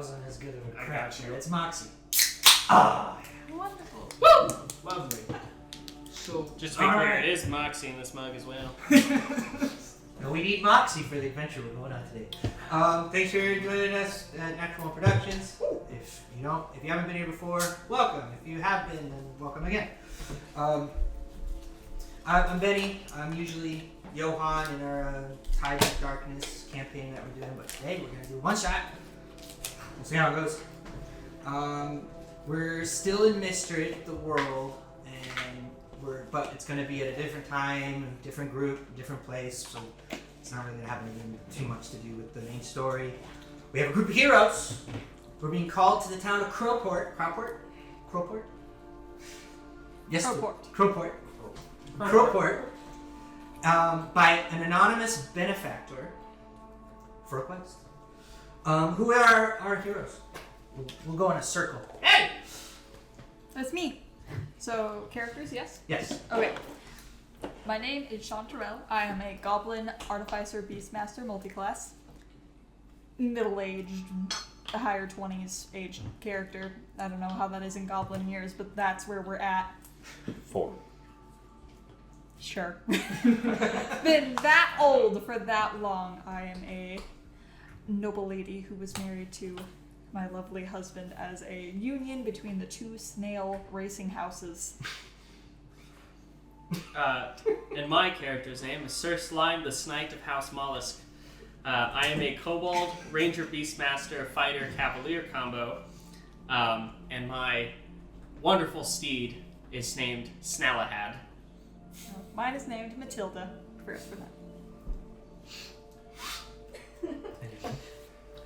wasn't as good of a I crack. got you. It's Moxie. Ah. Wonderful. Woo! Lovely. So, Just to be All clear, right. it is Moxie in this mug as well. No, we need Moxie for the adventure we're going on today. Thanks for joining us at Natural One Productions. If you haven't been here before, welcome. If you have been, then welcome again. I'm Benny. I'm usually Johan in our Tide of Darkness campaign that we're doing, but today we're gonna do one shot. We'll see how it goes. We're still in Mistrid, the world, but it's gonna be at a different time, a different group, different place, so it's not really gonna have anything too much to do with the main story. We have a group of heroes. We're being called to the town of Crowport. Crowport? Yes. Crowport. Crowport. By an anonymous benefactor for a quest. Who are our heroes? We'll go in a circle. Hey! That's me. So, characters, yes? Yes. Okay. My name is Sean Terrell. I am a Goblin Artificer Beastmaster multiclass. Middle-aged, higher 20s aged character. I don't know how that is in Goblin years, but that's where we're at. 4. Sure. Been that old for that long. I am a noble lady who was married to my lovely husband as a union between the two snail racing houses. And my character's name is Sir Slime, the Snight of House Mollusk. I am a Kobold, Ranger, Beastmaster, Fighter, Cavalier combo. And my wonderful steed is named Snalahad. Mine is named Matilda. For that.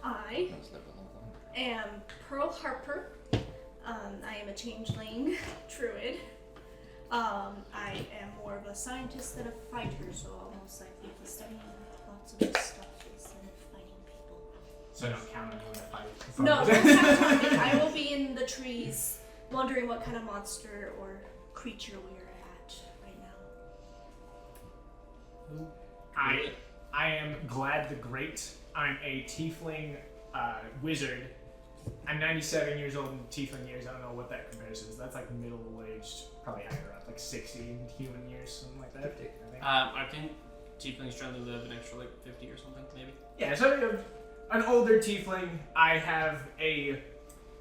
I am Pearl Harper. I am a changeling druid. I am more of a scientist than a fighter, so I'll most likely be studying lots of stuff instead of fighting people. So don't count on you in a fight. No, don't count on me. I will be in the trees, wondering what kind of monster or creature we are at right now. I am Glad the Great. I'm a tiefling wizard. I'm 97 years old in tiefling years. I don't know what that compares to. That's like middle-aged, probably higher up, like 60 in human years, something like that. 50, I think. I think tieflings generally live an extra like 50 or something, maybe. Yeah, so an older tiefling. I have a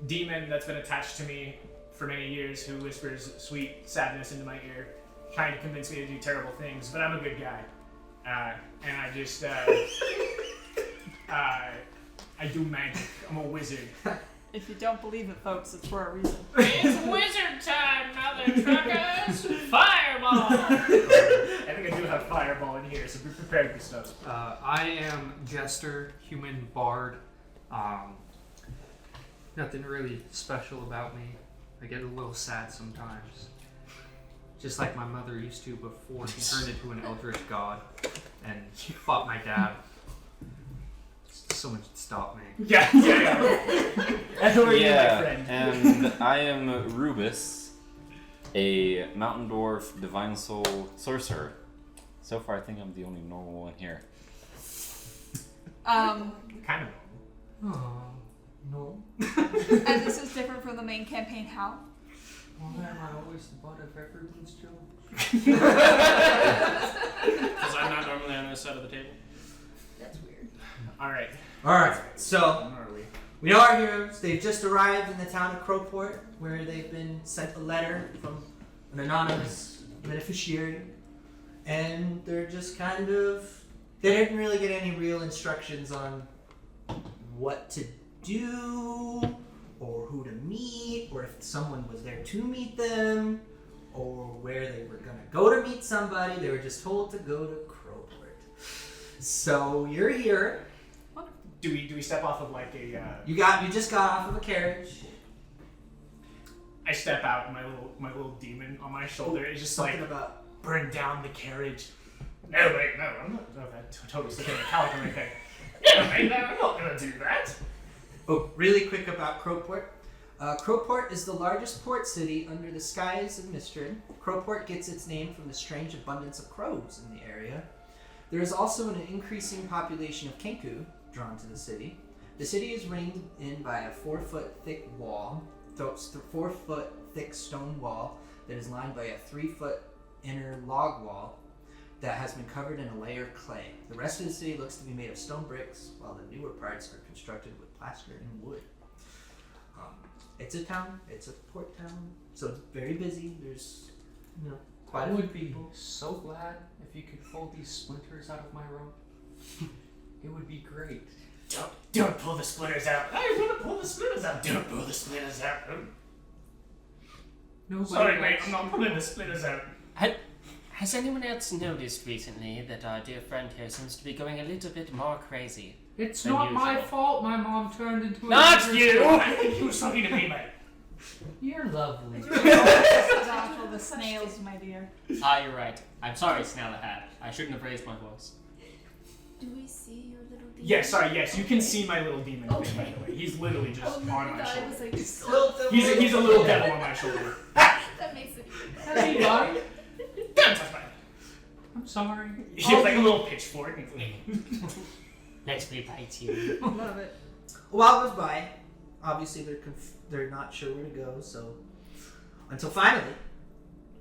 demon that's been attached to me for many years who whispers sweet sadness into my ear, trying to convince me to do terrible things, but I'm a good guy. And I just, I do magic. I'm a wizard. If you don't believe it, folks, it's for a reason. It's wizard time, mother truckers! Fireball! I think I do have fireball in here, so be prepared for stuff. I am Jester, human bard. Nothing really special about me. I get a little sad sometimes. Just like my mother used to before she turned into an eldritch god and she fought my dad. Someone should stop me. Yeah. And who are you, my friend? And I am Rubus, a mountain dwarf, divine soul sorcerer. So far, I think I'm the only normal one here. Kind of. Oh, no. And this is different from the main campaign. How? Why am I always the butt of everyone's joke? Because I'm not normally on this side of the table. That's weird. Alright. So we know our heroes. They've just arrived in the town of Crowport, where they've been sent a letter from an anonymous beneficiary, and they're just kind of. They didn't really get any real instructions on what to do, or who to meet, or if someone was there to meet them, or where they were gonna go to meet somebody. They were just told to go to Crowport. So you're here. Do we step off of like a? You just got off of a carriage. I step out, and my little demon on my shoulder is just like, about burn down the carriage. No, wait, no, I'm not. No, that totally slipping a calico right there. No, wait, no, I'm not gonna do that. Oh, really quick about Crowport. Crowport is the largest port city under the skies of Mistrid. Crowport gets its name from the strange abundance of crows in the area. There is also an increasing population of Kenku drawn to the city. The city is ringed in by a 4-foot thick wall, 4-foot thick stone wall that is lined by a 3-foot inner log wall that has been covered in a layer of clay. The rest of the city looks to be made of stone bricks, while the newer parts are constructed with plaster and wood. It's a town. It's a port town, so it's very busy. There's, quite I a few would be people. so glad if you could pull these splinters out of my rope. It would be great. Don't pull the splinters out. I want to pull the splinters out. Don't pull the splinters out. Nobody Sorry, mate. likes I'm not you. pulling the splinters out. Has anyone else noticed recently that our dear friend here seems to be going a little bit more crazy? It's than not my usual? fault my mom turned into a Not lizard. you! I think you were talking to me, mate. You're lovely. Dodge all the snails, my dear. Ah, you're right. I'm sorry, Snellahad. I shouldn't have raised my voice. Do we see your little demon? Yes, sorry, yes. You can see my little demon thing, by the way. He's literally just Oh, on no, my I shoulder. was like, He's a little devil. He's a little devil on my shoulder. that makes it even better. Hey, bud. Don't touch my... I'm sorry. He has like a little pitchfork. And he's like, Let me bite you. Love it. A while goes by. Obviously, they're not sure where to go. So, until finally,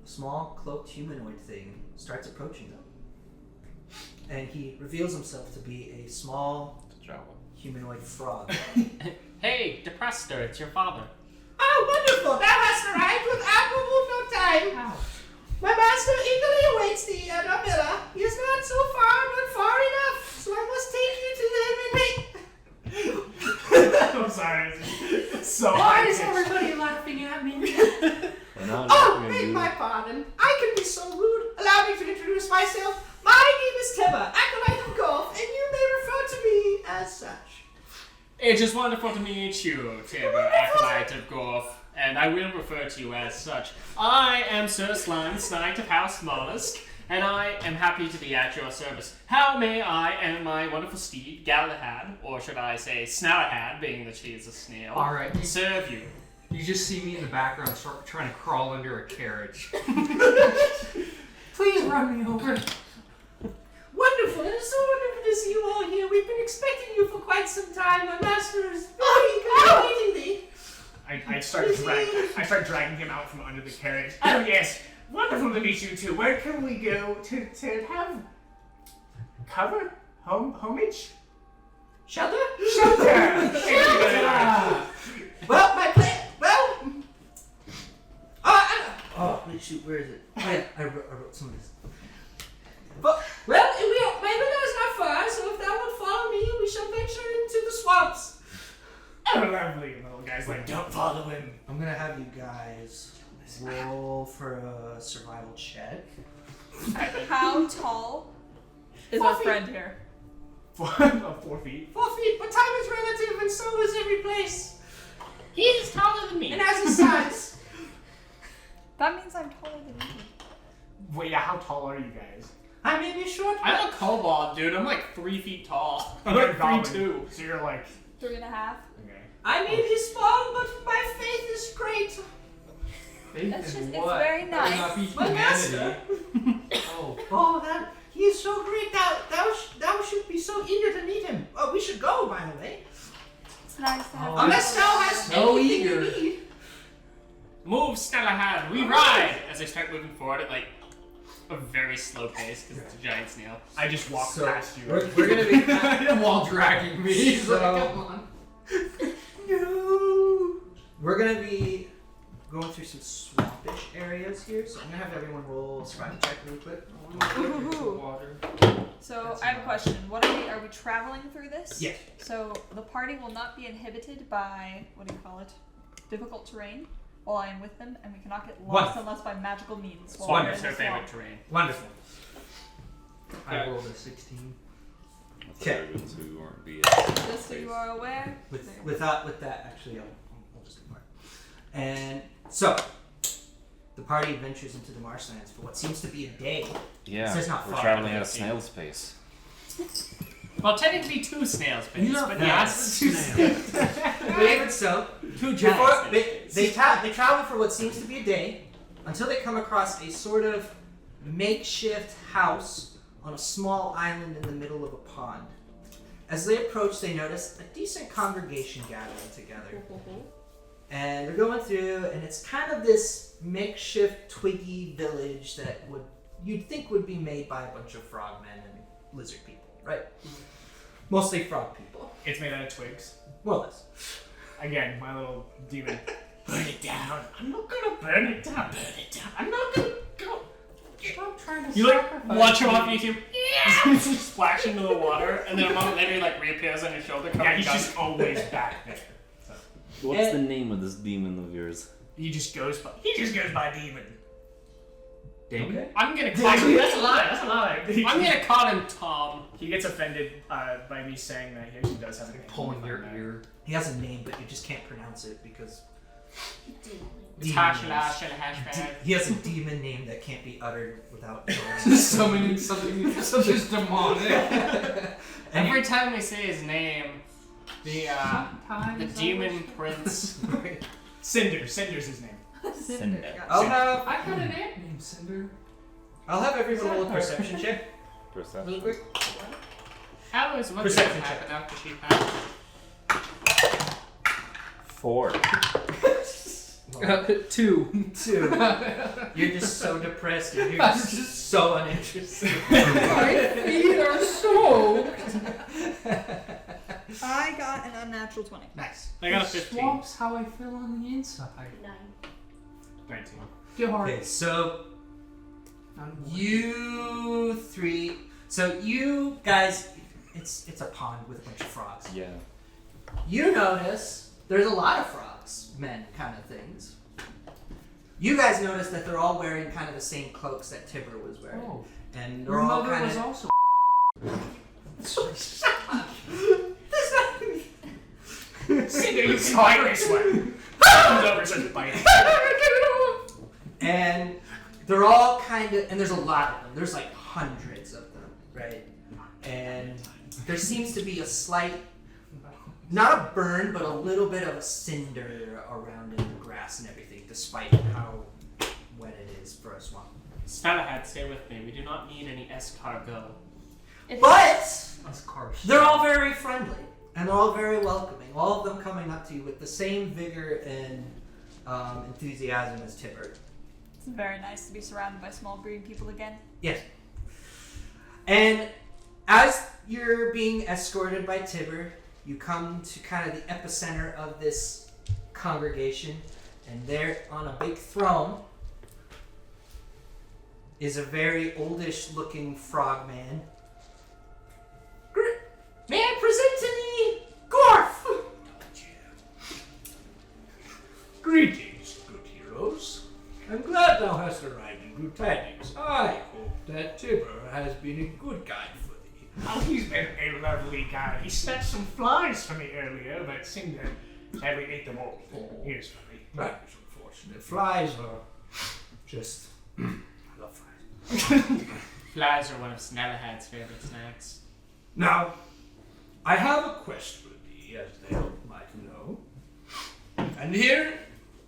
a small cloaked humanoid thing starts approaching them, and he reveals himself to be a small humanoid frog. Hey, Deprester, it's your father. Oh, wonderful! Thou hast arrived with admirable no time. My master eagerly awaits thee at our villa. He is not so far, but far enough, so I must take you to him and make... I'm sorry. It's so Why is high-pitched. everybody laughing at me? Oh, beg my pardon. I can be so rude. Allow me to introduce myself. My name is Tiba, acolyte of Golf, and you may refer to me as such. It is wonderful to meet you, Timber, acolyte of Gorf, and I will refer to you as such. I am Sir Slime, Knight of House Mollusk, and I am happy to be at your service. How may I and my wonderful steed, Galahad, or should I say Snellahad, being that she is a snail, Alright, serve you? you just see me in the background start trying to crawl under a carriage. Please run me over. Wonderful. It is so wonderful to see you all here. We've been expecting you for quite some time. My master is very eagerly awaiting thee. I start dragging him out from under the carriage. Oh yes, wonderful to meet you too. Where can we go to have cover? Homage? Shelter? Shelter! Thank you very much. Well, my plan. Well. Wait, shoot. Where is it? Oh, yeah, I wrote some of this. But, well, my villa is not far, so if thou wilt follow me, we shall venture into the swamps. Oh, lovely. And the little guy's like, don't follow him. I'm gonna have you guys roll for a survival check. How tall is 4 our feet. friend here? 4 feet. 4 feet, but time is relative, and so is every place. He's taller than me. And has its size. That means I'm taller than you. Wait, yeah, how tall are you guys? I may be short, I'm a kobold, dude. I'm like 3 feet tall. I'm You're like a goblin, 3'2". So you're like, 3.5. okay. I may be small, but my faith is great. Faith That's in just- it's what? very nice. Not be My humanity. master. Oh, Oh, that he is so great. Thou should be so eager to meet him. Oh, we should go, by the way. It's nice to have. Oh, Unless thou hast so anything eager. you need. Move, Snellahad, we ride! As I start moving forward at like a very slow pace because it's a giant snail. I just walked So, past you. we're gonna be while dragging me. So- Come on. No. We're gonna be going through some swampish areas here, so I'm gonna have everyone roll a survival check really quick. Ooh. Water. So That's I have a enough. question. What are we traveling through this? Yes. So the party will not be inhibited by difficult terrain while I am with them, and we cannot get lost Wonderful. unless by magical means. While Swamp we're is in her the favorite swamp. terrain. Wonderful. I rolled a 16. Okay. We weren't being Just so you are aware. With that, actually, I'll just ignore it. And so, the party ventures into the marshlands for what seems to be a day. Yeah, So it's not we're far, traveling I at a see. snail's pace. Well, technically 2 snails, pace, Yeah, but that's yes. But even so, 2 before, giants. they travel for what seems to be a day until they come across a sort of makeshift house on a small island in the middle of a pond. as they approach, they notice a decent congregation gathering together. And they're going through, and it's kind of this makeshift twiggy village that you'd think would be made by a bunch of frogmen and lizard people, right? Mostly frog people. It's made out of twigs. More or less. Again, my little demon. Burn it down. I'm not gonna burn it down. Burn it down. I'm not gonna go. Stop trying to You like sacrifice watch him me. off YouTube, splash into the water, and then a moment later he like reappears on your shoulder. Yeah, he's just always back there. So, What's the name of this demon of yours? he just goes by demon. Damon? Okay. I'm gonna call him. That's a lie. That's a lie. I'm gonna call him Tom. He gets offended by me saying that he actually does have a name. Pulling your ear. He has a name, but you just can't pronounce it because It's demon hash names. lash and hashtag. He has a demon name that can't be uttered without Summoning something just demonic. Every time we say his name, the Sometimes demon prince. Cinder's his name. Cinder. I'll have I had an aunt named Cinder. everyone roll a perception check real quick. Alice, what Perception happened after she passed? 4. 2. 2. You're just so depressed and you're just so uninterested. My feet are soaked. I got an unnatural 20. Nice. I got a 15. Swamps how I feel on the inside. 19. Too hard. Okay, so you three. So you guys, it's a pond with a bunch of frogs. Yeah. You notice there's a lot of frogs, men kind of things. You guys notice that they're all wearing kind of the same cloaks that Tibber was wearing, Oh. and they're Your all mother kind was of. also. Cinder, you spite this one. Comes over and starts biting. And they're all kind of, and there's a lot of them. There's like hundreds of them, right? And there seems to be a slight, not a burn, but a little bit of a cinder around in the grass and everything, despite how wet it is for a swamp. Stalahad, stay with me. We do not need any escargot. But Cars. they're all very friendly, and they're all very welcoming. All of them coming up to you with the same vigor and enthusiasm as Tibber. It's very nice to be surrounded by small green people again. Yes. And as you're being escorted by Tibber, you come to kind of the epicenter of this congregation, and there on a big throne is a very oldish looking frog man. May I present to thee Gorf? Greetings, good heroes. I'm glad thou hast arrived in good tidings. I hope that Tibber has been a good guide for thee. Oh, he's been a lovely guy. He snatched some flies for me earlier, but Cinder sadly ate them all. Here's for me. That is unfortunate. Flies are just... I love flies. Flies are one of Snellahad's favorite snacks. Now, I have a quest for thee, as thou might know. And here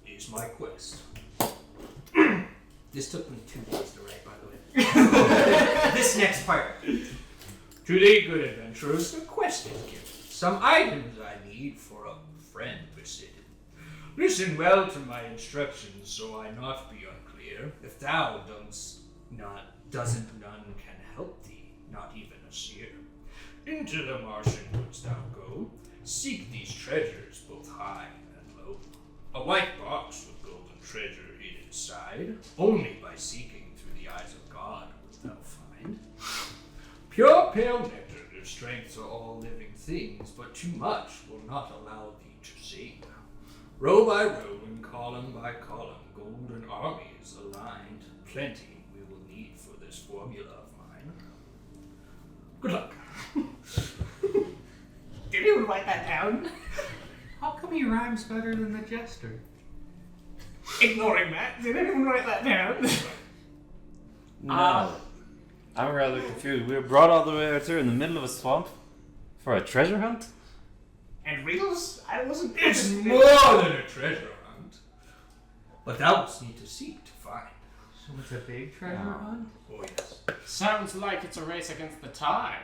is my quest. This took me 2 days to write, by the way. This next part. To thee, good adventurers, a quest is given. Some items I need for a friend visited. Listen well to my instructions, so I not be unclear. If thou doesn't none can help thee, not even a seer. Into the Martian wouldst thou go, seek these treasures both high and low. A white box with golden treasure hid inside, only by seeking through the eyes of God wilt thou find. Pure pale nectar gives strength to all living things, but too much will not allow thee to sing. Row by row and column by column, golden armies aligned. Plenty we will need for this formula of mine. Good luck. Did you write that down? How come he rhymes better than the jester? Ignoring that, did anyone write that down? No. I'm rather confused. We were brought all the way out here in the middle of a swamp for a treasure hunt? And riddles? I wasn't. It's more than a treasure hunt, but thou must need to seek to find. So it's a big treasure hunt? Oh yes, Sounds like it's a race against the time.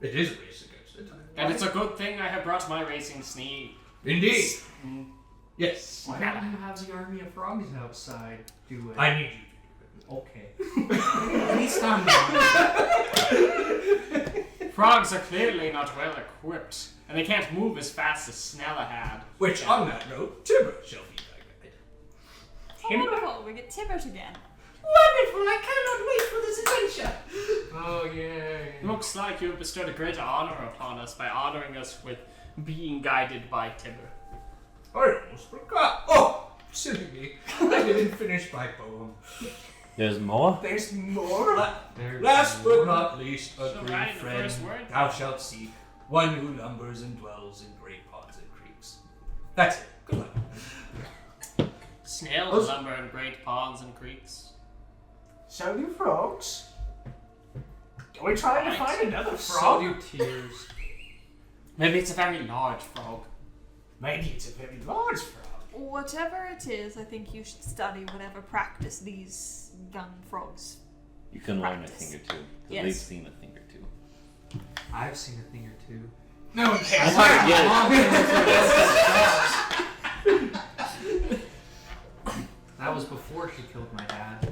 it is a race against the time. And it's a good thing I have brought my racing sneak. Indeed. Yes. Why don't you have the army of frogs outside do it? I need you. Okay. At least I'm not. Frogs are clearly not well equipped, and they can't move as fast as Snella had. Which, on that note, Timber shall be thy guide. Oh, wonderful. We get Tibbert again. Wonderful! I cannot wait for this adventure! Oh, yay. Looks like you have bestowed a great honor upon us by honoring us with being guided by Timber. I almost forgot. Oh, silly me. I didn't finish my poem. There's more? There's more. There's Last but not least, a So great right in the friend first word? thou shalt seek, one who lumbers and dwells in great ponds and creeks. That's it. Good luck. Snails lumber in great ponds and creeks. So do frogs. Are we trying to find another So frog? do tears. Maybe it's a very large frog. Maybe it's a very large frog. Whatever it is, I think you should study whatever practice these young frogs. You can learn a Practice. thing or two. 'Cause Yes. they've seen a thing or two. I've seen a thing or two. No one cares. That was before she killed my dad.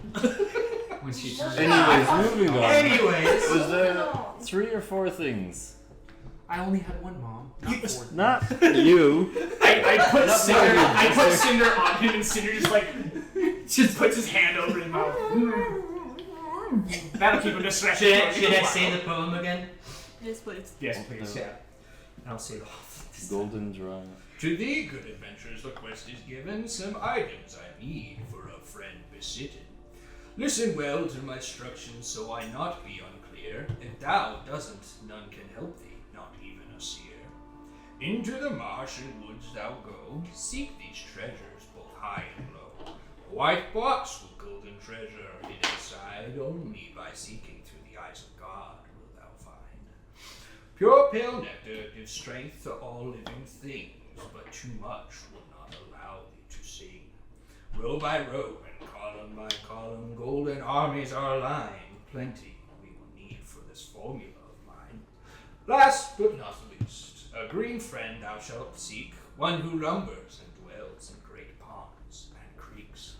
When she turned Anyways, moving on. Anyways. Was there 3 or 4 things? I only had one mom. Not four. Not you. I put Not Cinder. mine, I put sister. Cinder on him, and Cinder just puts his hand over his mouth. That'll keep him distracted. Should I say the poem again? Yes, please. Yes, please. Yeah. I'll say it all. Golden dry. To thee, good adventurers, the quest is given. Some items I need for a friend besitten. Listen well to my instructions, so I not be unclear. If thou doesn't, none can help thee, not even a seer. Into the marsh and woods thou go, seek these treasures both high and low. A white box with golden treasure hid inside, only by seeking through the eyes of God wilt thou find. Pure pale nectar gives strength to all living things, but too much will not allow thee to sing. Row by row and column by column, golden armies are aligned. Plenty we will need for this formula of mine. Last but not least, a green friend thou shalt seek, one who lumbers and dwells in great ponds and creeks.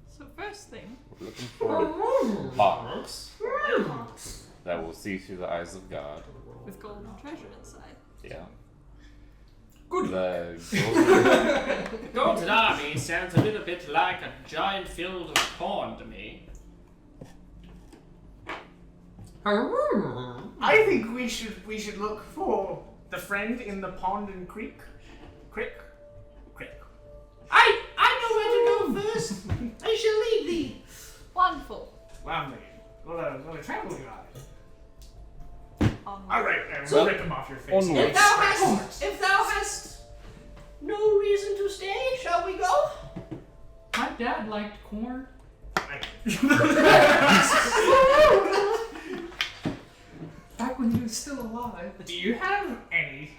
So first thing, We're looking for a box that will see through the eyes of God. with golden treasure inside. Yeah. Good The The Golden Army sounds a little bit like a giant field of corn to me. I think we should look for the friend in the pond and creek. Crick. I know where to go first. I shall lead thee. Wonderful. Lovely. Well, a traveling eye. Onward. All right, we'll rip him off your face. Onward. If thou hast no reason to stay, shall we go? My dad liked corn. Back when he was still alive. Do you have any?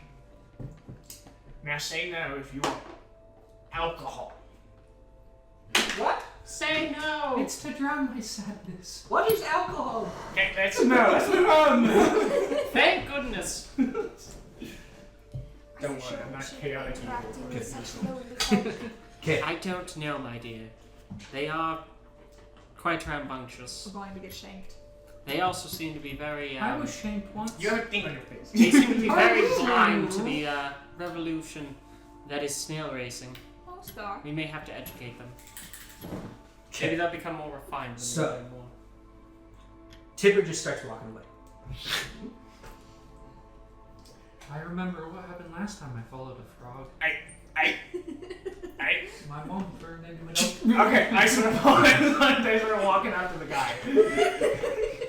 Now say no if you want. Alcohol. What? Say no! It's to drown my sadness. What is alcohol? Okay, let's Let's move on. Thank goodness! Don't worry, I'm not chaotic evil. Okay. I don't know, my dear. They are quite rambunctious. We're going to get shanked. They also seem to be very, I was shanked once. You have a thing on your face. they seem to be very blind to the revolution that is snail racing. Oh, Star. We may have to educate them. Maybe they'll become more refined when So- they learn more. Tipper just starts walking away. I remember what happened last time I followed a frog. I. My mom turned into an elk. Okay, I sort of walking after the guy.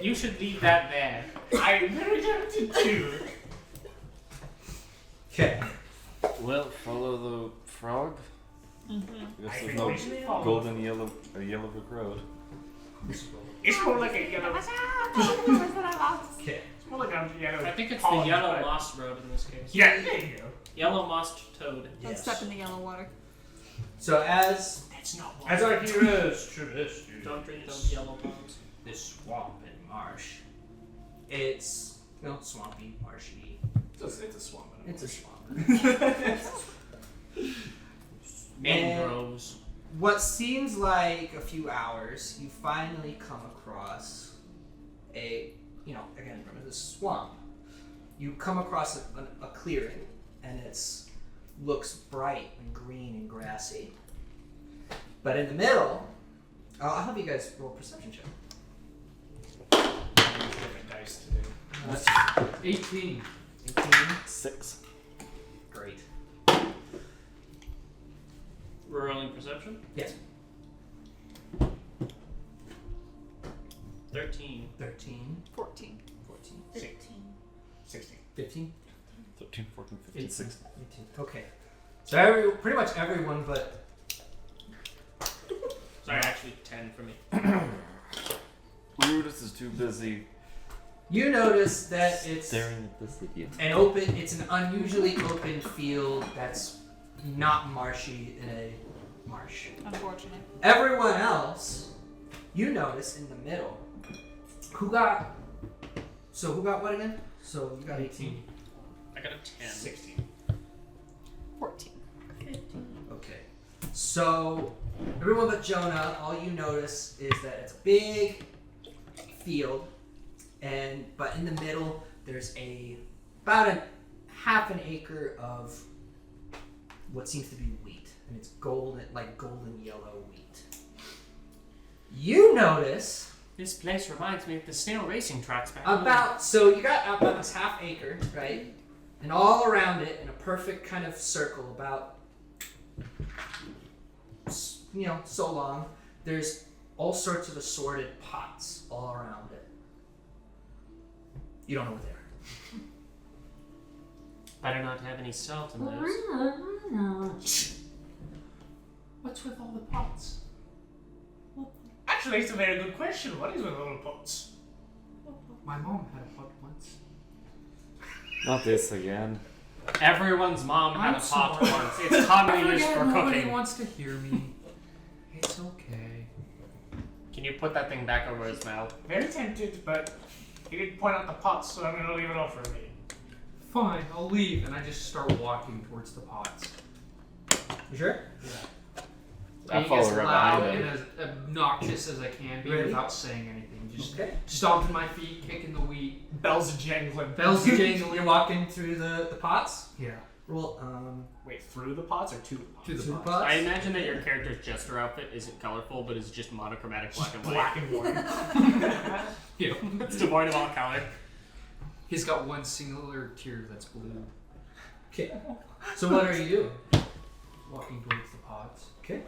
You should leave that there. I'm very tempted to. Okay. Well, follow the frog. I Guess there's think no we should follow. golden yellow brick road. It's more like a yellow. Okay. It's more like a yellow. I think it's the pond, yellow but- moss road in this case. Yeah, there you go. Yellow mossed toad. Don't step in the yellow water. So as It's not. As our heroes traverse through Don't drink those yellow ponds. this swamp and marsh, it's swampy, marshy. It's a swamp. It's a swamp. Mangroves. What seems like a few hours, you finally come across again, remember the swamp. You come across a clearing, and it's looks bright and green and grassy. But in the middle, I'll have you guys roll a perception check. Different dice to do. 18. 18. 6. Great. We're rolling perception. Yes. 13. 13. 14. 14. 15. 16. 15. 13, 14, 15, 16. 18. Okay. So pretty much everyone but... Sorry, actually 10 for me. Rudis is too busy You notice that it's staring at this idiot. it's an unusually open field that's not marshy in a marsh. Unfortunately. Everyone else, you notice in the middle, who got what again? So you got 18. I got a 10. 16. 14. 15. Okay. So everyone but Jonah, all you notice is that it's a big field, but in the middle there's about a half an acre of what seems to be wheat, and it's golden yellow wheat. You notice This place reminds me of the snail racing tracks back so you got about this half acre, right? And all around it in a perfect kind of circle, about so long, there's all sorts of assorted pots all around it. You don't know what they are. Better not have any salt in those. What's with all the pots? Actually, it's a very good question. What is with all the pots? My mom had a pot once. Not this again. Everyone's mom had I'm a pot sorry. once. It's commonly used for Nobody cooking. wants to hear me. It's okay. Can you put that thing back over his mouth? Very tempted, but he didn't point out the pots, so I'm gonna leave it off for me. Fine, I'll leave. And I just start walking towards the pots. You sure? I Being follow as right loud behind and him. as obnoxious as I can be Ready? without saying anything. Just Okay. stomping my feet, kicking the wheat. Bells jangling. Bells jingling. You're walking through the pots. Yeah. Roll Wait, through the pots or to the pots? To the through the pots. pots. I imagine that your character's jester outfit isn't colorful, but is just monochromatic black and white. Black and white. Yeah. It's devoid of all color. He's got one singular tear that's blue. Okay. So what are you doing? Walking towards the pots. Okay.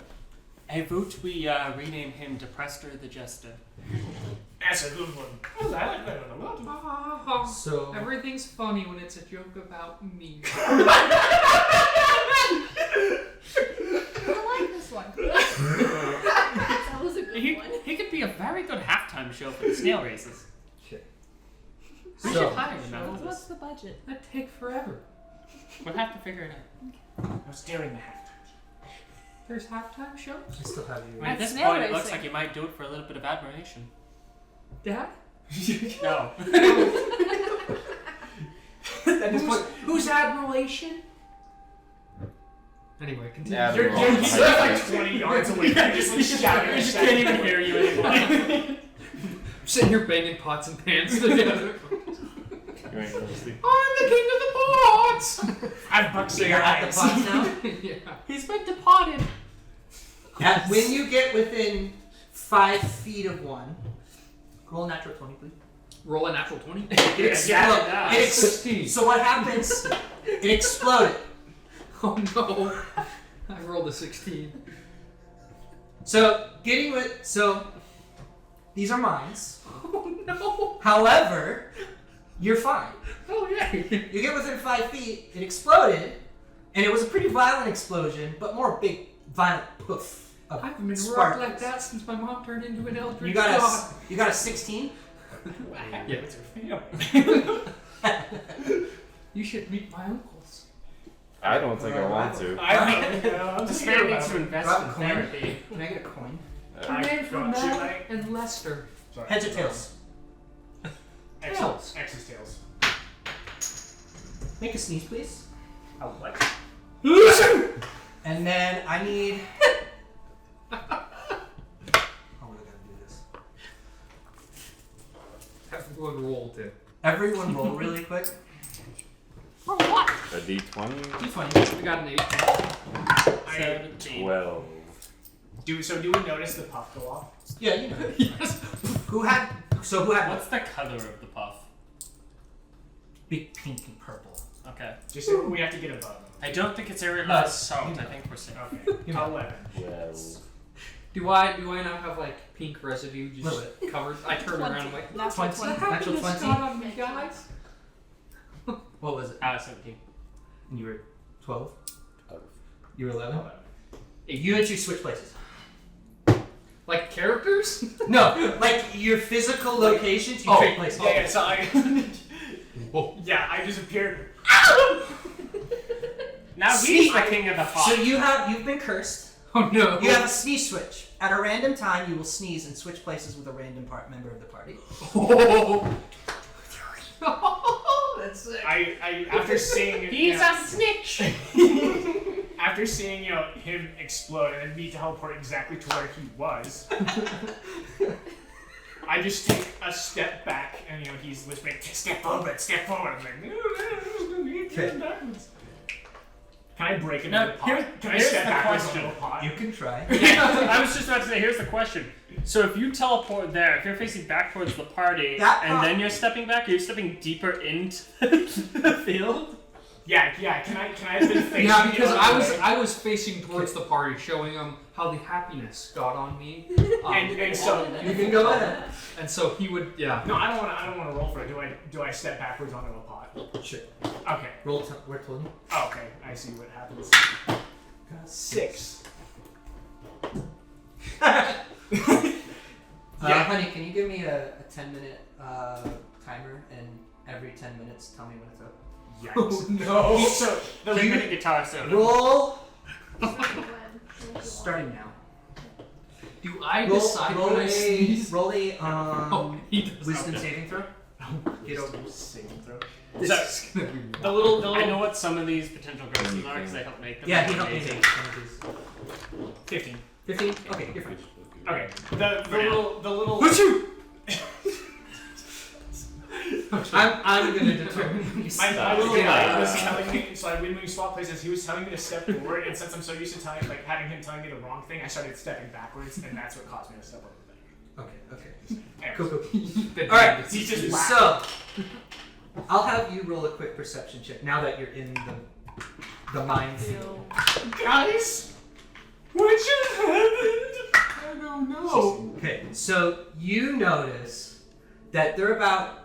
I vote we rename him Deprester the Jester. That's a good one. I like that one a lot. So Everything's funny when it's a joke about me. I like this one. That was a good one. He could be a very good halftime show for the snail races. okay. We So should hire him after What's this. the budget? That'd take forever. We'll have to figure it out. I was during the halftime. There's halftime shows? I still have you. At That's this snail point, it looks racing. like you might do it for a little bit of admiration. Dad? No. At this point, Who's admiration? Anyway, continue. Yeah, you're wrong. he's like 20 yards away. You're just like shouting. I just can't even hear you anymore. I'm sitting here banging pots and pans together. You ain't gonna see. I'm the king of the pots! I've bucked So you're at the pots now. Yeah. He's been departed. When you get within 5 feet of one, roll a natural 20, please. Roll a natural 20. Yeah. It ex- 16. so what happens? It exploded. Oh no. I rolled a 16. So these are mines. Oh no. However, you're fine. Oh yeah. You get within 5 feet, it exploded, and it was a pretty violent explosion, but more big, violent poof of I haven't been rocked sparkles. like that since my mom turned into an eldritch You got god. a 16? Yeah. It's your family. You should meet my uncles. I don't think I want to. I don't know. I'm just Despair scared needs to about invest Drop in a coin. therapy. Can I get a coin? it. Her names were got you, Mel mate. and Lester. Sorry. Heads or tails? Tails. X's tails. Make a sneeze, please. Oh, what? And then I need. How am I gonna do this? Everyone roll too. Everyone roll really quick. For what? A D20? D20. We got an 8. 17. 12. Do we notice the puff go off? Yeah, you know. Yes. Who had what? What's the color of the puff? Big pink and purple. Okay. Just so we have to get above. I don't think it's area No, salt. you know. I think we're safe. Okay. You know. 11. 12. Do I now have like pink residue Little just covered? I turn around and like, Natural 20. 20. Natural 20. on me, guys. What was it? 17. And you were 12. 12. You were 11. 11. You and you switch places. Like characters? No, like your physical locations. You Oh. trade places. Yeah, so I. Whoa. Yeah, I disappeared. Now he's Sneeze. the king of the puff. So you've been cursed. Oh no. You have a sneeze switch. At a random time, you will sneeze and switch places with a random member of the party. That's sick. I after seeing He's a snitch. after seeing him explode and then me teleport exactly to where he was, I just take a step back and he's whispering, step forward, step forward. I'm like, Okay. backwards. Can I break into No, the pot? Can I here's step the backwards question. into the pot? You can try. I was just about to say, here's the question. So if you teleport there, if you're facing back towards the party, That and pot- then you're stepping back, are you stepping deeper into the field? Yeah. Can I have been facing Yeah, because the other way? I was facing towards the party, showing them how the happiness got on me. And so You can go ahead. And so he would, yeah. no, I don't want to roll for it. Do I step backwards onto a pot? Sure. Okay. Roll. We're told you. Oh, okay. I see what happens. 6. Honey, can you give me a 10-minute timer and every 10 minutes tell me when it's up? Yikes. No. So the Keep limit. it guitar solo. Roll. Starting now. Do I Roll, decide roll when I a sneeze? roll a Oh, he does. wisdom Okay. saving throw. Get over saving throw. This So- is gonna be The little. I know what some of these potential curses are because I helped make them. Yeah, he helped me Amazing. make some of these. 15. 15? Okay, you're fine. Okay. The little. I'm gonna determine. My little guy Yeah. was telling me, so when we swapped places, he was telling me to step forward, and since I'm so used to having him telling me the wrong thing, I started stepping backwards, and that's what caused me to step over the thing. Okay. Anyways, Cool. That Alright, he just laughed. so I'll have you roll a quick perception check now that you're in the minefield. Guys, what just happened? I don't know. Okay, so you notice that they're about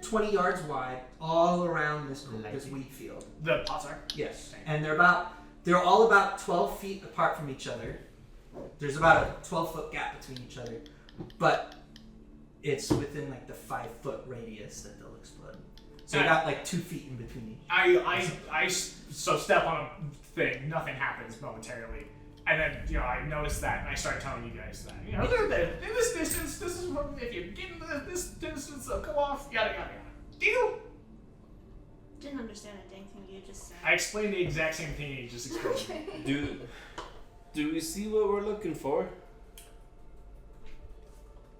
20 yards wide all around this wheat field. The pots are. Yes, and they're all about 12 feet apart from each other. There's about a 12-foot gap between each other, but it's within like the 5-foot radius that they'll explode. So you got like 2 feet in between each. So step on a thing, nothing happens momentarily. And then, I noticed that, and I started telling you guys that. In this distance, this is what, if you get into this distance, they'll come off, yada, yada, yada. Deal? Didn't understand a dang thing you just said. I explained the exact same thing you just explained. Okay. Do we see what we're looking for?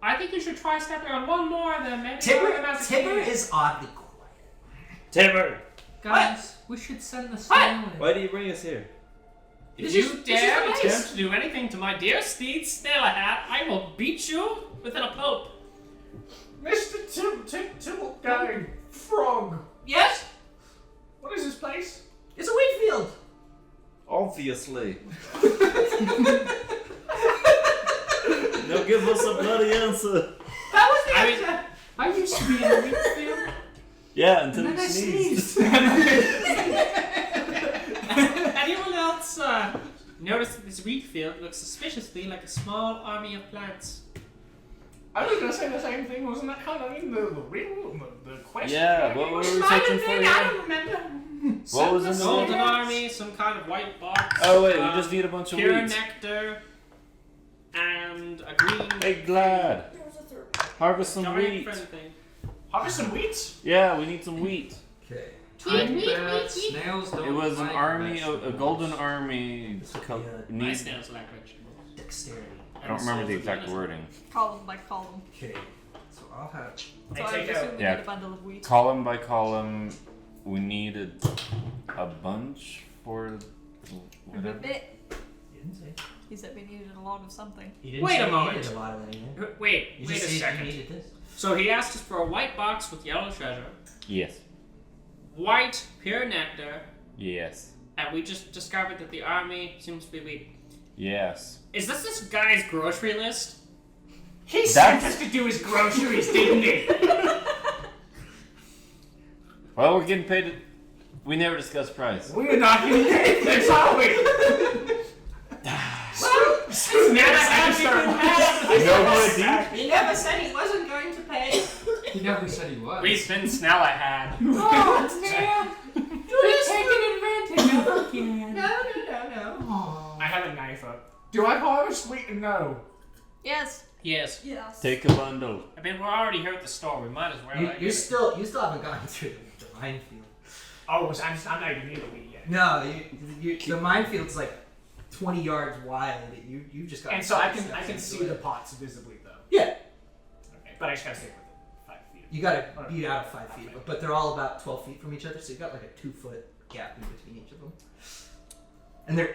I think you should try stepping on one more of them. Maybe Tipper is oddly quiet. Timber! Guys, we should send the snail in. Why do you bring us here? If This you is the dare place. attempt to do anything to my dear steed Snailhat, I will beat you within a pulp. Mr. Tibble guy, Frog, Yes, what is this place? it's a wheat field. Obviously. Now give us a bloody answer. That was the I mean- answer. I used to be in the wheat field. Yeah, until And you then I sneezed. Anyone else notice that this wheat field looks suspiciously like a small army of plants? I was gonna say the same thing, wasn't that kind of the riddle, the question? Yeah, what were we searching for I here? don't remember. What was in the Golden middle? army, some kind of white box. Oh wait, we just need a bunch of pure weeds. nectar, and a green Hey Glad, There was a third. harvest some giant wheat. friend thing. Harvest some wheat? Yeah, we need some wheat. Okay. I bet snails don't It was an like army, a vegetables. golden army. This would be a My Need, snails like vegetables. dexterity. I don't remember the exact wording. Column by column. Okay. So I'll have. So I I take would out. assume we Yeah. need a bundle of wheat. Column by column, we needed a bunch for A whatever. bit. He didn't say. He said we needed a lot of something. He didn't Wait say a he moment. needed a lot of anything. Wait You a just said second. you needed this. So he asked us for a white box with yellow treasure, Yes. white pure nectar, Yes. and we just discovered that the army seems to be weak. Yes. Is this guy's grocery list? He sent That's- us to do his groceries, didn't he? Well, we're getting paid. We never discussed price. We're not getting paid for this, are we? He never said he wasn't going to pay. He never said he was. We've been Snellahad. Oh, damn. You're taking advantage of again. No. I have a knife up. Do I harvest wheat or no? Yes. Yes. Yes. Take a bundle. I mean, we're already here at the store. We might as well. You still haven't gotten through the minefield. Oh, I'm not even near the wheat yet. No, the minefield's like 20 yards wide. You just got. And so I can see the pots visibly though. Yeah, Okay, but I just gotta stay within 5 feet. you gotta be out of 5 feet, but they're all about 12 feet from each other, so you got like a 2-foot gap in between each of them, and they're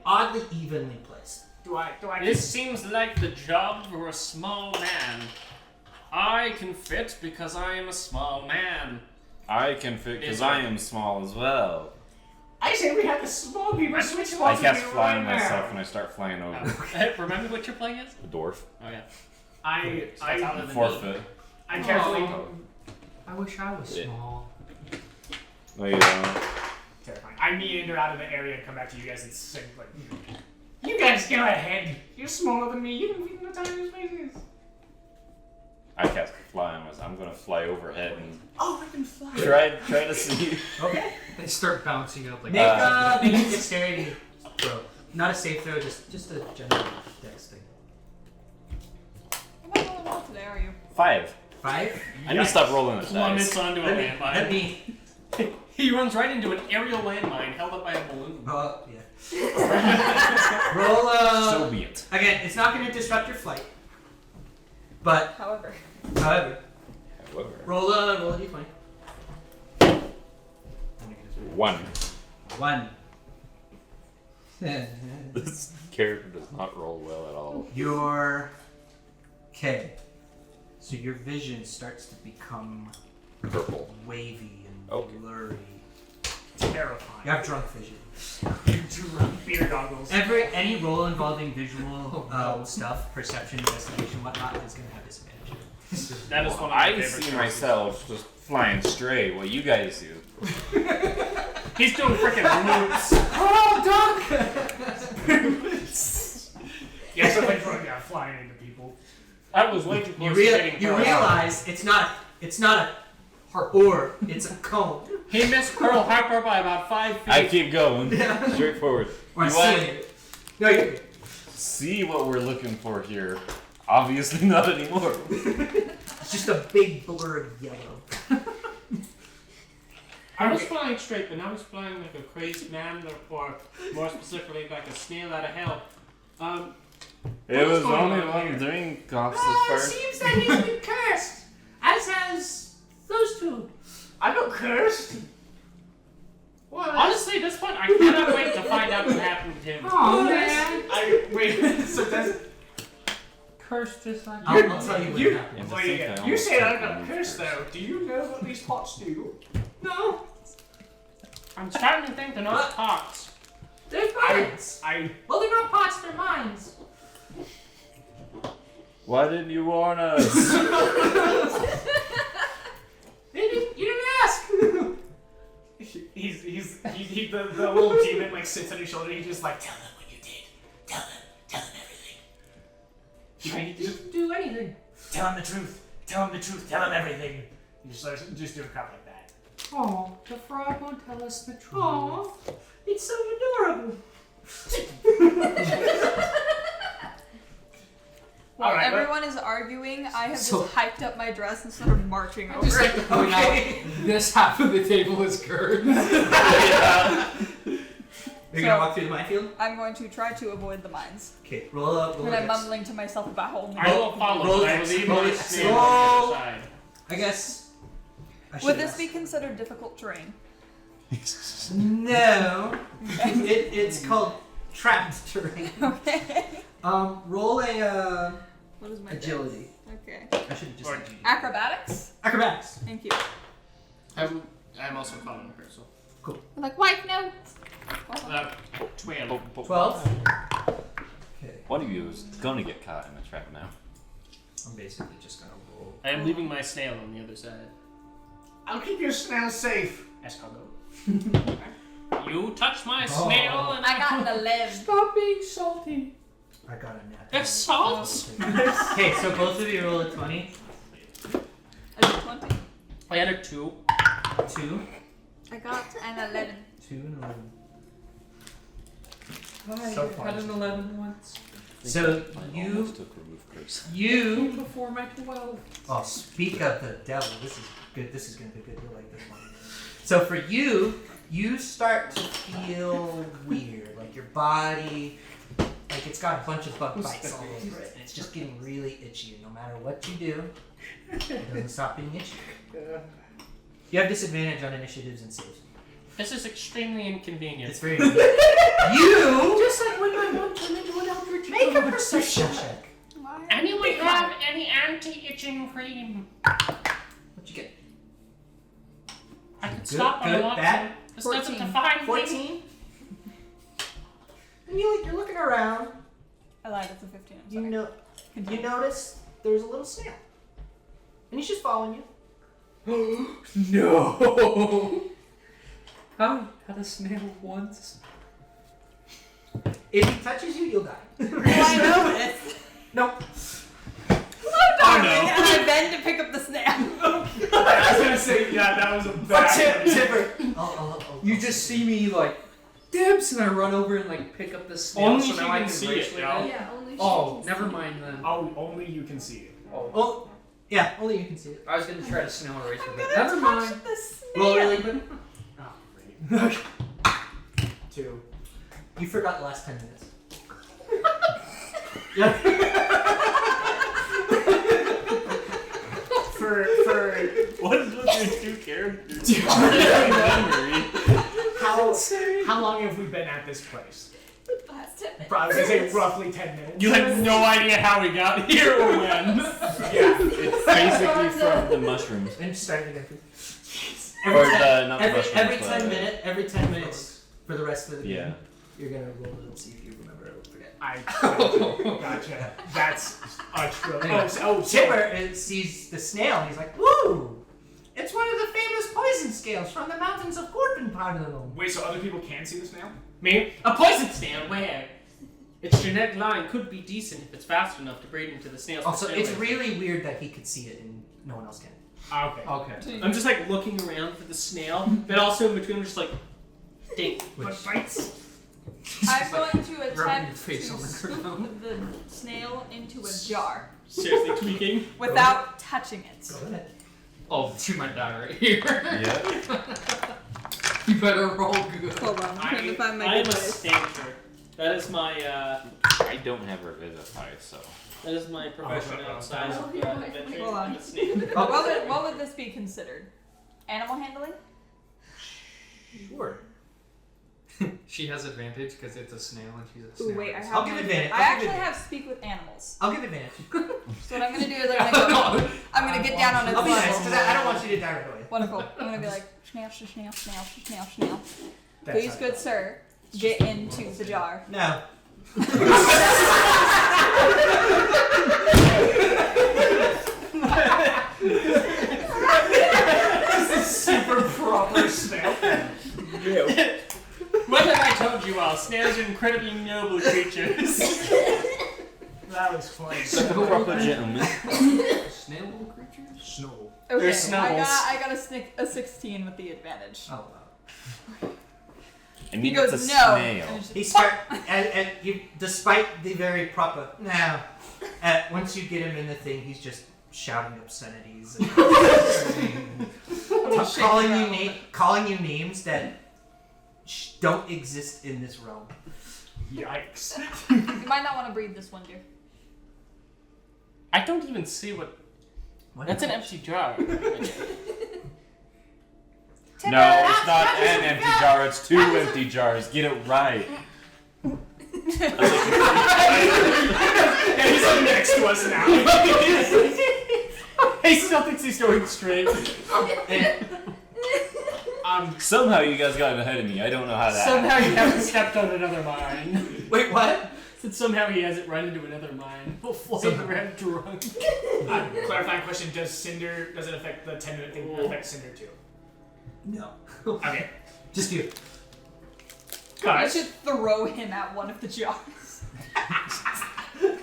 oddly evenly placed. Do I? This seems like the job for a small man. I can fit because I am a small man. I can fit because I am small as well. I say we have the small people switch I spots cast with me fly on right myself now. and I start flying over. Remember what your play is? A dwarf. Oh yeah. I 4 foot. I carefully. Aw. I wish I was Yeah. small. No, you don't. Terrifying. I meander out of the area and come back to you guys and sing like. You guys go ahead. You're smaller than me. You don't even know what time this place is. I cast fly on myself. I'm gonna fly overhead and Oh, I can fly. try to see. Okay. They start bouncing up like Make a dexterity throw. Not a safe throw, just a general dex thing. Am I rolling well today, are you? 5. 5. I need to stop rolling the Plummets dice. onto a Let landmine. me. He runs right into an aerial landmine held up by a balloon. Oh yeah. Roll. So be it. Again, it's not going to disrupt your flight, but However. however, However. roll a d20. 1. 1. This character does not roll well at all. Your okay. So your vision starts to become Purple. wavy and Okay. blurry. Terrifying. You have drunk vision. You drunk beer goggles. Any roll involving visual stuff, perception, investigation, whatnot, is going to have disadvantage. That is one of my I favorite see choices. myself just flying straight. What you guys do? He's doing freaking loops. Oh, Doc! Yes, I'm like flying into people. That was way too You, close to getting you Pearl Harbor. realize it's not a orb, it's a cone. He missed Pearl Harbor by about 5 feet. I keep going. Straight forward. Or You seeing want it. No, you're good. see what we're looking for here? Obviously not anymore. It's just a big blur of yellow. I was flying straight, but now he's flying like a crazed man, or more specifically, like a snail out of hell. It was going only on one here? drink off Oh, the it first. seems that he's been cursed, as has those two. I got cursed. What? Honestly, at this point, I cannot wait to find out what happened to him. Oh, man. Wait. So that's. Cursed just like I'll tell you what You- happened. And to Wait, think I you almost say I took got one cursed first. though. Do you know what these pots do? No, I'm starting to think they're not pots. they're mines. Well, they're not pots, they're mines. Why didn't you warn us? You didn't ask. The little demon like sits on your shoulder. He just like tell them what you did. Tell them everything. You didn't do anything. Tell them the truth. Tell them the truth. Tell them everything. You just do a crap like that. Oh, the frog won't tell us the truth. Aw, it's so adorable. While Alright, everyone is arguing, I have So- just hiked up my dress and started marching over Just it. like to point out, this half of the table is curved. You're gonna walk through the minefield? I'm going to try to avoid the mines. Okay, roll up. And I'm mumbling to myself about holding I will follow. roll I will X, leave roll my X. snail on the other side. I guess. Would this be considered difficult terrain? No. It's called trapped terrain. Okay. Roll a What is my agility. dex? Okay. I should have just Or- said agility. Acrobatics? Acrobatics. Thank you. I'm also following her, so. I'm like, wife, no. 12. 12. Okay. One of you is gonna get caught in a trap now. I'm basically just gonna roll. I am leaving my snail on the other side. I'll keep your snail safe. Escargot. You touch my snail and I got an 11. Stop being salty. I got a net. It's salt. Okay, so both of you roll a 20. I did 20. I had a 2. 2. I got an 11. 2 and 11. So I had an 11 once. So I you almost took remove curse. you Before my 12. oh, speak of the devil. This is good. This is gonna be good. You'll like this one. So for you, you start to feel weird, like your body, like it's got a bunch of bug bites all over it, and it's just getting really itchy. And no matter what you do, it doesn't stop being itchy. You have disadvantage on initiatives and saves. This is extremely inconvenient. It's very weird. You Just like when my mom turned into an eldritch. make a perception check. Anyone have any anti-itching cream? What'd you get? I can Good, stop when I good, want bad. to. This doesn't 14. define me. 14. And you're looking around. I lied, it's a 15. I'm You sorry. know, you Continue. notice there's a little snail, and he's just following you. No! How had a snail once? If he touches you, you'll die. I noticed. Nope. Oh no. And I bend to pick up the snail. I was gonna say, yeah, that was a bad. Tipper. You just see me like, dibs, and I run over and like pick up the snail Only so she now I can can see race it, with yo. it. Yeah, only she Oh, can never see. mind then. Oh, only you can see it. Oh. Oh, yeah. Only you can see it. I was gonna try to snail race I'm with it. gonna Never touch mind. the snail. Roll really quick. Oh, great. 2. You forgot the last 10 minutes. For What is with your 2 characters? how long have we been at this place? Last 10 minutes. Probably gonna say roughly 10 minutes. You had no idea how we got here or when. Yeah. It's basically from the mushrooms. And start it again, please. Or the, not the Every mushrooms, 10 minutes for the rest of the game, Yeah. you're gonna roll it and see if you remember it or forget. I gotcha. That's a true. Oh, Tipper sees the snail and he's like, "Woo! It's one of the famous poison scales from the mountains of Gorpenparnum." Wait, so other people can see the snail? Me? A poison snail? Where? Its genetic line could be decent if it's fast enough to breed into the snail's Also, it's snail really weird that he could see it and no one else can. Okay. Okay. I'm just like looking around for the snail, but also in between I'm just like, dink. But bites. I'm going to Rubbing your attempt to face on the scoop ground. the snail into a jar Seriously tweaking. without touching it. Go ahead. Oh, you might die right here. Yeah. You better roll good. Hold on, I'm trying to find I my am good a place. stancher. That is my I don't have Revivify, so. that is my profession outside of Oh, adventure. Hold on. I'm a snake. What would this be considered? Animal handling? Sure. She has advantage because it's a snail and she's a Ooh, snail. wait, I have. I'll give advantage. I I'll give actually advantage. have speak with animals. I'll give advantage. So what I'm gonna do is I'm gonna get down on its I'll be nice level. because I don't want you to die right away. Wonderful. I'm gonna be like, snail, snail, snail, snail, snail. That's Please, not good bad. sir, get into the jar. No. Super proper snail. What have I told you all? Snails are incredibly noble creatures. That was funny. The proper gentleman. Snail little creatures? Snow. Okay, snowballs. I got a 16 with the advantage. Oh wow. I He mean, goes, it's a no. snail. And it's just- He start and you, despite the very proper now. Once you get him in the thing, he's just shouting obscenities, and calling you names that don't exist in this realm. Yikes. You might not want to breathe this one, dear. I don't even see what. That's an empty jar. No, it's not an empty jar. It's 2 empty jars. Get it right. Yeah, he's like next to us now. He still thinks he's going straight. Somehow you guys got ahead of me. I don't know how that Somehow you haven't stepped on another mine. Wait, what? Since somehow he hasn't run into another mine before he ran drunk. Clarifying question: does it affect the 10-minute thing? Affect Cinder too? No. Okay. Just you. I Guys, should throw him at one of the jars.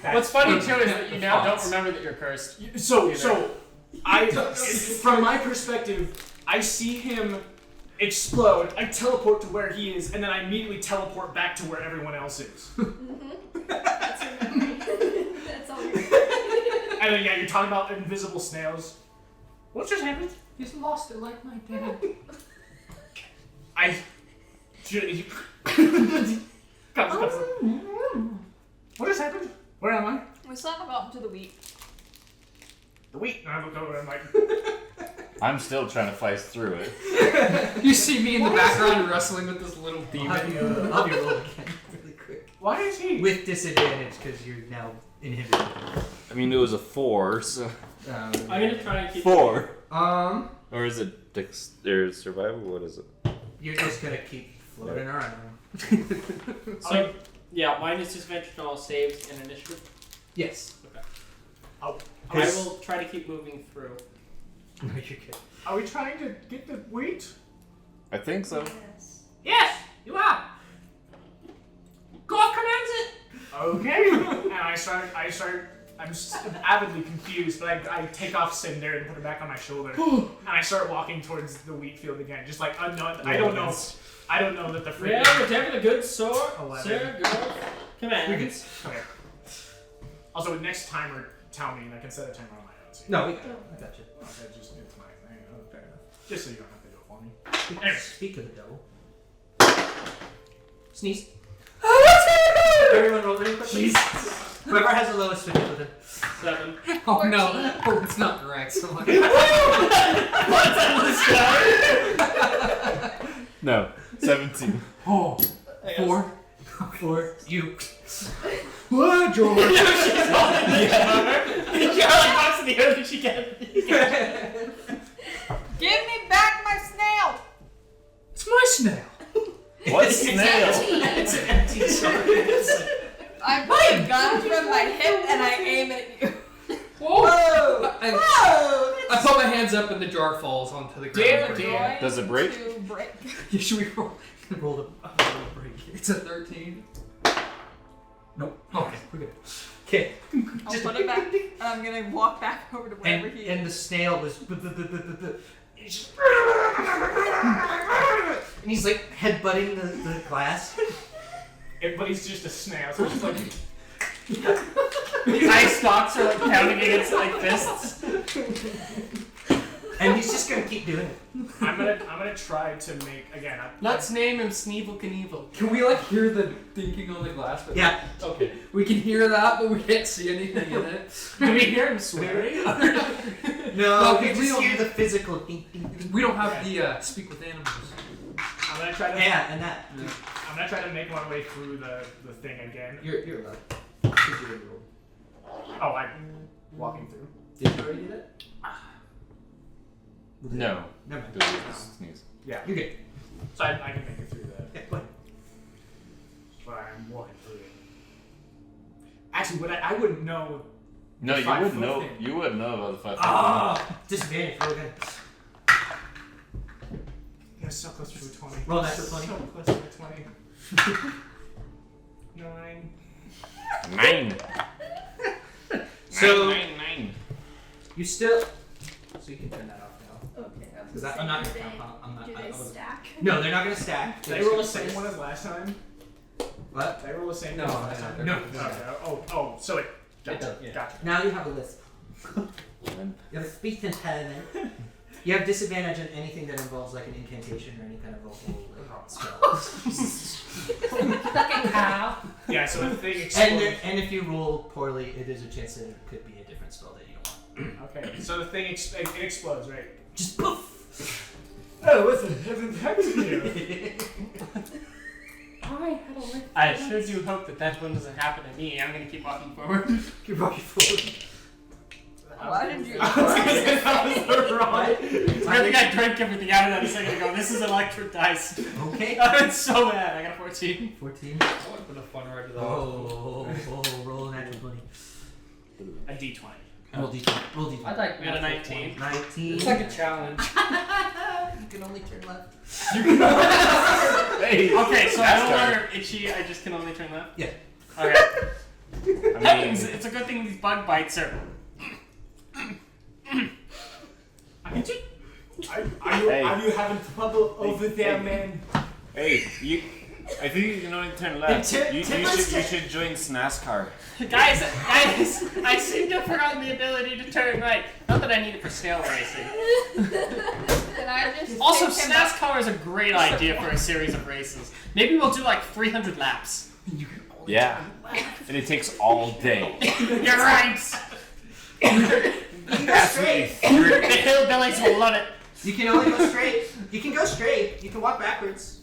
What's funny too is that you now don't remember that you're cursed. so from my perspective, I see him explode. I teleport to where he is, and then I immediately teleport back to where everyone else is. That's your memory. That's all your And then you're talking about invisible snails. What just happened? He's lost it like my dad. What just happened? Where am I? We still haven't gotten to the wheat. The wheat. And I look over and I'm like, I'm still trying to fight through it. You see me in the background wrestling with this little demon. I'll have you roll again really quick. why is he? With disadvantage because you're now inhibited. I mean, it was a 4, so. I'm gonna try and keep. 4. Or is it survival? What is it? you're just gonna keep floating around. So, yeah, mine is disadvantage on all saves and initiative. Yes. I will try to keep moving through. No, you're good. Are we trying to get the wheat? I think so. Yes. Yes, you are. God commands it. Okay. And I'm avidly confused, but I take off Cinder and put her back on my shoulder, and I start walking towards the wheat field again, just like unknown. I don't know that the freaking. Yeah, we're taking a good sword. 11. Sir, go. Commands. Okay. Also, next timer, tell me, and I can set a timer on my own. So No, we got it. I got you. Okay, just it's my thing. Fair enough. Just so you don't have to do it for me. Anyway. Speak of the devil. Sneeze. Everyone roll really quick. Please. Whoever has the lowest finish with it. 7. Oh no! 14. Oh, it's not correct. So like, No, 17. oh, 4. 4. You. What, George? You're like box in the air that she can. Give me back my snail! It's my snail. What snail? It's an empty sword. I pull a gun from my hip and I aim at you. Whoa! I put my hands up and the jar falls onto the ground. Going Does it break? to break. Yeah, should we roll? Roll the break. It's a 13. Nope. Okay, we're good. Okay. I'll put it back. And I'm gonna walk back over to wherever he is. And the snail was. And he's like headbutting the glass. But he's just a snail, so it's just like. These ice stalks are like pounding against like fists. And he's just gonna keep doing it. I'm gonna try to make again. Let's name him Sneevel Knievel. Can we like hear the thinking on the glass? But Yeah. Okay. We can hear that, but we can't see anything in it. Do we hear him swearing? No, No, we we just don't- hear the physical ding ding ding. We don't have the speak with animals. I'm gonna try to. Yeah, and that. I'm gonna try to make my way through the thing again. You're allowed. Because you're roll. Oh, I'm walking through. Did you already do that? No. Never mind. It was a sneeze. Yeah. You're good. So I can make it through that. Yeah, go ahead. But I'm walking through it. Actually, I wouldn't know. No, The you 5 wouldn't foot know. thing. You wouldn't know about the 5 foot. Ah! Disadvantage. Roll again. Yeah, so close to a 20. Roll that for 20. So close to a 20. 9. 9. So- 9. You still. So you can turn that off now. Okay. Because I'm not gonna count. I'm not. Do they I'll stack? No, they're not gonna stack. Did I roll the same one as last time? What? Did I roll the same No, one as last no, time? no. Okay. So it. Gotcha. Yeah. Gotcha. Now you have a lisp. You have a speech impediment. You have disadvantage on anything that involves like an incantation or any kind of vocal spell. Fucking cow. Yeah. So the thing explodes. And if you roll poorly, it is a chance that it could be a different spell that you don't want. Okay. So the thing it explodes, right? Just poof. Oh, listen, hasn't happened to you. I sure do hope that one doesn't happen to me. I'm gonna keep walking forward. Keep walking forward. Why did you? That was the wrong. I think I drank everything out of that a second ago. This is electric dice. Okay. It's so bad. I got a 14. 14. That would have been a fun ride to the hospital. Roll an natural 20. A D20. Roll D20. Roll D20. I'd like We got a natural 19. 19. It's like a challenge. You can only turn left. Hey. Okay, so I That's no dark. longer itchy. I just can only turn left. Yeah. Okay. I Heavens, mean, it's a good thing these bug bites are. Are you having trouble over there, man? hey, I think you can only turn left. You should join NASCAR. Guys, I seem to have forgotten the ability to turn right. Not that I need it for snail racing. Can I just Also, pick him up? NASCAR is a great idea for a series of races. Maybe we'll do like 300 laps. Yeah. And it takes all day. You're right. You can go straight. The hillbillies will love it. You can only go straight. You can go straight. You can walk backwards.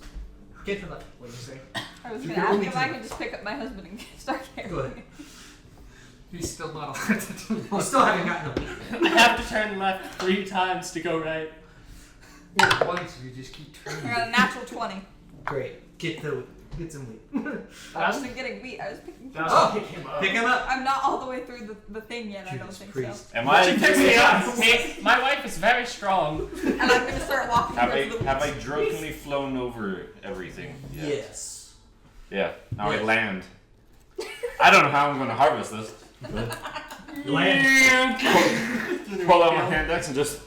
Get to left. What did you say? I was You gonna can ask only if I turn could just pick up my husband and start carrying Go ahead. him. He's still not allowed to do You still haven't gotten a week. I have to turn left 3 times to go right. that. Once you just keep I turning. got a natural 20. Great. Get some wheat. I wasn't getting wheat. I was picking. That was Oh, pick him up. Pick him up. I'm not all the way through the thing yet. I don't Judas think Priest. Am She picks me I? up. Hey, my wife is very strong. so. And I'm gonna start walking towards the Have I drunkenly flown over everything? Yeah. Yes. Yeah. Now I Yes. land. I don't know how I'm going to harvest this. But Land. pull out my hand axe and just.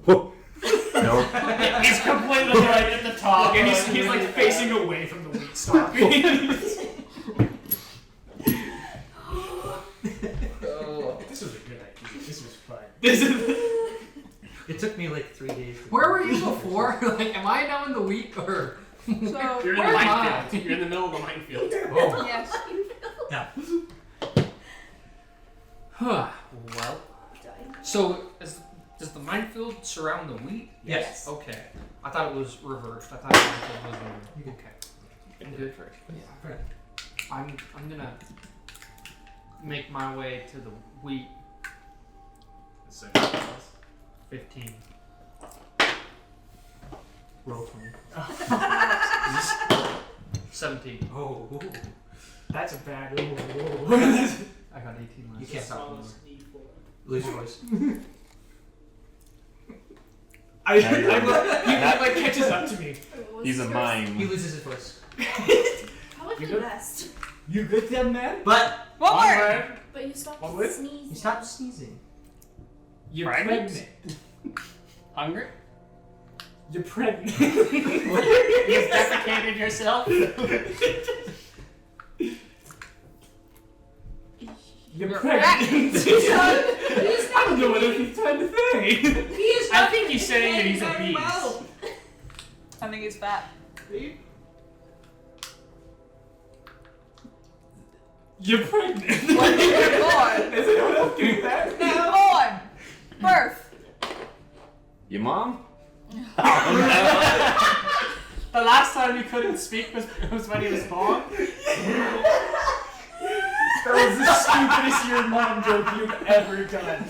Whoa. No. He's completely right at the top. And he's like facing away from the wheat stalk. This was a good idea. This was fun. It took me like 3 days. to Where were you before? Like, am I now in the wheat or? So You're in the Where am I? minefield. You're in the middle of the minefield. Oh. yes. Yeah. Huh. Well. So does the minefield surround the wheat? Yes. Okay. I thought it was reversed. I thought the minefield was over. Okay. I'm good. Right. I'm gonna make my way to the wheat. 15. Roll 20. 17. Oh. That's a bad roll. I got 18 left. You can't talk anymore. Lose your voice. He like catches up to me. He's a He mime. loses his voice. Probably You for the good? best. You good then, man? But One One more. word. But you stopped What was? sneezing. you stop sneezing. You're Pregnant? pregnant. Hungry? You're pregnant. You've defecated yourself? You're correct. pregnant. I don't know what he's trying to say. I think he's saying that he's obese. I think he's fat. You're pregnant. Born. Is anyone else getting that? Born. Birth. Your mom? The last time he couldn't speak was when he was born. That was the stupidest your mom joke you've ever done.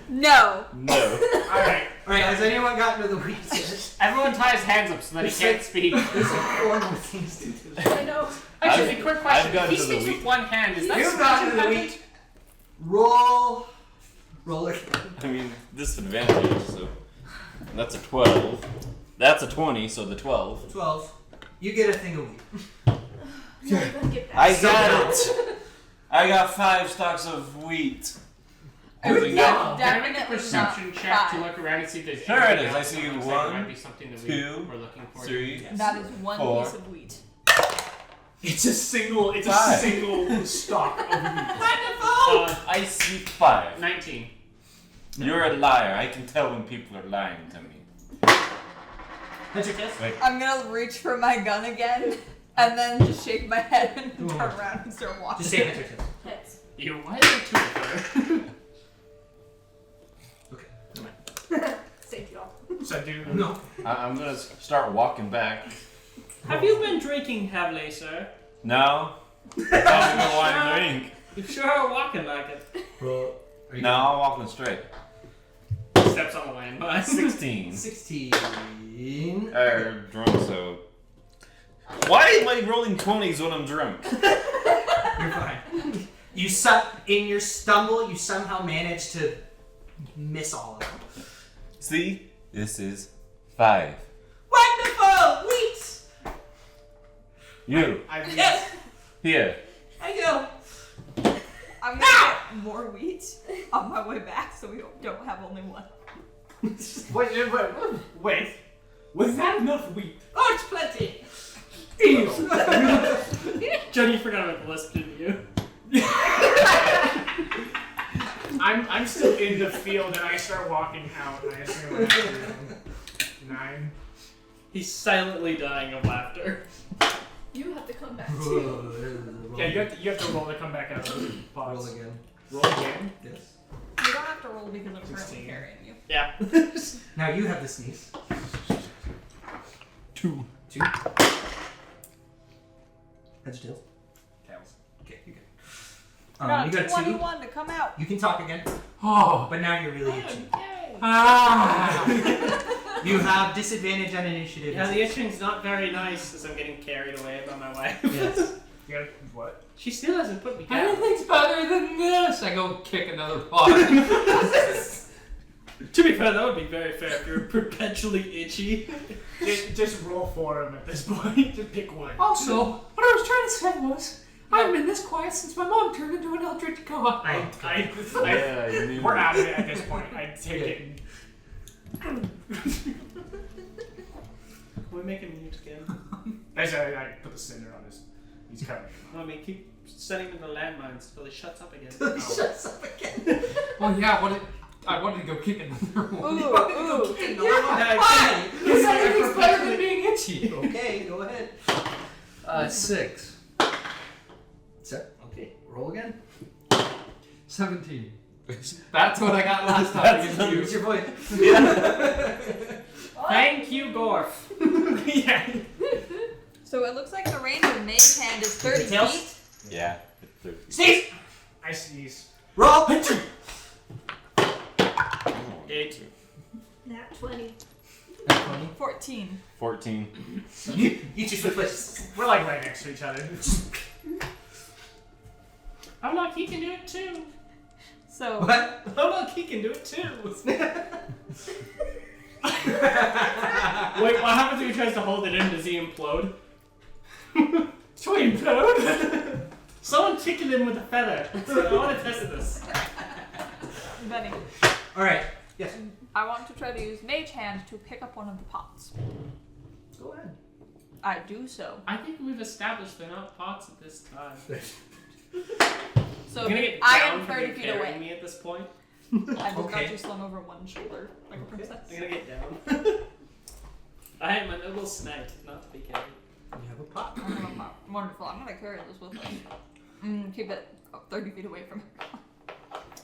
No. No. Alright. Alright, has anyone gotten to the wheat yet? Everyone tie his hands up so that he can't speak. There's like 4 more things to do. I know. Actually, I've- quick question. I've gotten If he to the speaks with wheat. one hand, is that You've speech gotten to the impediment? wheat. Roll again. I mean, disadvantage, so. That's a 12. That's a 20, so the 12. 12. You get a thing of wheat. You're gonna get back. I got it! I got 5 stalks of wheat. Moving Yeah, on. Can I make a definitely perception not check to five. look around and see if there's Sure it anything is. I else see that looks like it one, might be something that two, we're looking for. 3. That is one 4. piece of wheat. It's a single Five. stalk of wheat. I see 5. 19. You're a liar. I can tell when people are lying to me. That's your kiss? Wait. I'm gonna reach for my gun again, and then just shake my head and turn around and start walking. Just say enter kiss. Hits. You why are there two of her? Saved y'all. So do No. I'm gonna start walking back. Have you been drinking heavily, sir? No. I don't even want to drink. You sure are walking like it. Roll. Are you No, I'm walking straight. Steps on the landmine. 16. 16. Drunk, so. Why am I rolling 20s when I'm drunk? You're fine. In your stumble, you somehow manage to miss all of them. See? This is 5. Wonderful! Wheat! You. Yes! Here. I go. I'm gonna get more wheat on my way back, so we don't have only one. wait. Was that enough wheat? Oh, it's plenty. Deal. Johnny, you forgot about the list, didn't you? I'm still in the field and I start walking out and I assume I have to 9. He's silently dying of laughter. You have to come back too. Yeah, you have to roll to come back out of the pods. Roll again. Roll again? Yes. You don't have to roll because I'm currently 16. carrying you. Yeah. Now you have the sneeze. 2. 2. Heads or tails? Tails. Okay, you good. Got You got 2. 21 to come out. You can talk again, Oh. but now you're really itchy. Ah. You have disadvantage on initiative. Yeah, the itching's not very nice as I'm getting carried away by my wife. Yes. You gotta, what? She still hasn't put me down. Anything's better than this. I go kick another pot. To be fair, that would be very fair if you're perpetually itchy. Just roll for him at this point. Just pick one. Also, what I was trying to say was, I haven't been this quiet since my mom turned into an eldritch god. Yeah, you need We're out of it at this point. I take it. Can we make him mute again? I put the cinder on his. He's covering. I mean, keep sending him the landmines until he shuts up again. Shuts up again. Well, yeah, I wanted to go kick another one. Ooh. Because anything's better than being itchy. Okay, go ahead. 6. Okay, roll again. 17. That's what I got last time. Use your voice. Thank you, Gorf. Yeah. So it looks like the range of mage hand is 30 Tails? feet. Yeah. It's 30. Sneeze! I sneeze. Roll! 8. Nat 20. 14. 14. You two switch places. We're like right next to each other. Oh look, he can do it too. So What? Oh look, he can do it too. Wait, what happens if he tries to hold it in? Does he implode? Implode? Someone kicking him with a feather. I want to test this. Benny, Alright, yes. I want to try to use mage hand to pick up one of the pots. Go ahead. I do so. I think we've established they're not pots at this time. So I'm gonna get I down am from 30 you feet carrying away. me at this point. I just Okay. got you slung over one shoulder like a princess. I'm gonna get down. I am a noble knight, not to be carried. You have a pot. I have a pot. Wonderful. I'm gonna carry this with me. Keep it 30 feet away from her.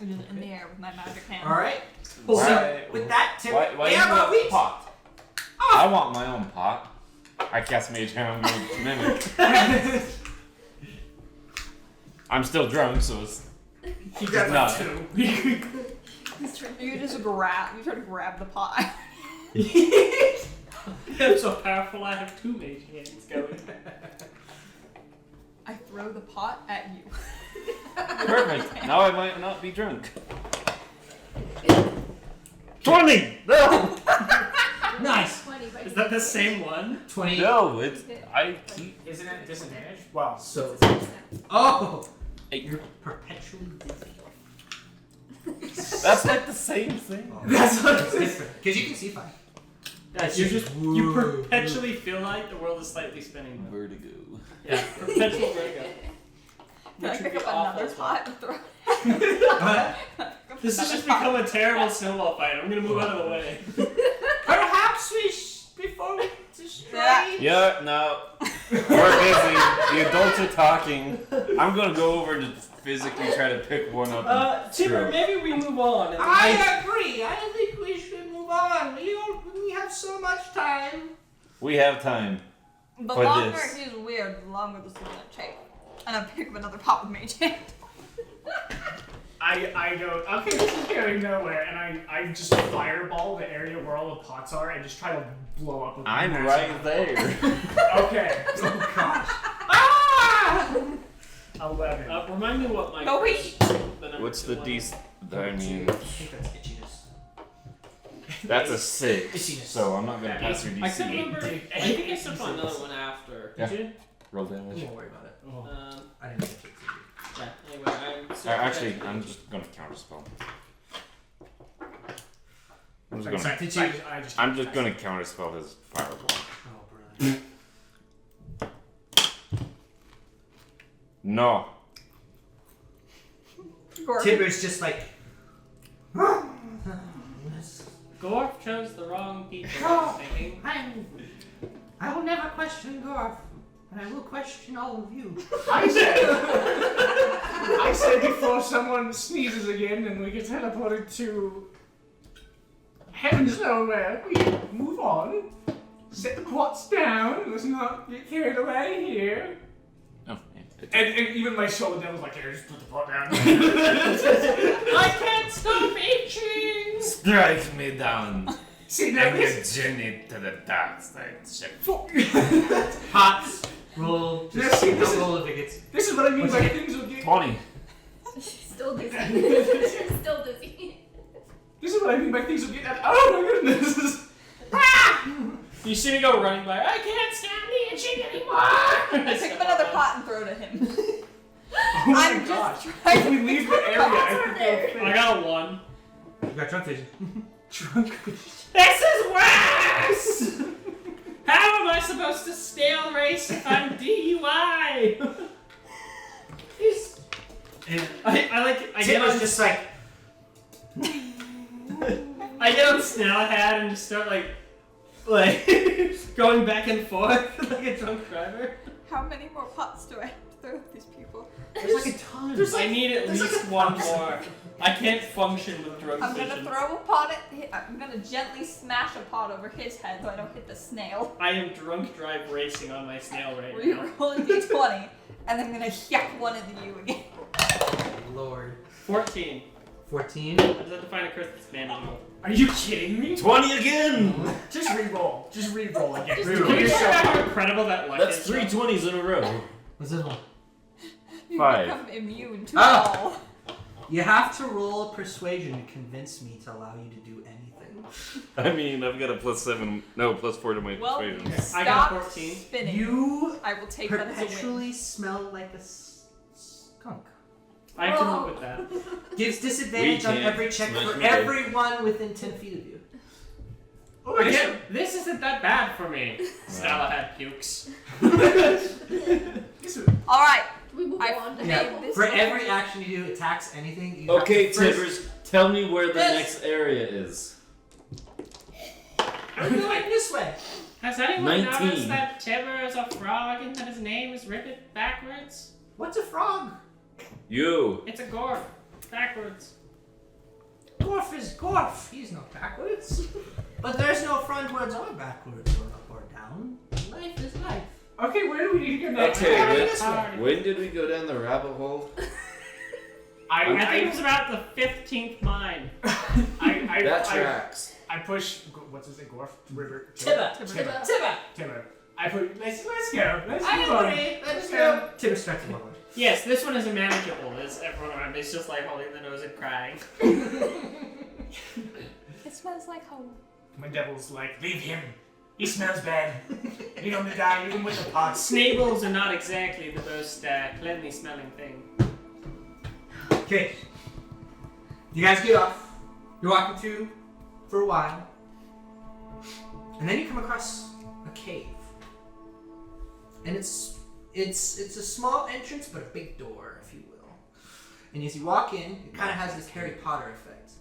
It is in the air with my magic hand. Alright. Why- So, with that, Tim, Why we you have want a wheat. pot? I want my own pot. I cast Mage Hand, I'm going to mimic. I'm still drunk, so it's He got not. like 2. You just you try to grab the pot. I'm so powerful, I have 2 mage hands going. I throw the pot at you. perfect. Now I might not be drunk. 20! No! Nice. 20 by Is that the same one? 20. No, it's. I keep. Isn't it disadvantage? Well, So, It's oh! Hey. You're perpetually dizzy. That's like the same thing. That's what It's different. Because you can see fine. Guys, you perpetually feel like the world is slightly spinning. Though. Vertigo. Yeah, perpetual vertigo. Can I Which would pick be up awful another as well. pot and throw This has just become a terrible snowball fight. I'm gonna move out of the way. Perhaps before we destroy. Yeah, no. We're busy. The adults are talking. I'm gonna go over to physically try to pick one up. Timber, maybe we move on. And I agree. I think we should move on. We have so much time. We have time. The For longer this. he's weird, the longer this is gonna take. And I pick up another pot with mage hand. I go, okay, this is going nowhere, and I just fireball the area where all the pots are and just try to blow up with I'm massive- right there. Okay. Oh gosh. Ah! 11. remind me what my No, wait. first- the number What's two the was. D? I mean, I think that's itchiness. that's a 6. Itchiness. So I'm not gonna pass your I can't DC. remember. I think I stepped on another one after. Yeah. Did you? Roll We damage. won't worry about it. Oh. I didn't get it. Yeah. Anyway, I'm. Actually, I'm just gonna counterspell. I'm just gonna counterspell his fireball. Oh brother. No. Timber's just like. Gorf chose the wrong people. I was thinking. I will never question Gorf, but I will question all of you. I said before someone sneezes again and we get teleported to heavens nowhere, we move on, set the pots down, let's not get carried away here. Oh, And even my shoulder devil's like, here, just put the pot down. I can't stop itching. Strike me down. See, now And this, you journey to the dark side. Shit. Pots. Roll. Yeah, Just see, this don't is- roll if it gets. this is what I mean What's by it? things will get. 20. Still dizzy. Still dizzy. This is what I mean by things will get. Oh my goodness! You see me go running by. I can't stand the itching anymore. I pick up another pot and throw it at him. Oh my I'm gosh! just trying If to we leave the area, I think they'll I fit. got a 1. You got drunk vision. Drunk. This is worse! How am I supposed to snail race if I'm DUI? And I get Timber's on just like. I get on Snailhead and just start like going back and forth like a drunk driver. How many more pots do I have to throw at these people? There's like a ton. I need at there's least like one more. I can't function with drunk I'm gonna vision. throw a pot at. I'm gonna gently smash a pot over his head so I don't hit the snail. I am drunk drive racing on my snail right now. Reroll a d20, and then I'm gonna yuck one into you again. Lord. 14. 14. I just have to find a curse that's manageable. Are you kidding me? 20 again! Just re-roll. Just re-roll again. Just Can Re-roll. you show how incredible that luck That's is? 3 20s in a row. What's this one? You 5. become immune to Ah! all. You have to roll a persuasion to convince me to allow you to do anything. I mean, I've got a +4 to my Well, persuasion. I got stop 14. spinning. You I will take that as a win. perpetually smell like a skunk. I can live with that. Gives disadvantage We on can't every check smash for me. everyone within 10 feet of you. Oh my god. Again, this isn't that bad for me. Snailhead pukes. All right. We move I on. made this. For every action you do, attacks, anything. You Okay, have to first- Tibbers, tell me where the This. next area is. We're going this way. Has anyone 19. noticed that Timber is a frog and that his name is written backwards? What's a frog? You. It's a gorf. Backwards. Gorf is Gorf. He's not backwards. But there's no frontwards or backwards or up or down. Life is life. Okay, where do we need to go next? Okay, Going but this way. when did we go down the rabbit hole? I think it was about the 15th mine. That tracks. I push. What's his name? Gorf? River. Tibba. Tibba. Tibba. Timber. I put. Let's go. Let's I move on. agree. Let's go. Tibba starts forward. Yes, this one is manageable. As everyone around me is just like holding the nose and crying. It smells like home. My devil's like, leave him. He smells bad. He's gonna die even with the pots. Snables are not exactly the most cleanly smelling thing. Okay. You guys get off. You're walking through for a while, and then you come across a cave. And it's a small entrance, but a big door, if you will. And as you walk in, it kind of has this Harry Potter effect,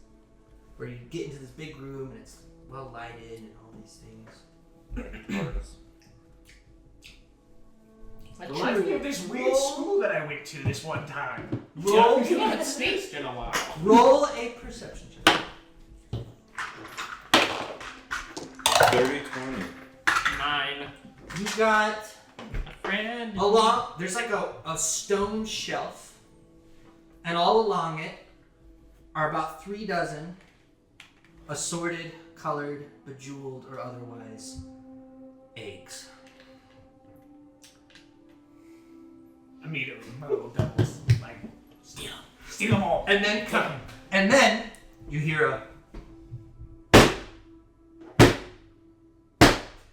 where you get into this big room and it's well lighted and all these things. Reminds me of this weird school that I went to this one time. Roll, You haven't sneezed in a while. roll a perception check. 30, 20. 9. You got A friend. there's like a stone shelf, and all along it are about 3 dozen assorted, colored, bejeweled, or otherwise eggs. Immediately, my little devils, like, steal them all. And then you hear a,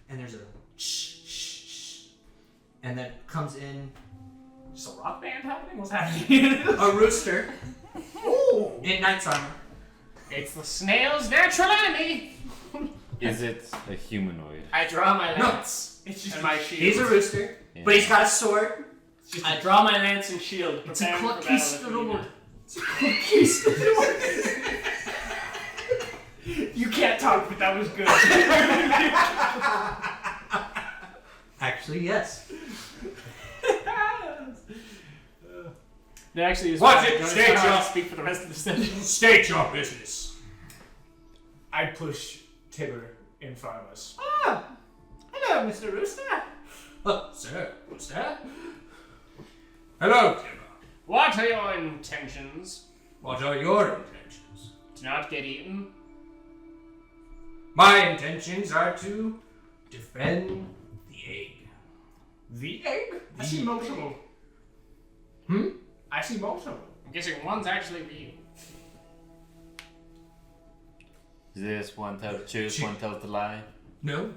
and there's a shh, and then comes in Is a rock band happening? What's happening? a rooster Ooh. in knight's armor. It's the snail's natural enemy. Is it a humanoid? I draw my No. lance It's just and my shield. He's a rooster, Yeah. but he's got a sword. I draw my lance and shield. It's a preparing for battle conquistador. if needed. You can't talk, but that was good. Actually, yes. That actually is Watch why it, I'm going stay to drunk. speak for the rest of the session. State your business. I push Tigger in front of us. Ah, hello, Mr. Rooster. Sir, what's that? Hello, Timber. What are your intentions? What are your intentions? To not get eaten? My intentions are to defend the egg. The egg? I see multiple. I see multiple. I'm guessing one's actually real. This one tells the truth, one tells the lie. No,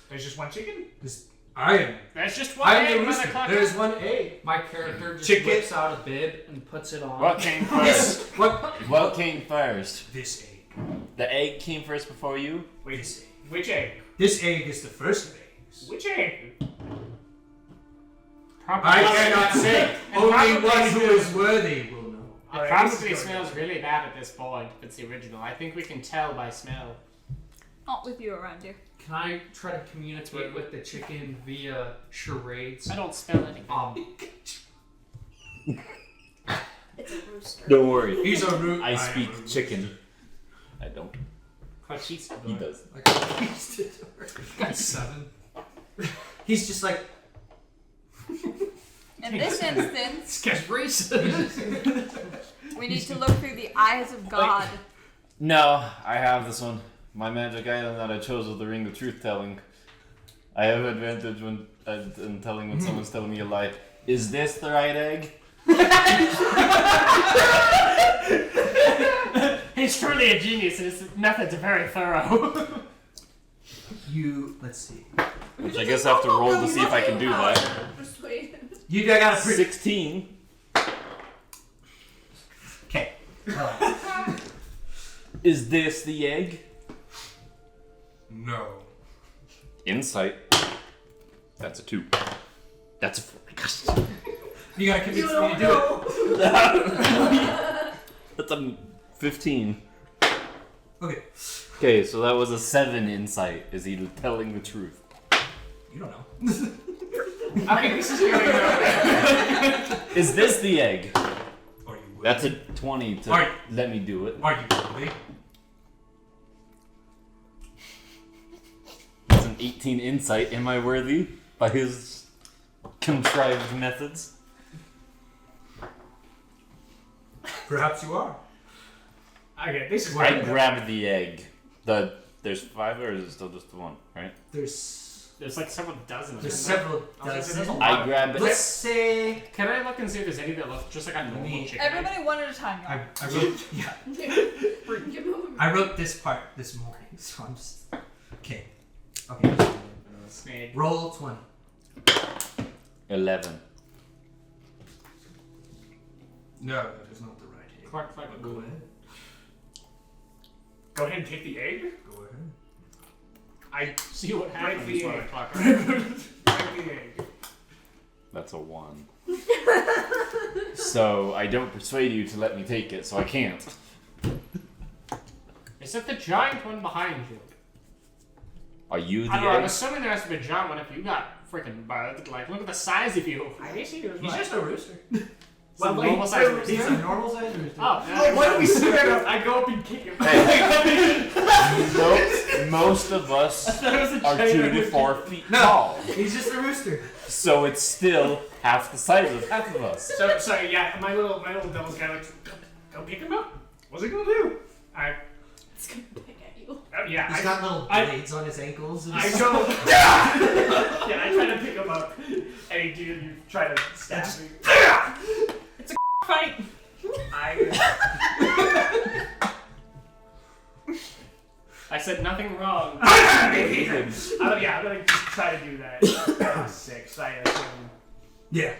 There's just one chicken? I am. That's just one I'm egg, the rooster. motherfucker. There's one egg. My character just Chicken. whips out a bib and puts it on. What came Yes. first? What? Came first? This egg. The egg came first before you? Wait, This egg. which egg? This egg is the first of eggs. Which egg? I cannot say. Only probably one who is worthy will know. It Alright, probably this is good. smells really bad at this point if it's the original. I think we can tell by smell. Not with you around here. Can I try to communicate with the chicken via charades? I don't smell anything. It's a rooster. Don't worry. He's a root. I am speak a rooster. chicken. I don't. Conquistador. He does. Got 7. He's just like, In this instance, This guy's racist. we need to look through the eyes of God. No, I have this one. My magic item that I chose is the Ring of Truth Telling. I have advantage when in telling when someone's telling me a lie. Is this the right egg? He's truly a genius, and his methods are very thorough. let's see. Which I guess I have to roll to see if I can do that. Persuade. You got a pretty. 16. Okay. Is this the egg? No. Insight. That's a 2. That's a 4. You gotta convince me to do it. That's a 15. Okay. Okay, so that was a 7 insight. Is he telling the truth? You don't know. Okay, this is really good. Is this the egg? Are you worthy? That's a 20 to Alright. let me do it. Are you worthy? That's an 18 insight. Am I worthy by his contrived methods? Perhaps you are. Okay, this is I good. grabbed the egg. There's 5 or is it still just the 1, right? There's like several dozen of There's them. several There's a dozen. lot. I grabbed it. Let's say Can I look and see if there's any that look just like a normal Me. chicken? Everybody one at a time, y'all. I wrote yeah. Give him a I wrote this part this morning, so I'm just okay. Okay. Snake. Roll 20. 11. No, that is not the right egg. Clark, Clark, But go ahead. go ahead and take the egg. Go ahead. I See what break happens the when I egg. talk. Break the egg. That's a 1. So I don't persuade you to let me take it, so I can't. Is it the giant one behind you? Are you the I don't know, I'm egg? assuming there has to be a giant one if you got freaking bird. Like, look at the size of you. I guess he was He's right. just a rooster. Well, It's a normal size rooster. He's a normal sized rooster. Oh, Oh, why do we straight up? I go up and kick him. Most of us That was a are giant 2 to rooster. 4 feet No. tall. He's just a rooster. So it's still half the size of half of us. So yeah, my little devil's guy like, go pick him up. What's he gonna do? It's gonna pick at you. Yeah, He's got little blades on his ankles. And I stuff. go. Yeah, I try to pick him up, and you try to stab me. It's a fight. I said nothing wrong. I'm gonna just try to do that. 6, I assume. Yeah.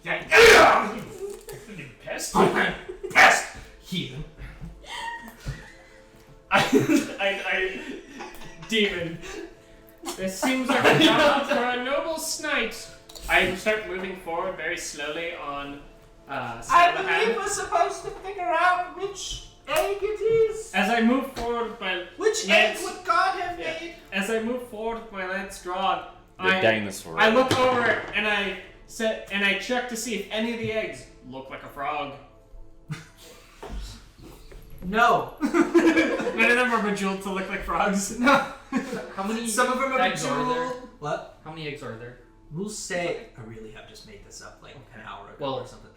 Yeah. You fucking pest. Pest! Heathen. I demon. This seems like a job for a noble knight. I start moving forward very slowly on Salahan. we're supposed to figure out which egg it is. As I move forward with my Which Yes. egg would God have Yeah. made? as I move forward with my lance drawn, The dinosaur. I look over and I check to see if any of the eggs look like a frog. No. None of them are bejeweled to look like frogs. No. How many Some of them are eggs are there? bejeweled. What? How many eggs are there? We'll say. I really have just made this up like an hour ago Well, or something.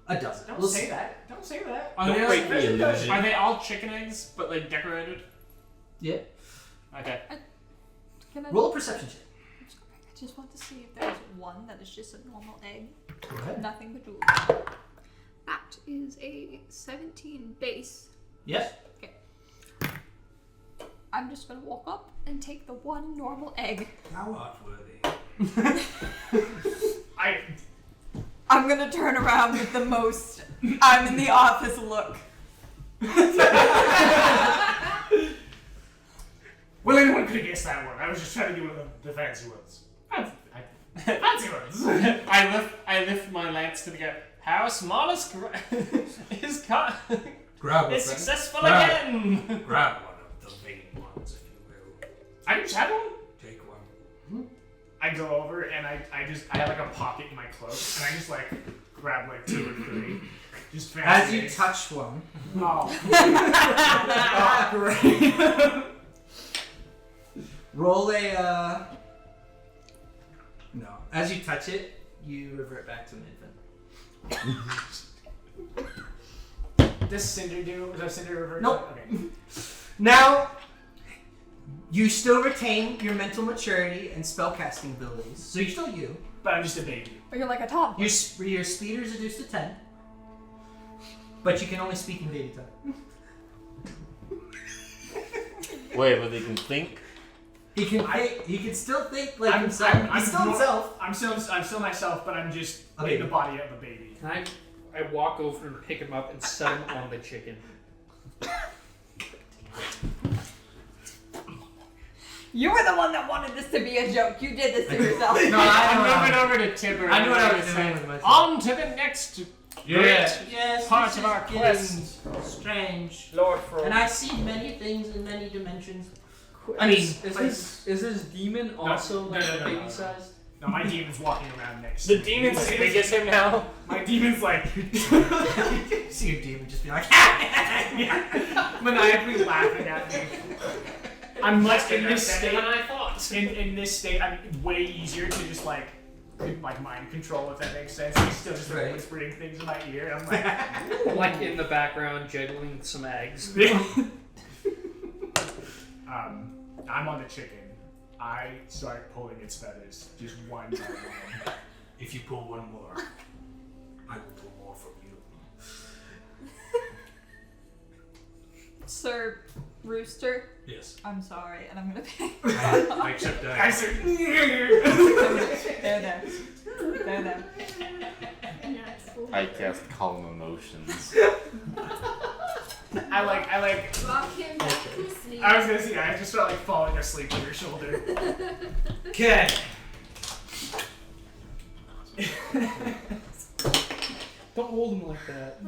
A dozen. Don't We'll say s- that. Don't say that. Are Don't they, break the illusion. are they all chicken eggs, but like decorated? Yeah. Okay. Can I Roll a perception check. I just want to see if there's one that is just a normal egg. Okay. Nothing but jewels. That is a 17 base. Yes. I'm just gonna walk up and take the one normal egg. Thou art worthy. I'm gonna turn around with the most I'm in the office look. Well, anyone could have guessed that one. I was just trying to do one of the fancy ones. Fancy ones. I lift my lance to the guy. How small is is Grab is a friend. successful Right. again. Grab one of the vain ones, if you will. I just had one. Take one. I go over and I have like a pocket in my cloak and I just like grab like 2 or 3. Just fancy. As you eggs. touch one, Oh. oh, great. Roll a. No. As you touch it, you revert back to an infant. Does Cinder do? Does Cinder revert? Nope. Okay. Now, you still retain your mental maturity and spellcasting abilities, so you're still you. But I'm just a baby. Or you're like a toddler. Your speed is reduced to 10, but you can only speak in baby tongue. Wait, but they can think? He can think. He can still think like I'm himself. He's still nor- himself. I'm still myself, but I'm just A in baby. the body of a baby. Can I walk over and pick him up and set him on the chicken. You were the one that wanted this to be a joke. You did this to yourself. No, I'm moving over to Tibber. I knew what I and was saying, doing with myself. On to the next Yes, part this of is our getting quest. strange. Lord Frog. And I see many things in many dimensions. I mean, Is is his demon also no, like no, no, baby no. sized? No, my demon's walking around next. The to me. demon's as big as him now. My demon's like see your demon just be like, maniacally laughing at me. I'm like in this Better state. than I thought. In this state, I'm way easier to just like mind control, if that makes sense. He's still just like, Right. whispering things in my ear. I'm like, Like in the background, jiggling some eggs. I'm on the chicken. I start pulling its feathers, just one by one. If you pull one more, I will pull more from you. Sir Rooster, Yes. I'm sorry, and I'm gonna pay. I accept that. I said, There. Natural. I cast Calm Emotions. I like Rock him back to sleep. sleep. I was gonna say, I just felt like falling asleep on your shoulder. Okay. Don't hold him like that.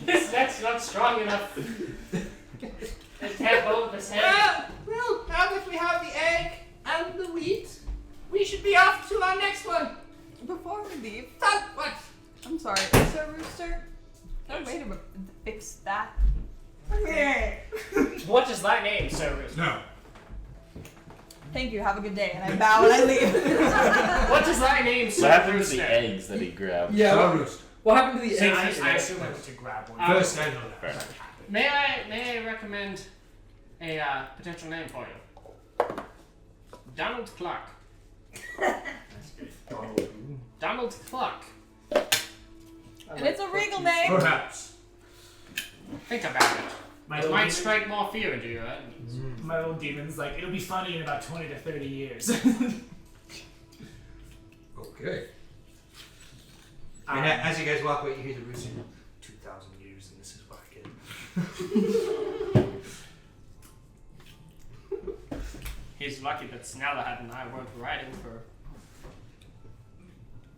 His neck's not strong enough. It can't hold his head. Well, now that we have the egg and the wheat, we should be off to our next one. Before we leave, What? I'm sorry, Sir Rooster. No way to fix that. What is thy name, Sir Rooster? No. Thank you. Have a good day. And I bow and I leave. What is thy name, What Sir happened to Rooster? the eggs that he grabbed? Yeah. So Rooster. What happened to the I eggs? assume I was to grab one. First, I know that. Fair. May I recommend a potential name for you? Donald Clark. Donald Clark. And it's a regal name. Perhaps. Think about it. My It little might demon- strike more fear into your head. My little demon's like, it'll be funny in about 20 to 30 years. Okay. And as you guys walk away, you hear the rooster. 2,000 years, and this is what I get. He's lucky that Snellhead and I weren't riding for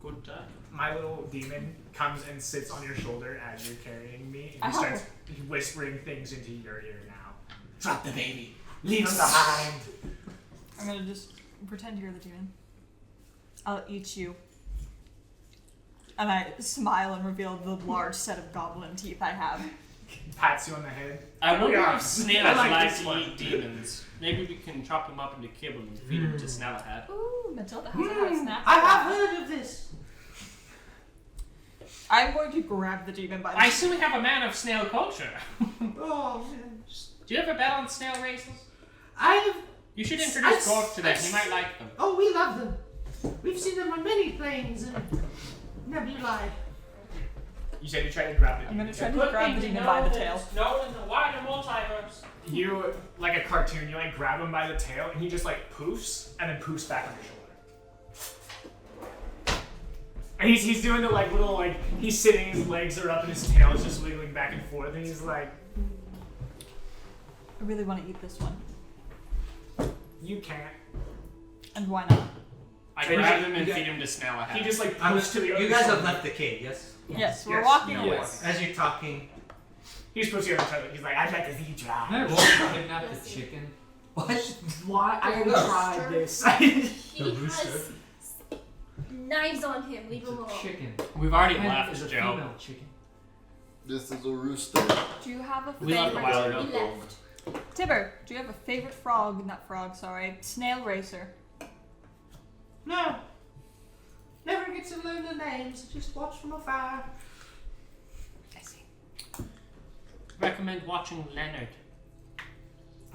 good time. My little demon comes and sits on your shoulder as you're carrying me, and Ow. he starts whispering things into your ear now. Drop the baby. Leave him behind. I'm gonna just pretend you're the demon. I'll eat you. And I smile and reveal the large set of goblin teeth I have. Pats you on the head. I wonder Yeah. if snails I like like this to one. eat demons. Maybe we can chop them up into kibble and feed them to Snellhead. Ooh, Matilda has a hot snack. I have heard of this. I'm going to grab the demon by the I assume we have a man of snail culture. Oh, man. Do you ever bet on snail races? I have. You should introduce I- Gork to them. I- He might like them. Oh, we love them. We've seen them on many planes and nebulae. You said you tried to grab the I'm demon. gonna try to grab the demon by the tail. Known in the wider multiverse. You, like a cartoon, you like grab him by the tail, and he just like poofs, and then poofs back on your shoulder. And he's doing the like little like he's sitting, his legs are up, and his tail is just wiggling back and forth, and he's like, I really want to eat this one. "You can't." And why not? I And grab you- him and you feed him to Snellhead. He just like I'm poofs to the other You guys have shoulder. left the cave, yes? Yes, we're Yes. walking No. away. Yes. As you're talking. He's supposed to go to the toilet. He's like, "I'd like to see you Can try." I roll to kidnap the chicken? What? Why? I The tried rooster. this. He The rooster. has knives on him. Leave him alone. Chicken. We've already And left, it's a Joe. female chicken. This is a rooster. Do you have a We love the favorite? wild He dog. left. Tibber, do you have a favorite frog? Not frog, sorry. Snail racer. No. Never get to learn the names. Just watch from afar. I see. Recommend watching Leonard.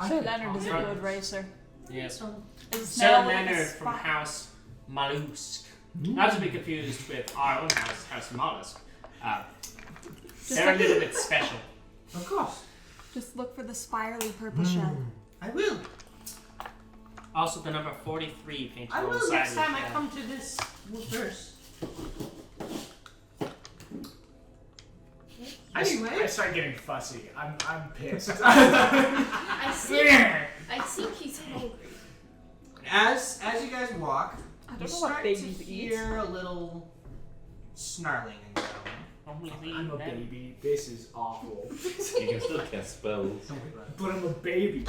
Sir Leonard is a good racer. Yes. Is a Sir snail with a Leonard from spine. House Mollusk. Not to be confused with our own house, House Mollusk. They're a little bit special. Of course. Just look for the spirally purple shell. I will. Also, the number 43 painted I on the will side next of the time I shell. come to this verse. Anyway. I start getting fussy. I'm pissed. I think he's hungry. As you guys walk, I you don't know what start to babies eat. hear a little snarling and growling. Only I'm a them. baby. This is awful. You can still cast spells. But I'm a baby.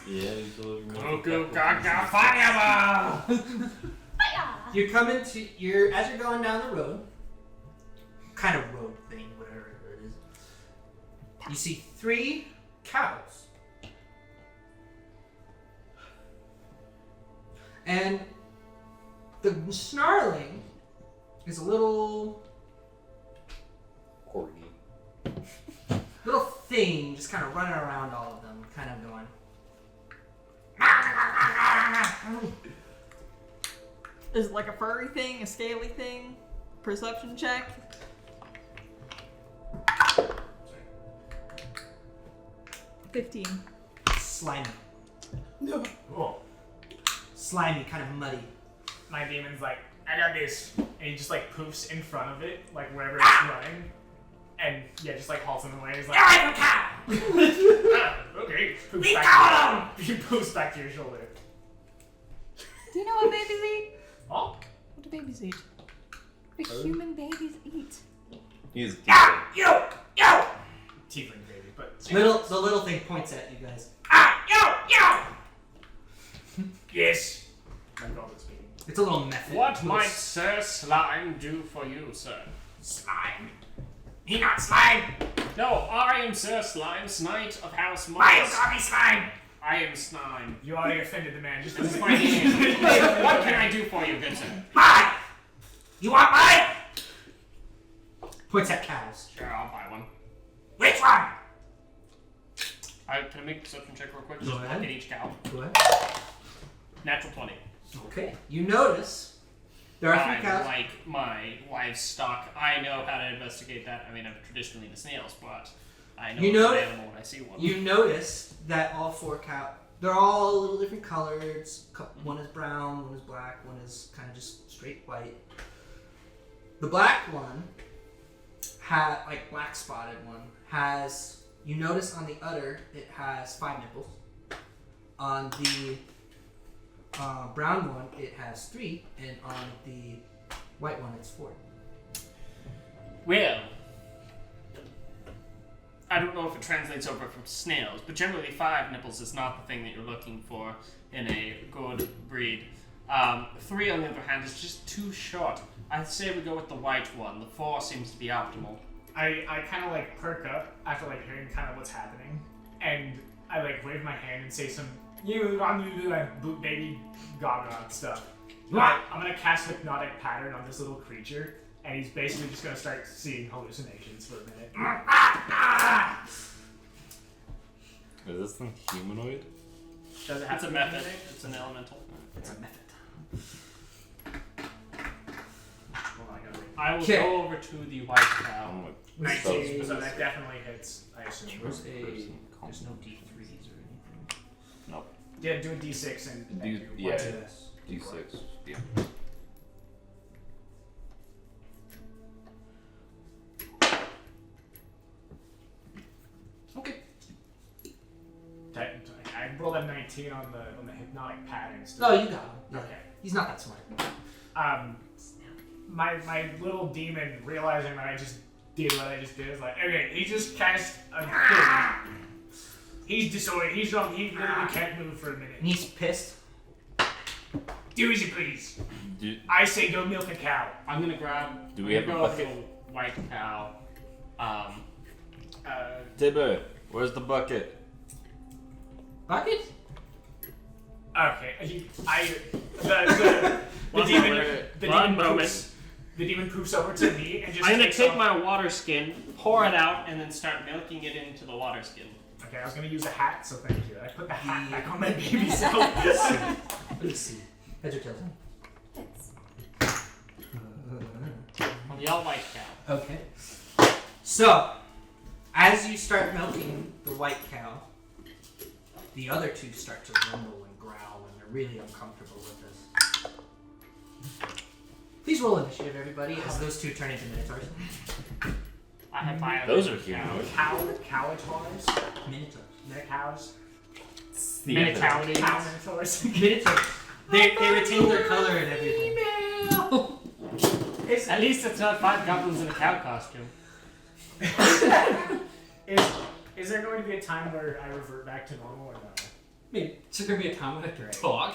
Yeah, you still have your Gaga fireball! You come into as you're going down the road, kind of road thing, whatever it is. You see 3 cows. And the snarling is a little corgi. thing just kind of running around all of them, kind of going. Is it like a furry thing, a scaly thing? Perception check? Sorry. 15. Slimy. Oh. Slimy, kind of muddy. My demon's like, "I got this," and he just like poofs in front of it, like wherever it's running, and yeah, just like halts in the way. He's like, "I'm a cow." We got him! He poofs back to your shoulder. Do you know what babies eat? Oh. What do babies eat? What do human babies eat? He's You! Tiefling baby, but... The little thing points at you guys. Yes. My goblin speaking. It's a little method. What might Sir Slime do for you, sir? Slime. He not slime. No, I am Sir Slime, Knight of House Why you Moss. call me slime? I am Slime. You already offended the man. Just This is my name. What can I do for you, good sir? Mine! You want mine? Points at cows. Sure, I'll buy one. Which one? Can I make a perception check real quick? Go Just ahead. look at each cow. Go ahead. Natural 20. Okay. You notice there are 3 cows. Like my livestock. I know how to investigate that. I mean, I'm traditionally into snails, but I know You it's know- an animal when I see one. You notice that all 4 cows, they're all a little different colors. One is brown, one is black, one is kind of just straight white. The black one, like black spotted one, has, you notice on the udder, it has 5 nipples. On the brown one, it has 3, and on the white one, it's 4. Well, I don't know if it translates over from snails, but generally 5 nipples is not the thing that you're looking for in a good breed. 3, on the other hand, is just too short. I'd say we go with the white one. The 4 seems to be optimal. I kind of like perk up after like hearing kind of what's happening, and I like wave my hand and say some baby gaga stuff. I'm gonna cast hypnotic pattern on this little creature, and he's basically just gonna start seeing hallucinations for a minute. Is this thing humanoid? Does it have It's a to be method. anything? It's an elemental. It's a method. Hold on, I gotta wait. I will Okay. go over to the white cow. I'm like, 19, so that definitely hits, I assume. There's no D3s or anything. Nope. Yeah, do a D6 and D- do yeah. one to this. D6. Yeah. Okay. I rolled a 19 on the hypnotic pattern. No, you got him. Yeah. Okay. He's not that smart. My little demon realizing that I just did what I just did is like, okay, he just cast a thing. He's disoriented. He's wrong. He literally can't move for a minute. And he's pissed. Do as you please. Do, I say go milk a cow. I'm gonna grab. Do we I'm have a gonna go bucket? with the white cow. Tibber, where's the bucket? Bucket? Okay. The One demon moment. poofs. The demon poofs over to me and just. I'm gonna takes take off. my water skin, pour it out, and then start milking it into the water skin. Okay, I was gonna use a hat, so thank you. I put the hat back on my baby self. Let me see. Heads or tails? On the all white cow. Okay. So, as you start milking the white cow, the other 2 start to rumble and growl, and they're really uncomfortable with this. Please roll initiative, everybody, as those 2 turn into minotaurs. I have my Those other are humanoid. Cowatars? Minotaurs. Minocows? Minicowdy. Cow minotaurs? Minotaurs. They retain their color and everything. At least it's not 5 goblins in a cow costume. Is there going to be a time where I revert back to normal or no? Maybe. Is there gonna be a time when I can talk?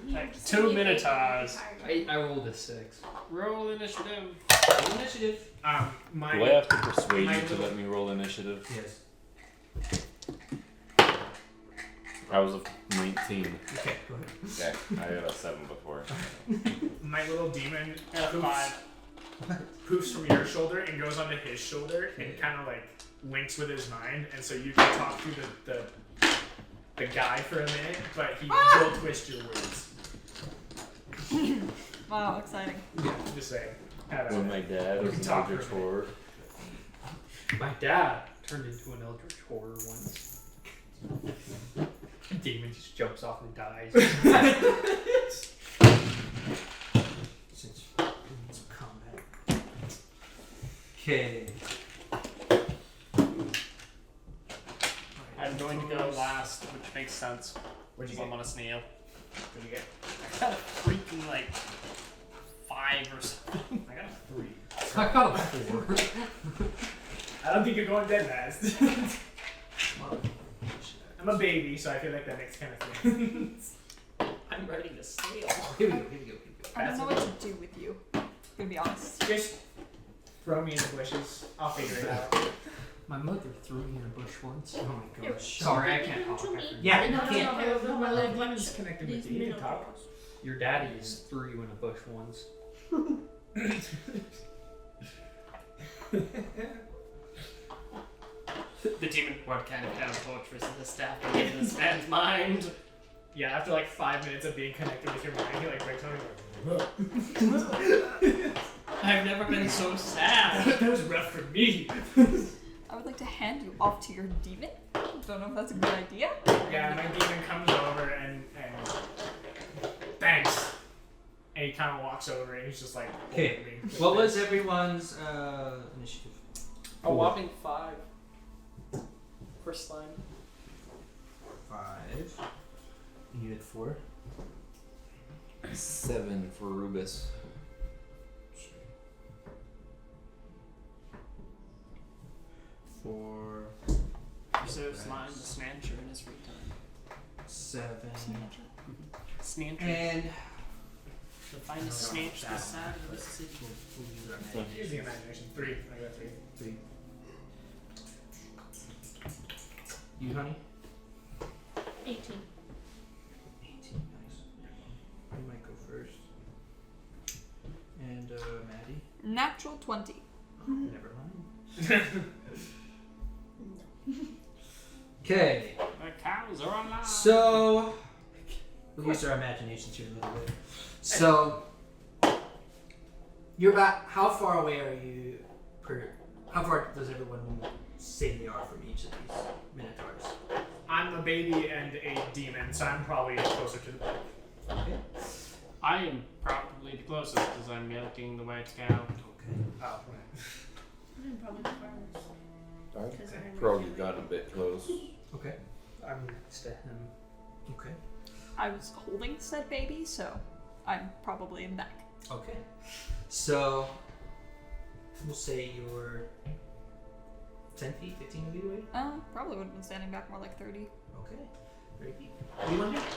Like, 2 minotaurs. I rolled a 6. Roll initiative. Roll initiative. Do I my have to persuade my you to little- let me roll initiative? Yes. I was a 19. Okay, go ahead. Okay, I got a 7 before. my little demon Got a 5. poofs from your shoulder and goes onto his shoulder and kind of like links with his mind, and so you can talk through the guy for a minute, but he will twist your words. Wow, exciting. I'm just saying. Have When at my it. dad We was can an talk eldritch for a minute. horror. My dad turned into an eldritch horror once. A demon just jumps off and dies. Since it's combat. Okay. I'm I'm going to go last, which makes sense. What'd you I'm get? on a snail. What'd you get? I got a freaking like 5 or something. I got a 3. I got a 4. I don't think you're going dead fast. I'm a baby, so I feel like that makes kind of sense. I'm riding a snail. Here we go. I don't know what to do with you. I'm gonna be honest. Just throw me in the bushes. I'll figure it out. My mother threw me in a bush once. Oh my gosh. Sorry, I can't talk. I forgot. Yeah, you can't. My little demon's connected with you. You can talk. Your daddy's threw you in a bush once. The demon. What kind of town fortress is the staff to get in this man's mind? Yeah, after like 5 minutes of being connected with your mind, he like breaks on and I've never been so sad. that was rough for me. I would like to hand you off to your demon. Don't know if that's a good idea. Yeah, my demon comes over and thanks. And he kind of walks over and he's just like, Okay. holding me. What was everyone's initiative? A whopping 5 for slime. 5. And you had 4. 7 for Rubus. 4. Preserve slime the snatcher in his free time. 7. Snatcher. And The finest snatch this side of the city. we'll use our imagination. Use the imagination. 3. I got 3. 3. You, honey? 18. 18. Nice. You might go first. And Maddie? Natural 20. Never mind. Okay. The cows are alive. So we'll use our imaginations here a little bit. So you're about how far away are you how far does everyone say they are from each of these minotaurs? I'm a baby and a demon, so I'm probably closer to the back. Okay. I am probably the closest because I'm milking the white cow. Okay. Oh, right. I'm probably the farthest. Darn. 'Cause I'm Probably got a bit close. Okay. I'm next to him. Okay. I was holding said baby, so I'm probably in the back. Okay. So we'll say you're 10 feet, 15 feet away? Probably would have been standing back more like 30. Okay. Very deep. What do you want to do?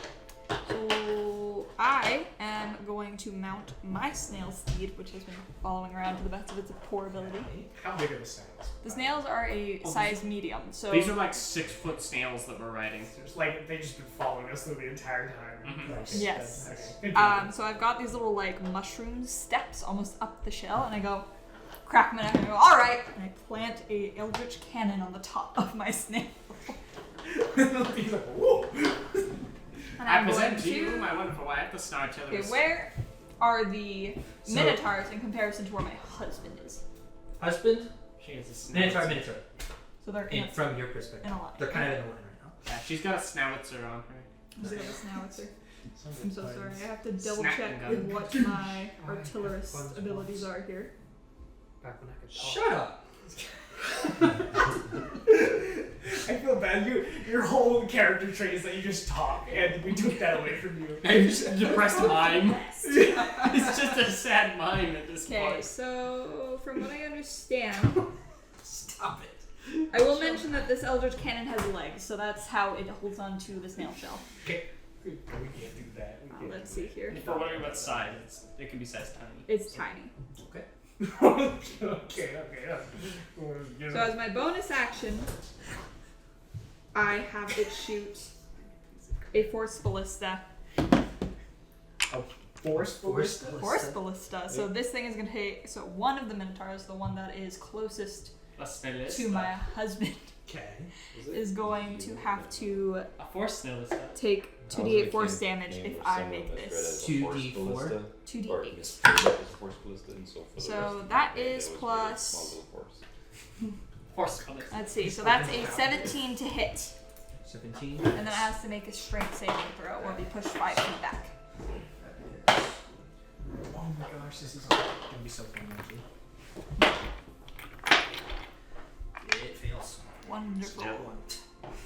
So I am going to mount my snail steed, which has been following around to the best of its poor ability. How big are the snails? The snails are a size medium, so These are like 6-foot snails that we're riding. Just like they've just been following us through the entire time. Mhm. Like, Yes. Okay. So I've got these little like mushroom steps almost up the shell, and I go crack them, and I go, all right, and I plant a eldritch cannon on the top of my snail. He's like, whoa. And I I'm going present to you to. my wonderful wife, the Star Okay, Killers. where are the So- minotaurs in comparison to where my husband is? Husband? She has a snout. Minotaur. So they're in, From your perspective. in a line. They're kind of in a line right Yeah, she's got a snouter on her. Look at this now, it's I'm so sorry. I have to double Snack check gun. with what my artillerist abilities are here. Back when I could now. talk. Shut up! I feel bad. Your whole character trait is that you just talk, and we took that away from you. I'm just a depressed mime. It's just a sad mime at this Okay, point. so from what I understand, Stop it. I will mention that this eldritch cannon has legs, so that's how it holds on to the snail shell. We can't do that. We can't Let's do see here. If we're wondering what size, it can be size tiny. It's tiny. that. Okay. So as my bonus action, I have it shoot a force ballista. Force ballista? Force ballista. So this thing is gonna take. So one of the minotaurs, the one that is closest A snailist. to my husband, Okay. is going to have to A force snailist. take 2d8 force damage if I make this. 2d4. 2d8. So that is plus. Force colors. Let's see. So that's a 17 to hit, 17. and then it has to make a strength saving throw or be pushed 5 feet back. Oh my gosh, this is gonna be so fun. It fails. Wonderful.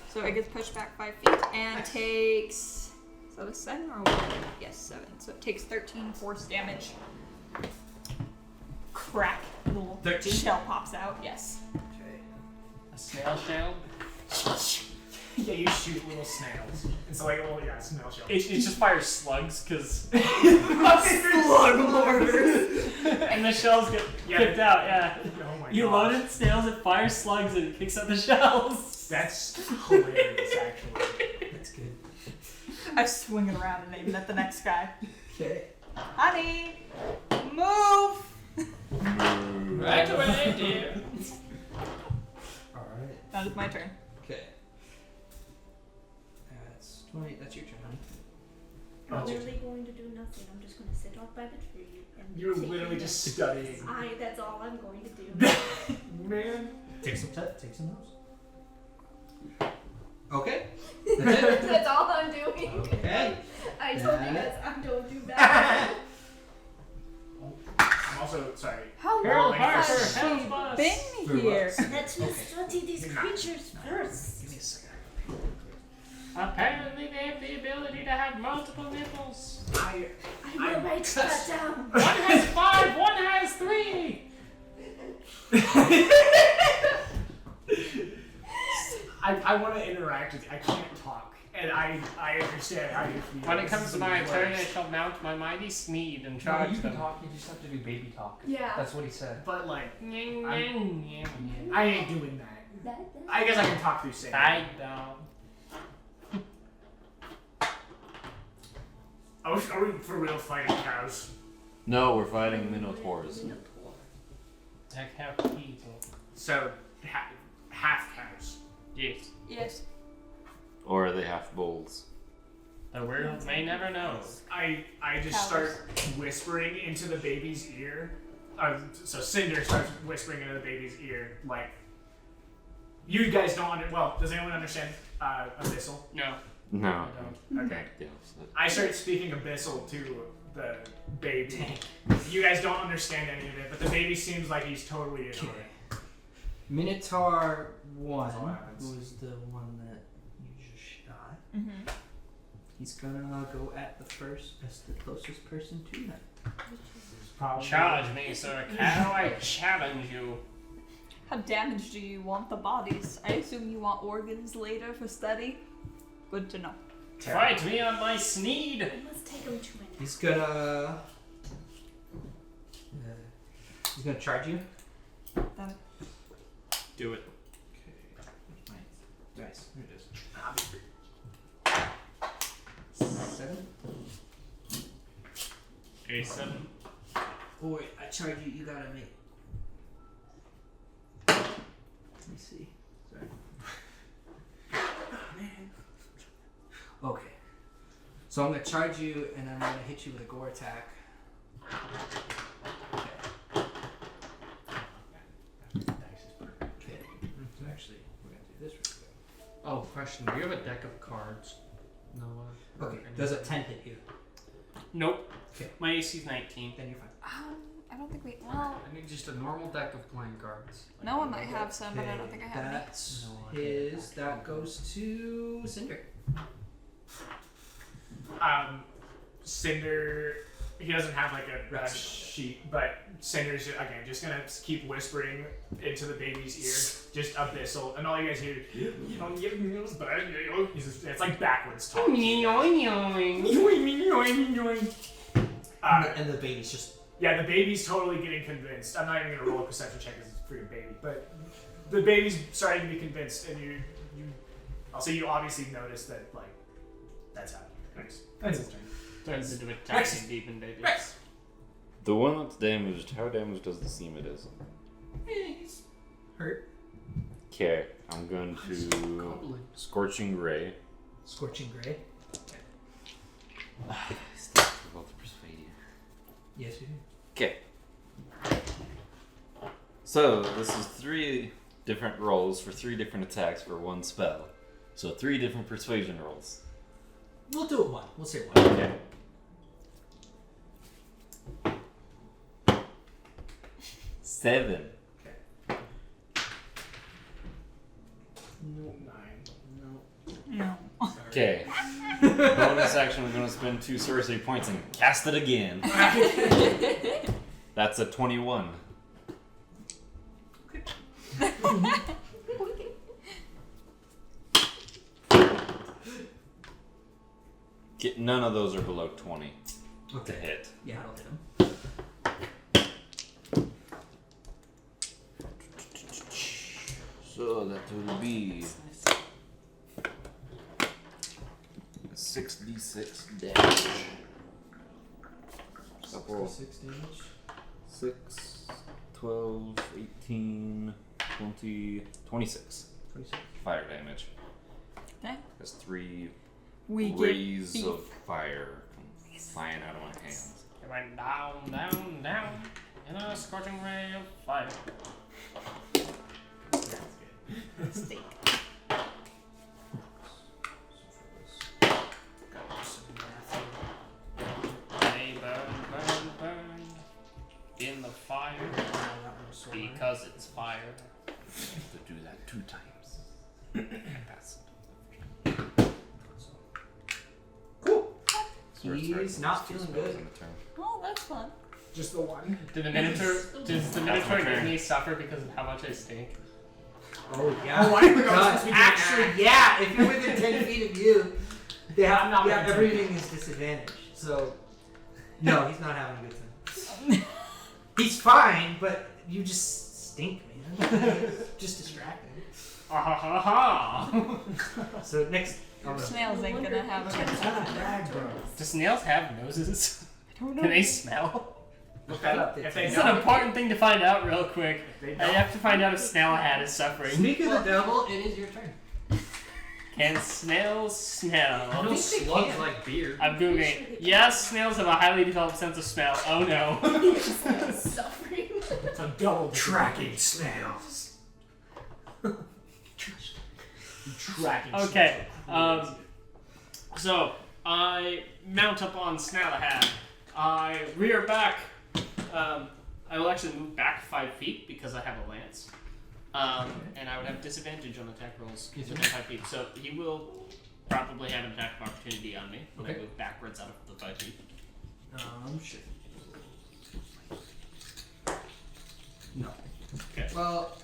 So it gets pushed back 5 feet and takes. Is that a 7 or a 1? Yes, 7. So it takes 13 force damage. Crack. A little 13? shell pops out. Yes. Okay. A snail shell? Yeah, you shoot little snails. It's like, well, yeah, snail shell. It just fires slugs, because. Slug mortars. And the shells get kicked out, yeah. Oh my You gosh. load it snails, it fires slugs, and it kicks out the shells. That's hilarious, actually. That's good. I swing it around and aim it at the next guy. Okay. Honey, move! Right away, dear. Alright. That is my turn. Okay. That's 20. That's your turn, honey. I'm literally going to do nothing. I'm just going to sit off by the tree and You're take literally notes. just studying. That's all I'm going to do. Man. Take some notes. Okay. That's it. That's all I'm doing. Okay. I told you guys I don't do that. I'm also, sorry. How Girl, long Harper, has help she us. Been here. Let me study these creatures first. Give me a second. Apparently, they have the ability to have multiple nipples. I will write that down. One has 5, one has 3. I want to interact with you. I can't talk. And I understand how you feel. When it This comes is to the my turn, I worst. shall mount my mighty sneed and No, charge you can them. talk, you just have to do baby talk. Yeah. That's what he said. But, like, I I ain't doing that. I guess I can talk through singing. don't. Are we for real fighting cows? No, we're fighting minotaurs. I have people. So, half cows. Yes. Yes. Or are they half bulls? The world may never know. I just Cows. start whispering into the baby's ear. So Cinder starts whispering into the baby's ear, like, you guys don't well, does anyone understand Abyssal? No. No. I don't. Okay. Yes. I start speaking Abyssal to the baby. You guys don't understand any of it, but the baby seems like he's totally into it. Minotaur 1, That's all that happens. who was the one that you just shot. Mm-hmm. He's gonna go at the closest person to him. Probably. Charge me, sir. Cow, I challenge you. How damaged do you want the bodies? I assume you want organs later for study? Good to know. Fight me on my sneed. I must take him to an He's gonna charge you. Do it. Okay. Where's my dice? Here it is. 7. A7. Boy, I charge you. You gotta make. Let me see. Sorry. Oh, man. Okay. So I'm gonna charge you, and I'm gonna hit you with a gore attack. Okay. So actually, we're gonna do this real quick. Oh, question. Do you have a deck of cards? No. Okay. Does a 10 hit you? Nope. Okay. My AC's 19. Then you're fine. I don't think we. Well, I need just a normal deck of playing cards. no one might have some, but I don't think I have any. That's No, I can't. that goes to Cinder. Cinder, he doesn't have like a Right. sheet, but Cinder's again just gonna keep whispering into the baby's ear, just Abyssal, and all you guys hear, it's like backwards talk. And the baby's just. Yeah, the baby's totally getting convinced. I'm not even gonna roll a perception check because it's a freaking baby, but the baby's starting to be convinced, and you also you obviously notice that like that's happening. Nice. That's his turn. Turns into a tiny demon baby. The one that's damaged, how damaged does the seem it is? He's hurt. Okay, I'm going to Goblin. Scorching Ray. Scorching Gray. Still difficult to persuade you. Yes, you do. Okay. So, this is 3 different rolls for 3 different attacks for 1 spell. So, 3 different persuasion rolls. We'll do it 1. We'll say 1. Okay. Seven. No, 9. Okay. Bonus action, we're going to spend 2 sorcery points and cast it again. That's a 21. None of those are below 20 to hit. Yeah, I don't hit him. So that will be 6d6 damage. Couple 6 damage. 6, 12, 18, 20, 26. 26. Fire damage. Okay. That's 3 We get rays beef. of fire come flying out of my hands. It went down, down, down in a scorching ray of fire. steak. They burn, burn in the fire because it's fire. To do that 2 times. Pass Cool. it. He's not feeling good. Oh, that's fun. Just the one. Does the Minotaur make me suffer because of how much I stink? Oh yeah. Oh, I forgot God, this weekend. actually, yeah. If you're within 10 feet of you, they have, I'm not yeah, within 10 everything is disadvantaged. So, no, he's not having a good time. He's fine, but you just stink, man. Just distracting. Ha ha ha ha! So next, Snails ain't gonna have a good time. Do snails have noses? I don't know. Can they smell? Look that up. If they It's an don't, important thing to find out real quick. they I don't. have to find out if Snailhat is suffering. speak of the devil, it is your turn. Can snails smell? I know think they slugs can. like beer. I'm googling it. Yes, snails have a highly developed sense of smell. Oh no. Suffering. It's a double Tracking snails. tracking. Okay. So I mount up on Snailhat. I rear back. I will actually move back 5 feet because I have a lance. And I would have disadvantage on attack rolls within 5 feet. So he will probably have an attack of opportunity on me when I Okay. move backwards out of the 5 feet. Sure. No. Okay. Well,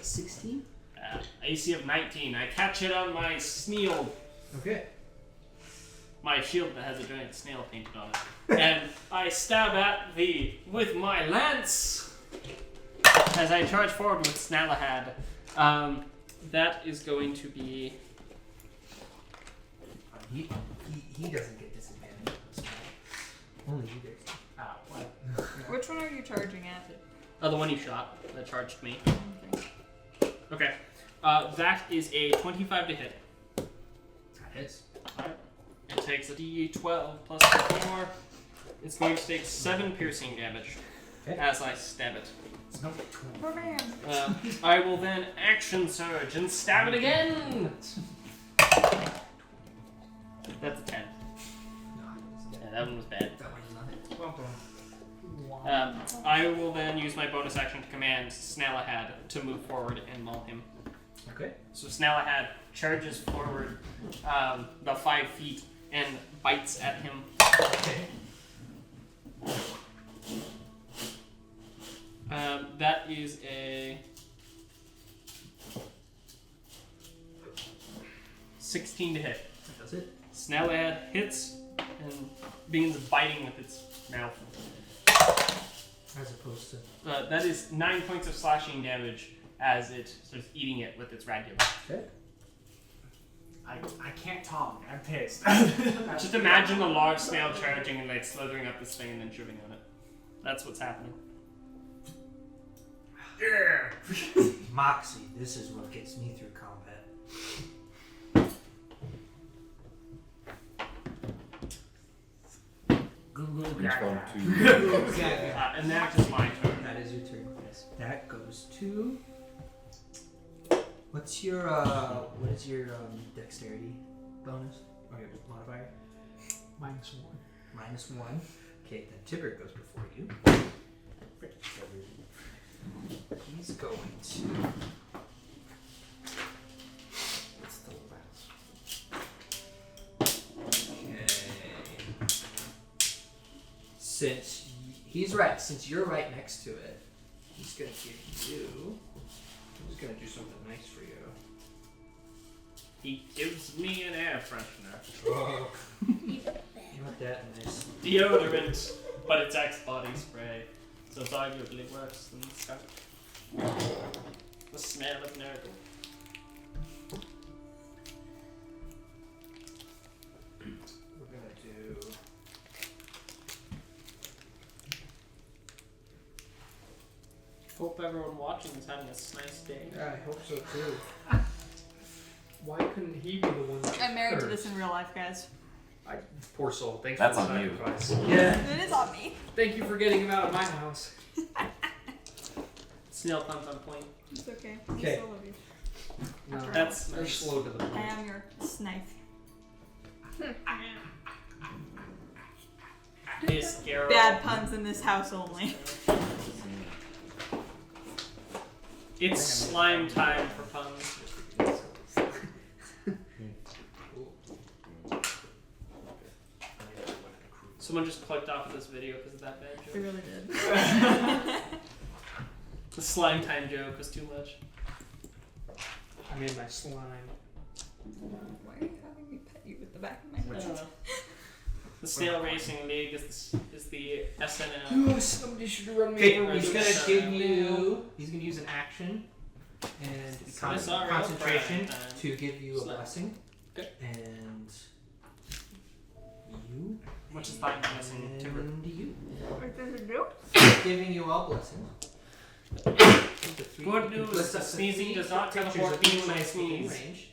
16. AC of 19. I catch it on my snail. Okay. My shield that has a giant snail painted on it. And I stab at thee with my lance as I charge forward with Snalahad. That is going to be... He doesn't get disadvantage. Only you do. What? Which one are you charging at? Oh, the one you shot that charged me. Okay. Okay. That is a 25 to hit. That hits. Alright. It takes a d12 plus 4. It's going to take 7 piercing damage as I stab it. Poor man. I will then action surge and stab it again. That's a 10. Yeah, that one was bad. That one is not it. I will then use my bonus action to command Snalahad to move forward and maul him. Okay. So Snalahad charges forward the 5 feet and bites at him. That is a 16 to hit. That's it. Snalahad hits and begins biting with its mouth. As opposed to. That is 9 points of slashing damage as it starts eating it with its radula. Okay. I can't talk. I'm pissed. Just imagine a large snail charging and like slithering up this thing and then chewing on it. That's what's happening. Moxie, this is what gets me through combat. And that is my turn. That is your turn. Yes. That goes to. What is your dexterity bonus or your modifier? -1. Okay, then Tibber goes before you. He's going to. What's the last? since you're right next to it, he's gonna give you. He's gonna do something nice for you. He gives me an air freshener. Oh. Not that nice. Deodorant, but it's Axe body spray, so it's arguably worse than stuff. The smell of Nurgle. We're gonna do. Hope everyone watching is having a nice day. Yeah, I hope so too. Why couldn't he be the one? I'm married to this in real life, guys. Poor soul. Thanks That's for the on you. sacrifice. Yeah. It is on me. Thank you for getting him out of my house. Snail thumbs on point. It's okay. Okay. I still love you. No, That's they're nice. slow to the I point. am your snipe. Miss Garrow. Bad puns in this house only. It's slime time for puns. Someone just clicked off of this video because of that bad It joke. really did. The slime time joke was too much. I made my slime. Why are you having me pet you with the back of my I don't head? know. The Snail Racing League is the SNL. Oh, somebody should run me Okay, over he's with gonna this. give you. He's gonna use an action and SRL concentration prime time. to give you a Slap. blessing. Okay. And you. Which is fine, blessing timber. And you. What does it do? Giving you all blessings. Good news, the sneezing does not teleport me when I sneeze. Range.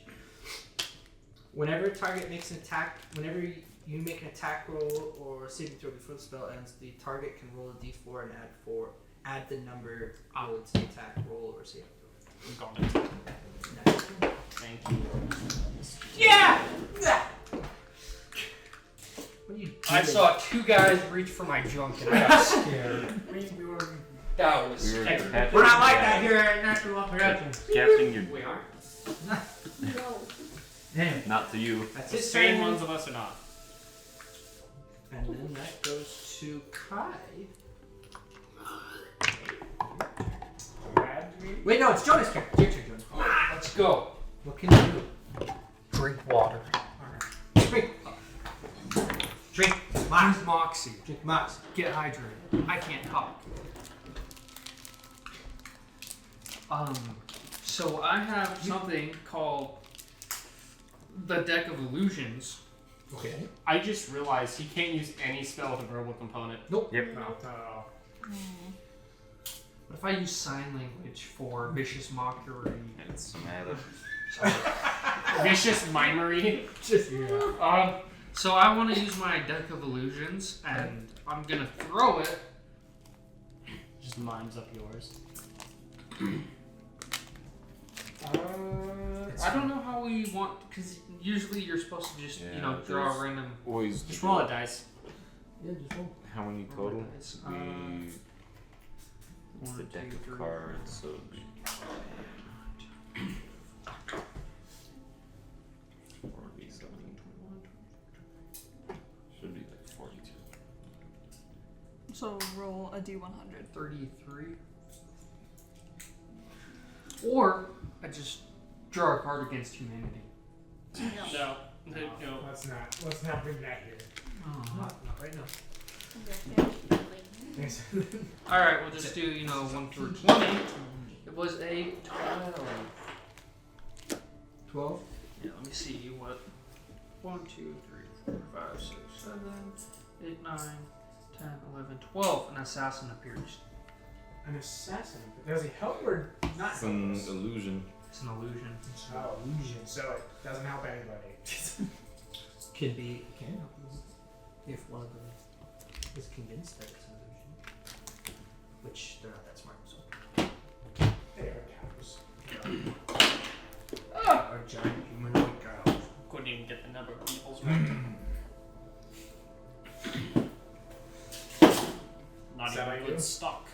Whenever a target makes an attack, whenever you make an attack roll or saving throw before the spell ends, the target can roll a d4 and add the number rolled to the attack roll or saving throw. Got it. Nice. Thank you. Yeah! What are you doing? I saw two guys reach for my junk and I got scared. That was We were Hey, catching we're not like your- that here at Natural Law Production. Captain, your We are. No. Anyway, not to you. that's The his same turn. ones of us are not. And then that goes to Kai. Wait, no, it's Jonah's turn. It's your turn, Jonah. Let's go. What can you do? Drink water. Drink. Drink. Mox. Use Moxie. Drink Mox. Get hydrated. I can't talk. So I have something called the Deck of Illusions. Okay. I just realized he can't use any spell with a verbal component. Yep. No. What if I use sign language for vicious mockery? It's mad. Vicious mimery. Just So I want to use my Deck of Illusions, and I'm gonna throw it. Just mimes up yours. I don't know how we want, because usually you're supposed to just, Yeah, draw there's- a random. Always. Just roll a dice. Yeah, just roll. How many total? dice. We. It's the One, deck two, of three, cards, so. 21. Should be like 42. So roll a d100. 33. Or I just draw a card against humanity. No. No. Let's not bring that here. Not right now. Alright, we'll just do, 1 through 20. It was a 12. 12. Yeah, let me see what. 1, 2, 3, 4, 5, 6, 7, 8, 9, 10, 11, 12. An assassin appears. An assassin. Does he help or not It's help an us? illusion. It's an illusion. Oh, illusion. So it doesn't help anybody. Can help you if one of them is convinced that it's an illusion. Which they're not that smart, so. They are cows. Or giant humanoid cows. Couldn't even get the number of peoples right. Not Is that even like good you? stock.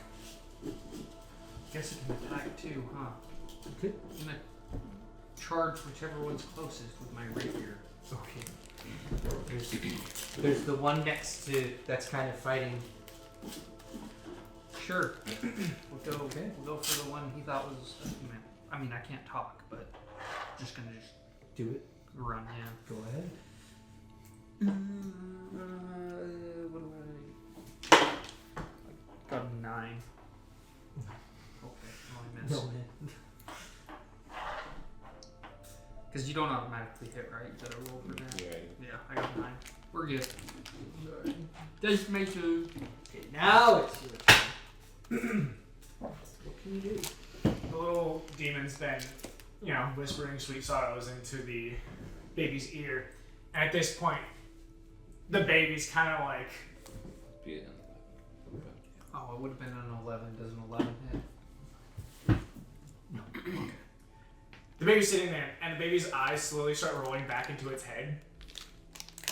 Guess it can attack too, huh? Okay. I'm gonna charge whichever one's closest with my rapier. Okay. There's the one next to that's kind of fighting Sure. We'll go for the one he thought was. I mean, I can't talk, but just gonna Do it. run. Yeah. Go ahead. What do I? Got a 9. Okay, I missed. No, man. Because you don't automatically hit, right? You gotta roll for that. Yeah. Yeah, I got a 9. We're good. Thanks, Mason. Okay, now it's your turn. What can you do? The little demon's been, whispering sweet sorrows into the baby's ear. And at this point, the baby's kind of like, Yeah. Oh, it would have been an 11. Does an 11 hit? No. Okay. the baby's sitting there, and the baby's eyes slowly start rolling back into its head.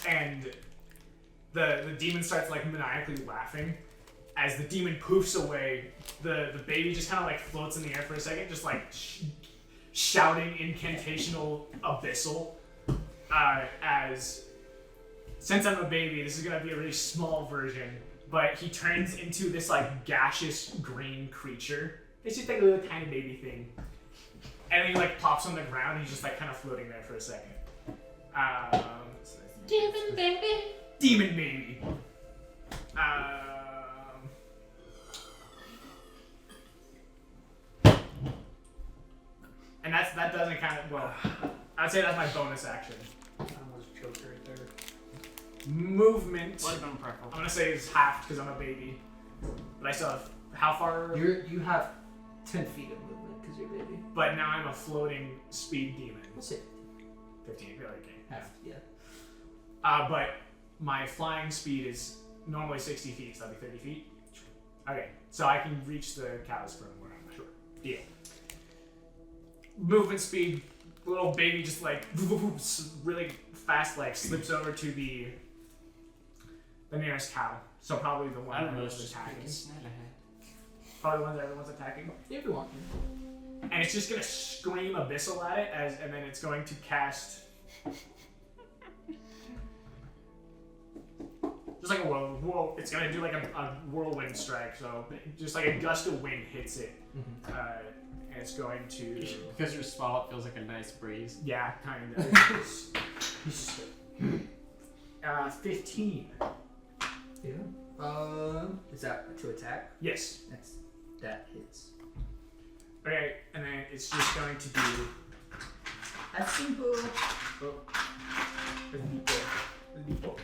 And the demon starts like maniacally laughing. As the demon poofs away, the baby just kind of like floats in the air for a second, just like shouting incantational abyssal. As since I'm a baby, this is gonna be a really small version, but he turns into this like gaseous green creature. It's just like a little tiny baby thing, and then he like pops on the ground. And he's just like kind of floating there for a second. Demon baby. Demon baby. And that doesn't kind of, well, I'd say that's my bonus action. I almost choked right there. Movement. Would have been preferable. I'm gonna say it's half because I'm a baby. But I still have, how far? You have 10 feet of movement because you're a baby. But now I'm a floating speed demon. We'll say 15, I feel like. half. Yeah. But my flying speed is normally 60 feet, so that'd be 30 feet. Okay, so I can reach the cows from where I'm at. Sure. Deal. Movement speed, little baby just like really fast, like slips over to the nearest cow. So probably the one that was attacking. Probably the one that everyone's attacking. If you want. And it's just gonna scream abyssal at it, and then it's going to cast just like a whirl. It's gonna do like a whirlwind strike. So just like a gust of wind hits it, and it's going to. Because you're small, it feels like a nice breeze. Yeah, kind of. 15. Yeah. Is that to attack? Yes. That hits. Okay, and then it's just going to do. That's simple. Oh. There we go.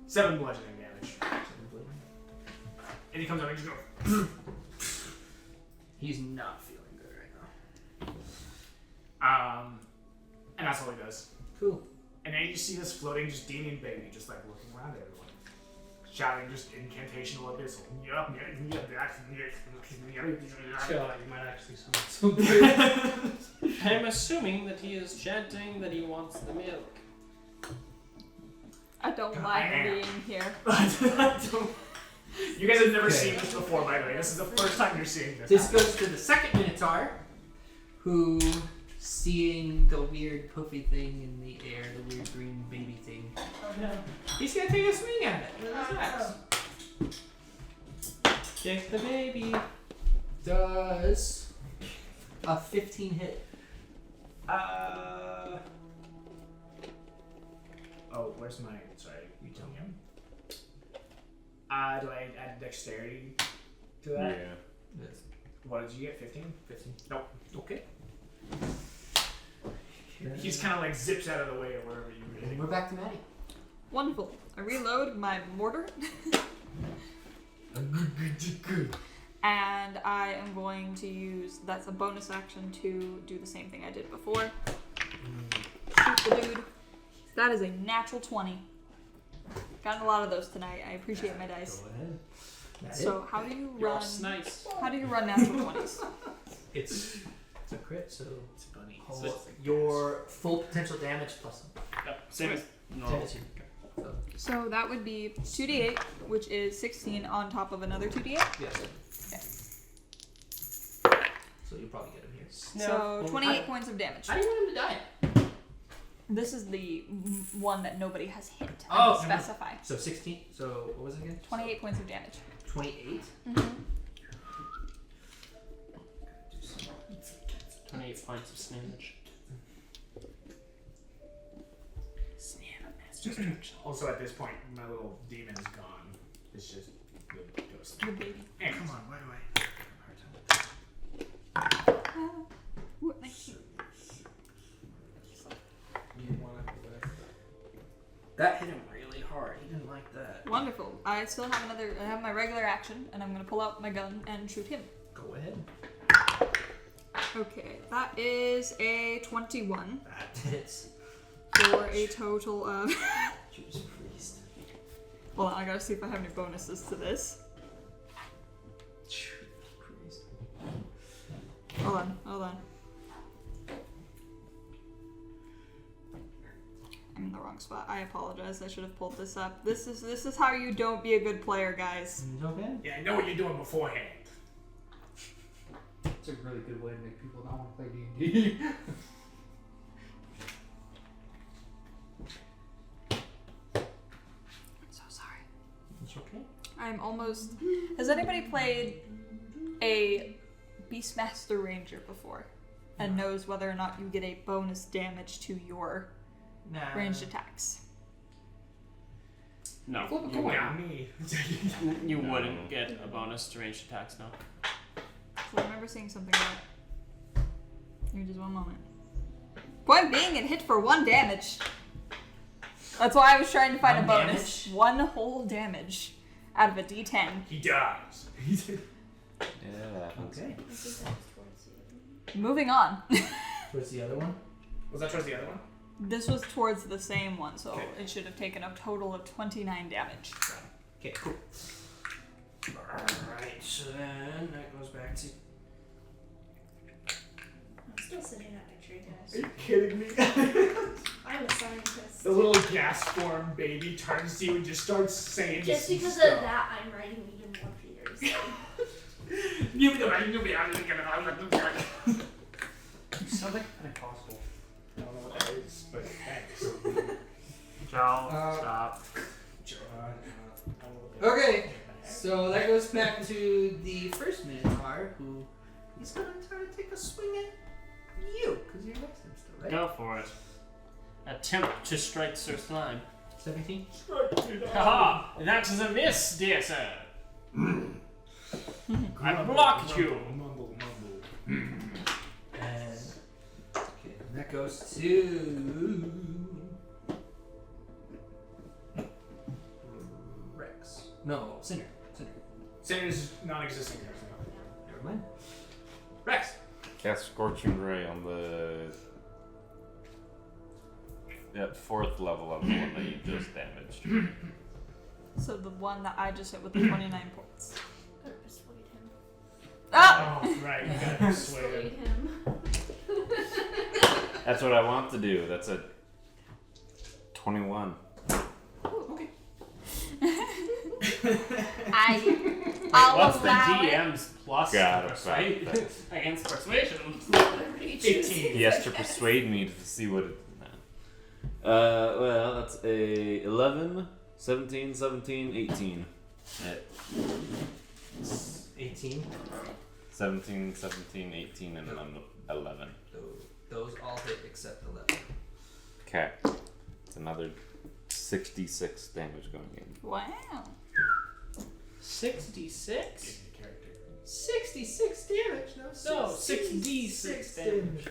7 bludgeoning damage. And he comes over and just goes. He's not feeling good right now. And that's all he does. Cool. And then you see this floating, just demon baby, just like looking around at everyone, shouting just incantational abyssal. Chill out, you might actually summon something. I'm assuming that he is chanting that he wants the milk. I don't like being here. You guys have never seen this before, by the way. This is the first time you're seeing this. This goes to the second Minotaur, who, seeing the weird puffy thing in the air, the weird green baby thing, he's gonna take a swing at it with his axe. Kick the baby. Does a 15 hit? Oh, where's my? Sorry, you tell me. Do I add dexterity to that? Yeah. What did you get? 15? 15. Nope. Okay. He's kind of like zips out of the way or wherever you were And hitting. we're back to Maddie. Wonderful. I reload my mortar. And I am going to use, that's a bonus action to do the same thing I did before. Shoot the dude. That is a natural 20. Gotten a lot of those tonight. I appreciate my dice. Go ahead. Maddie? So how do you run? Nice. How do you run natural 20s? It's a crit, so It's funny. your full potential damage plus Yep, same as 10 normal. is your- So that would be 2d8, which is 16 on top of another 2d8. Yes. So you'll probably get him here. So 28 points of damage. How do you want him to die? This is the one that nobody has hit. Oh, I didn't specify. So 16. So what was it again? 28 points of damage. 28. 28 points of snamage. Also, at this point, my little demon is gone. It's just the ghost. The baby. Hey, come on, why do I have a hard time with that? Thank you. You wanna That hit him really hard. He didn't like that. Wonderful. I still have another. I have my regular action, and I'm gonna pull out my gun and shoot him. Go ahead. Okay, that is a 21 That hits. for a total of. Judas Priest. Hold on, I gotta see if I have any bonuses to this. Judas Priest. Hold on. I'm in the wrong spot. I apologize. I should have pulled this up. This is how you don't be a good player, guys. Okay. Yeah, I know what you're doing beforehand. It's a really good way to make people not want to play D&D. So sorry. It's okay. I'm almost. Has anybody played a Beastmaster Ranger before and knows whether or not you get a bonus damage to your Nah. ranged attacks? No, Flip a you coin. wouldn't. Yeah, me. You wouldn't get a bonus to ranged attacks, no. So I remember seeing something about. Give me just one moment. Point being, it hit for 1 damage. That's why I was trying to find a One bonus. damage? 1 whole damage out of a D10. He dies. Yeah, that happens. Okay. I think that was towards you. Moving on. Where's the other one? Was that towards the other one? This was towards the same one, so Okay. it should have taken a total of 29 damage. Okay, cool. Alright, so then that goes back to. I'm still sitting at my tree, Are guys. you kidding me? I'm a scientist. The little gas form baby turns to you and just starts saying Just some because stuff. of that, I'm writing even more fears. You sound like an impossible. I don't know what that is, but thanks. Joe, stop. Okay, so that goes back to the first Minotaur, who he's gonna try to take a swing at you, because you're next to him still, right? Go for it. Attempt to strike Sir Slime. 17? Haha! That is a miss, dear sir. I blocked you. Mumble. And okay, and that goes to Rex. No, Sinner. Sinner's non-existent character. Never mind. Rex. Cast Scorching Ray on the 4th level of the one that you just damaged. So the one that I just hit with the 29 points. Gotta persuade him. Ah! Oh, right. You gotta persuade Persuade him. him. That's what I want to do. That's a 21. I'll What's the allow it. DM's plus Got it, persuade right. against persuasion? 18. He has to persuade me to see what it. Well, that's a 11, 17, 17, 18. 18. 17, 17, 18, and then 11. Those all hit except 11. Okay. It's another 66 damage going in. Wow. 66? 66 damage? No, 6d6 damage.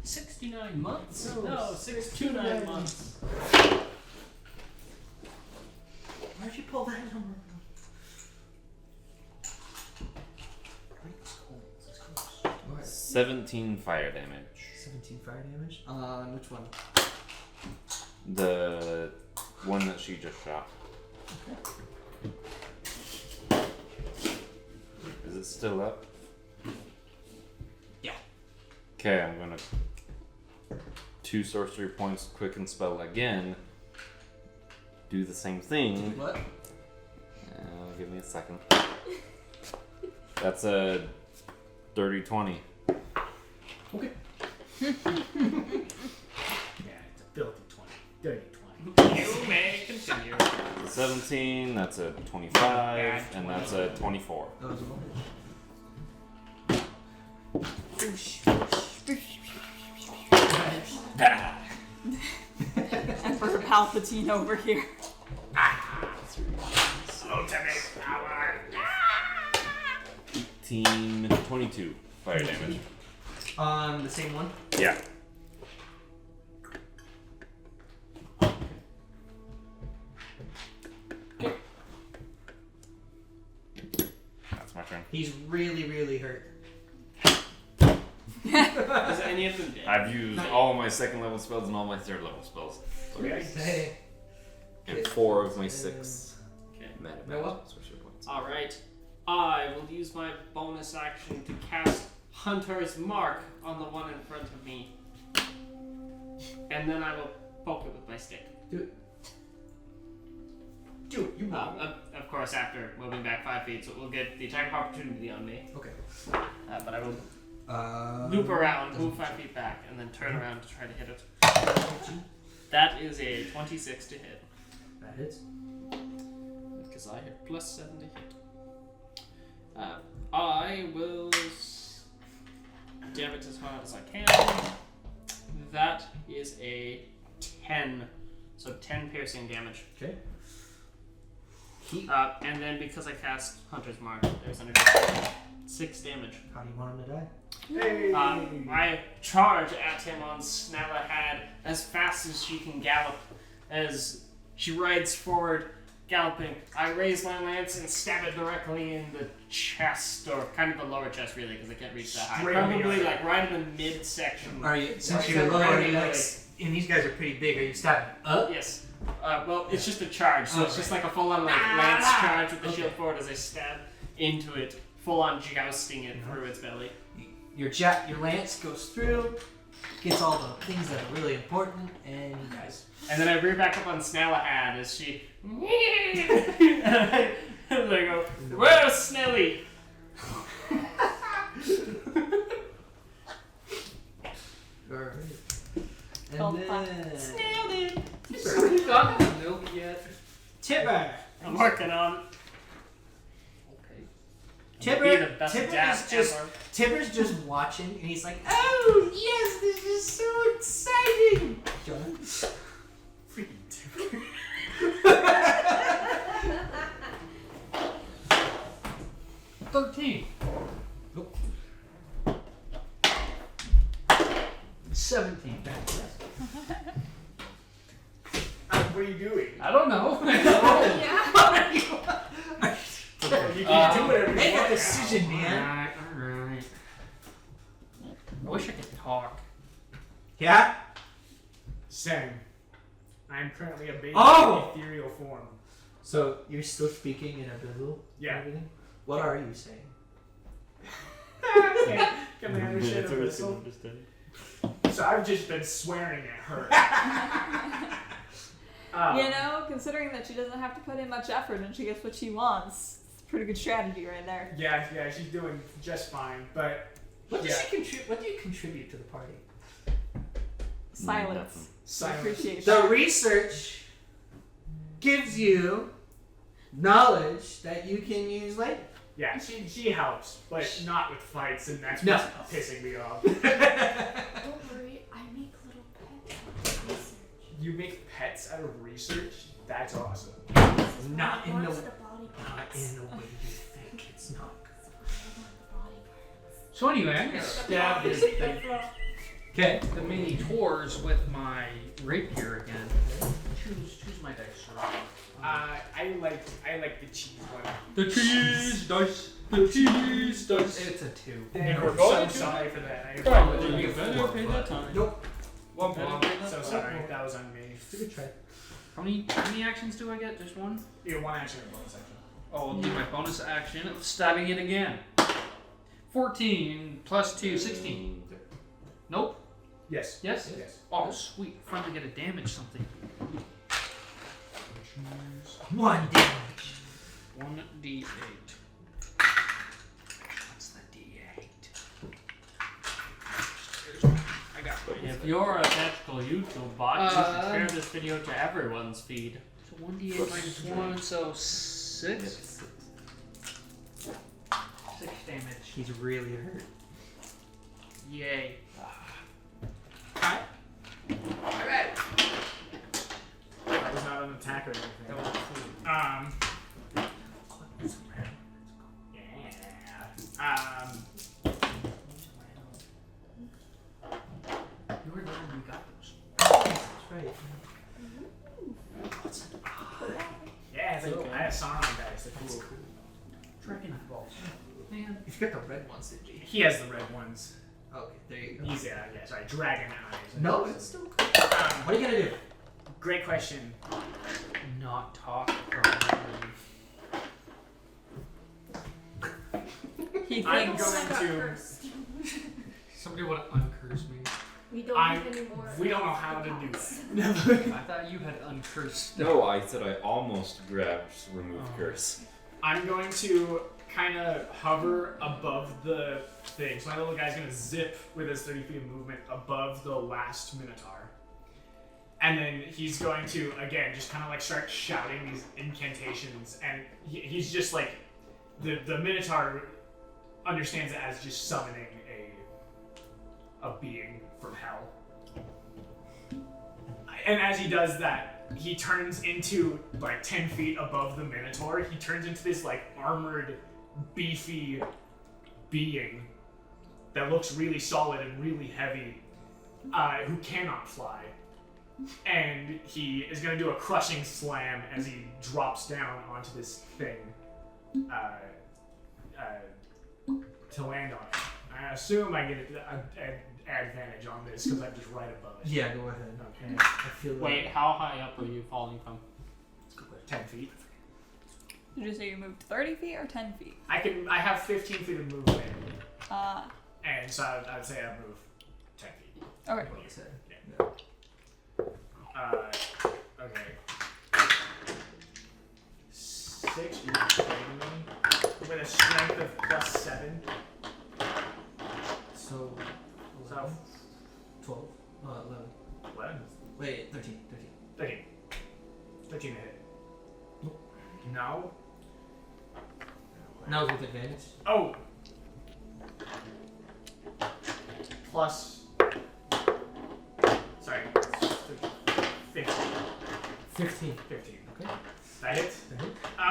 69 months? No, 629 months. Where'd you pull that number? 17 fire damage. 17 fire damage? On which one? The one that she just shot. Is it still up? Yeah. Okay, I'm gonna 2 sorcery points, quicken spell again. Do the same thing. What? Give me a second. That's a dirty 20. Okay. Yeah, filthy 20. Dirty 20. You may continue. 17, that's a 25, and that's a 24. That was Emperor Palpatine over here. Ultimate power. 18, 22 fire damage. on the same one. Yeah. That's my turn. He's really, really hurt. Is any of them dead? I've used all my second level spells and all my third level spells. Hey. And 4 of my 6 Okay. mana Noah? sorcery points. Alright. I will use my bonus action to cast Hunter's Mark on the one in front of me. And then I will poke it with my stick. Do it. You want. Of course, after moving back 5 feet, so it will get the attack of opportunity on me. Okay. But I will loop around, move 5 feet back, and then turn around to try to hit it. That is a 26 to hit. That hits. Because I have plus 7 to hit. I will jab it as hard as I can. That is a 10. So 10 piercing damage. Okay. And then because I cast Hunter's Mark, there's an additional 6 damage. How do you want him to die? Hey. I charge at him on Snellahad as fast as she can gallop. As she rides forward, galloping, I raise my lance and stab it directly in the chest, or kind of the lower chest, really, because I can't reach that high. Straight Probably in. like right in the midsection. Are you, since Right, you're low, are you right, like, and these guys are pretty big, are you stabbing up? Yes. Well, it's just a charge, so it's just like a full-on like lance charge with the shield forward as I stab into it, full-on jousting it through its belly. Your lance goes through, gets all the things that are really important, and you guys. And then I rear back up on Snellahad as she. and I go, where's Snelly? Alright. Don't And fuck. then. Snelly. Have you gotten the milk yet? Tipper! I'm working on it. Okay. Be the best dad ever. Tipper's just watching, and he's like, "Oh yes, this is so exciting!" Jonah? Freaking Tipper. 13. Nope. 17. What are you doing? I don't know. Yeah. You can do whatever you Make a want. decision, man. Alright. I wish I could talk. Yeah. Same. I am currently a baby Oh! in ethereal form. So you're still speaking in Abyssal? Yeah. and everything? What are you saying? Can I understand a whistle? So I've just been swearing at her. You know, considering that she doesn't have to put in much effort and she gets what she wants, it's a pretty good strategy right there. Yeah, she's doing just fine. But What does she contribute? What do you contribute to the party? Silence. silence. Appreciation. The research gives you knowledge that you can use later. Yeah, she helps, but not with fights, and that's No. what's pissing me off. Don't worry, I make little pets out of research. You make pets out of research? That's awesome. This is Not why I in the- want the body Not parts. in the way you think. It's not. That's why I want the body parts. So anyway, I'm gonna stab Okay. the mini tours with my rapier again. Choose my dice. I like the cheese one. The cheese dice. The cheese dice. It's a 2. And we're I'm going so to- sorry for that. I Probably apologize. you better pay that time. Nope. So sorry. That was on me. It's a good try. How many actions do I get? Just one? Yeah, one action and bonus action. Oh, I'll do my bonus action of stabbing it again. 14 plus 2, 16. Nope. Yes. Yes? Yes. Oh, sweet. Finally get a damage something. 1 damage. 1d8. What's the d8? I got my If you're a magical YouTube bot, you should share this video to everyone's feed. So 1d8 minus 1, so 6? 6 damage. He's really hurt. Yay. Alright. That was not an attack or anything. That was cool. Yeah. You were there when we got those. That's right. Yeah, it's like, I have Sauron dice. They're cool. Dragon balls. Man. You got the red ones, did you? He has the red ones. Okay, there you go. He's, yeah, sorry, dragon eyes. No, it's still cool. What are you gonna do? Great question. Not talk or move. He I'm thinks. going to. First. Somebody want to uncurse me. We don't I- have any more. We don't know how to do that. I thought you had uncursed. No, I said I almost grabbed remove curse. I'm going to kind of hover above the thing. So my little guy's going to zip with his 30 feet of movement above the last Minotaur. And then he's going to, again, just kind of like start shouting these incantations. And he's just like, the Minotaur understands it as just summoning a being from hell. And as he does that, he turns into like 10 feet above the Minotaur. He turns into this like armored, beefy being that looks really solid and really heavy, who cannot fly. And he is going to do a crushing slam as he drops down onto this thing to land on it. I assume I get an advantage on this because I'm just right above it. Yeah, go ahead. Okay. I feel Wait, how high up are you falling from? 10 feet. Did you say you moved 30 feet or 10 feet? I have 15 feet of movement, Ah, and so I'd say I move 10 feet. okay. what you said. Okay. 6 with a strength of +7. So, So 12. 11. 11. Wait, 13. 13. 13 to hit. No. Now with advantage. Oh. Plus. Sorry. 15. 15. 15. Okay. That hit?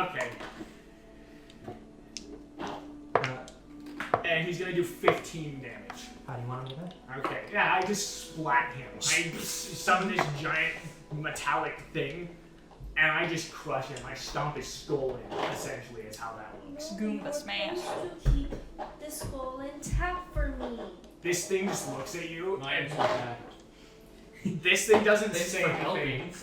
Okay. And he's gonna do 15 damage. How do you want to do that? Okay. Yeah, I just splat him. I summon this giant metallic thing, and I just crush him. I stomp his skull in, essentially, is how that works. Goomba smash. To keep the skull intact for me. This thing just looks at you, and Okay. this thing doesn't Thanks say for anything.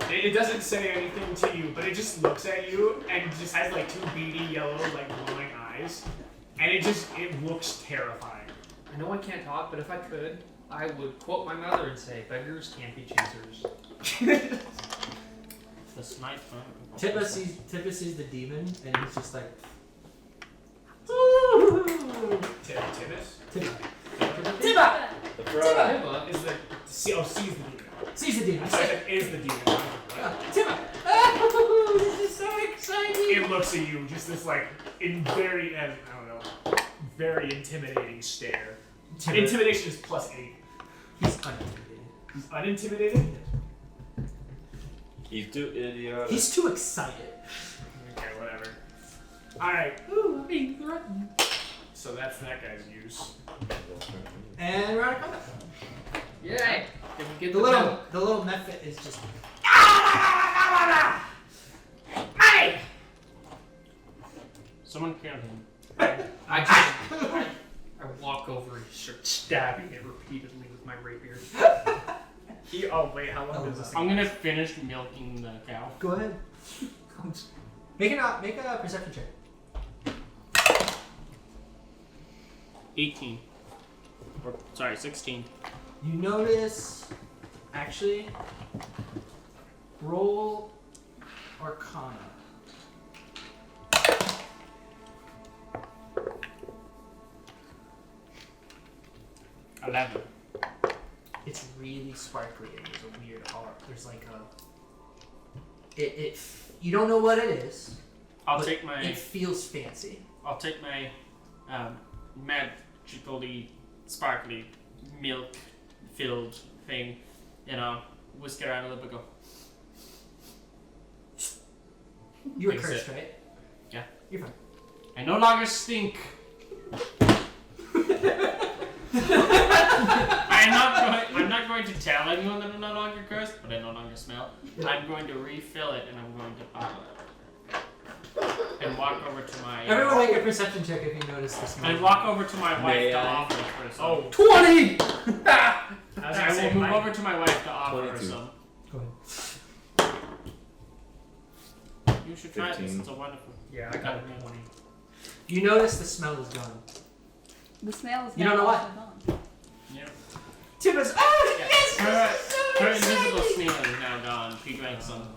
It doesn't say anything to you, but it just looks at you and just has like 2 beady yellow, like glowing eyes, and it looks terrifying. I know I can't talk, but if I could, I would quote my mother and say, beggars can't be chasers. The sniper. Tippa sees the demon, and he's just like, Tibbus? Tippa! The frog. Tippa. Is the sees the demon. Sees the demon. I said is the demon. Tippa! Oh, this is so exciting! It looks at you, just this like very very intimidating stare. Intimidation is +8. He's unintimidated. He's unintimidated? He's too idiotic. He's too excited. Okay, whatever. Alright. Ooh, I'm being threatened. So that's that guy's use. And we're out of combat. Yay! Can we get The little mephit is just. Hey! Someone killed him. I walk over and start stabbing it repeatedly with my rapier. Oh wait, how long does this thing I'm gonna finish milking the cow. Go ahead. Make a perception check. 18. Or, sorry, 16. You notice, actually, roll Arcana. 11. It's really sparkly and there's a weird art. There's like a. You don't know what it is. I'll but take my It feels fancy. magically sparkly milk filled thing, whisk it around a little bit. Go. You were Fix cursed, it. right? Yeah. You're fine. I no longer stink. I'm not going to tell anyone that I'm no longer cursed, but I no longer smell. Yeah. I'm going to refill it, and I'm going to and walk over to my. Everyone make a perception check if you notice the smell. I walk over to my wife May to I? offer her some. Oh, 20! I will move over to my wife to offer her 22. some. Go ahead. You should try this. 15. It's a wonderful. Yeah, I got a 20. You notice the smell is gone. The snail is You don't know also gone. Yeah. Tim goes, oh, Yeah. yes! Her invisible snail is now gone. She drank some.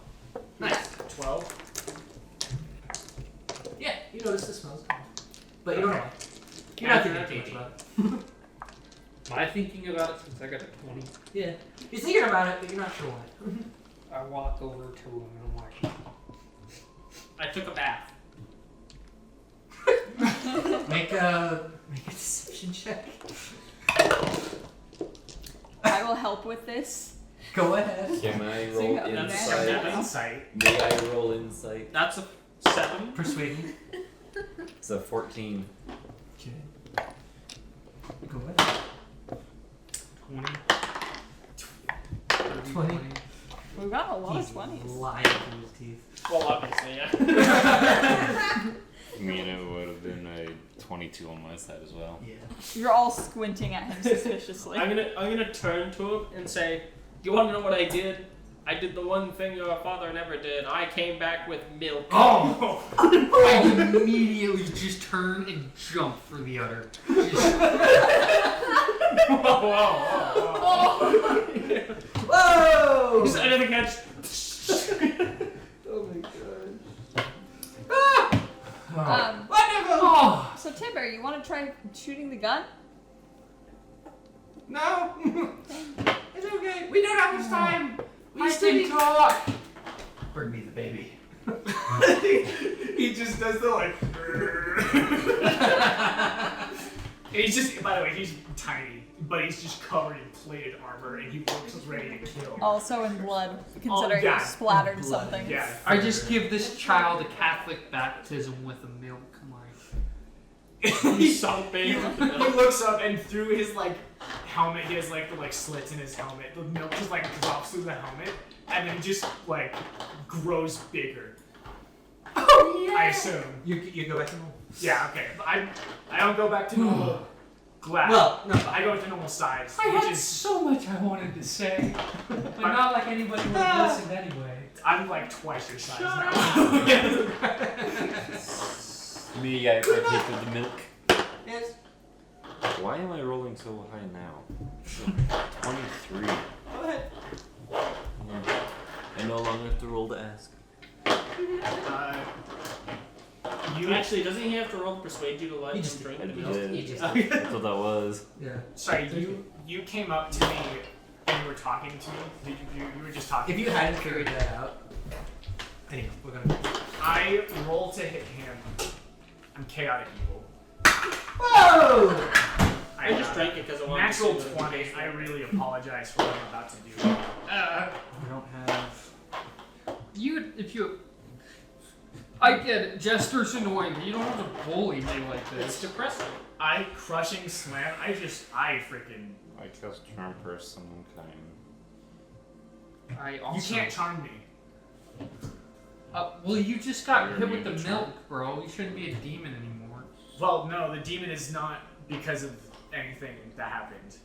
Nice. 12. Yeah, you notice the smell's gone. But you don't know why. You're Yeah, not thinking you're too much not about it. Am I thinking about it since I got a 20? Yeah. You're thinking about it, but you're not sure why. I walk over to him and I'm like, I took a bath. Make a deception check. I will help with this. Go ahead. Can I So you roll have That's insight? seven. Insight. May I roll insight? That's a 7. Persuade me. It's a 14. Okay. Go ahead. 20. 20. We've got a lot He's of 20s. lying through his teeth. Well, obviously, yeah. I mean, it would have been a 22 on my side as well. Yeah. You're all squinting at him suspiciously. I'm gonna turn to him and say, "You want to know what I did? I did the one thing your father never did. I came back with milk." Oh! I immediately just turn and jump for the udder. Just, Whoa! Just another catch. Oh my god. Wonderful! So Timber, you want to try shooting the gun? No! It's okay. We don't have much time. We I still can need talk. Bring me the baby. He just does the like. He's just. By the way, he's tiny, but he's just covered in plated armor, and he looks ready to kill. Also in blood, considering yeah. you splattered Blood, something. Yeah. I just give this child a Catholic baptism with a milk. He's so big. He looks up and through his like helmet, he has like the like slits in his helmet. The milk just like drops through the helmet, and then just like grows bigger. Oh yeah! I assume. You go back to normal. Yeah. Okay. But I don't go back to normal glass. Well, no. I go to normal size, I which had is so much I wanted to say, but not like anybody would have listened anyway. I'm like twice your size now. Me, I partake of the milk. Yes. Why am I rolling so high now? 23. Go ahead. I no longer have to roll to ask. You Actually, doesn't he have to roll to persuade you to let He him just drink did. the He milk? just- he just That's what that was. Yeah. sorry. You came up to me and you were talking to me. You were just talking. If you hadn't figured that out. Anyway, we're gonna. I roll to hit him. I'm chaotic evil. Whoa! I just drank it because I wanted Natural to see what it 20. tastes I like. really apologize for what I'm about to do. We don't have. I get it. Jester's annoying, but you don't have to bully me like It's this. depressing. I crushing slam. I freaking. I cast Charm Person kind. I You also. can't charm me. Well, you just got You're hit with the immune to milk, bro. You shouldn't be a demon anymore. Well, no, the demon is not because of anything that happened.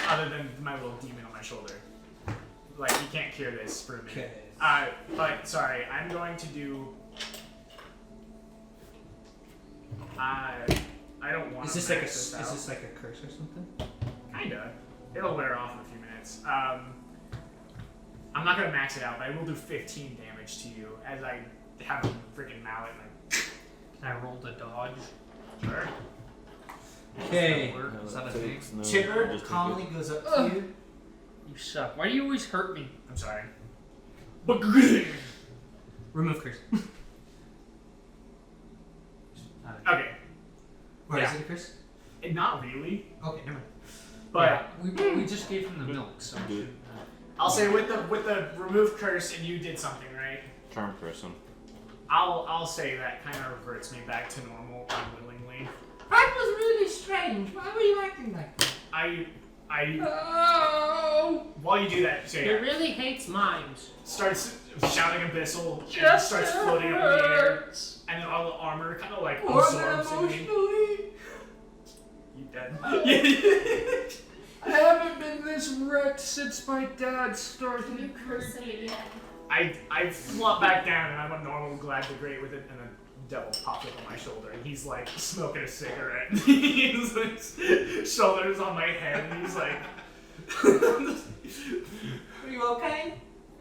Other than my little demon on my shoulder. Like, you can't cure this for me. Okay. But, sorry, I'm going to do... I don't want Is to this like a max this out. curse or something? Kinda. It'll wear off in a few minutes. I'm not gonna max it out, but I will do 15 damage to you as I have a freaking mallet. Like, I rolled a dodge. sure. Okay. Is that a thing? Chipper calmly goes up to you. You suck. Why do you always hurt me? I'm sorry. Remove curse. Okay. Or Yeah. is it a curse? Not really, Okay, never mind. but We just gave him the milk, so Do it. I'll say with the remove curse and you did something right. Charm person. I'll say that kind of reverts me back to normal unwillingly. That was really strange. Why were you acting like that? I Oh! while you do that, so He yeah, really hates mimes. starts shouting abyssal and Just starts floating up in the air, hurts. and then all the armor kind of like More than absorbs in me. emotionally. You dead? I haven't been this wrecked since my dad You started. curse him again. I flop back down and I'm a normal glad to great with it, and then devil pops up on my shoulder and he's like smoking a cigarette. He's like shoulders on my head and he's like Are you okay?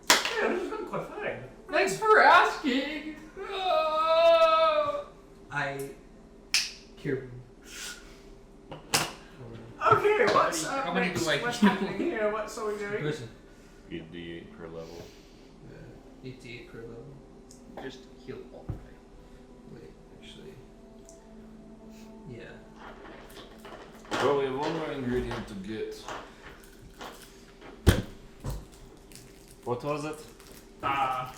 yeah, this has been quite fine. Thanks for asking. Oh! I cure him. Okay, what's How up many next? do I What's kill? happening here? What's are we doing? Listen. 8d8 per level. 88 per level. Just heal all the way. Wait, actually. Yeah. Well, we have one more ingredient to get. What was it? We have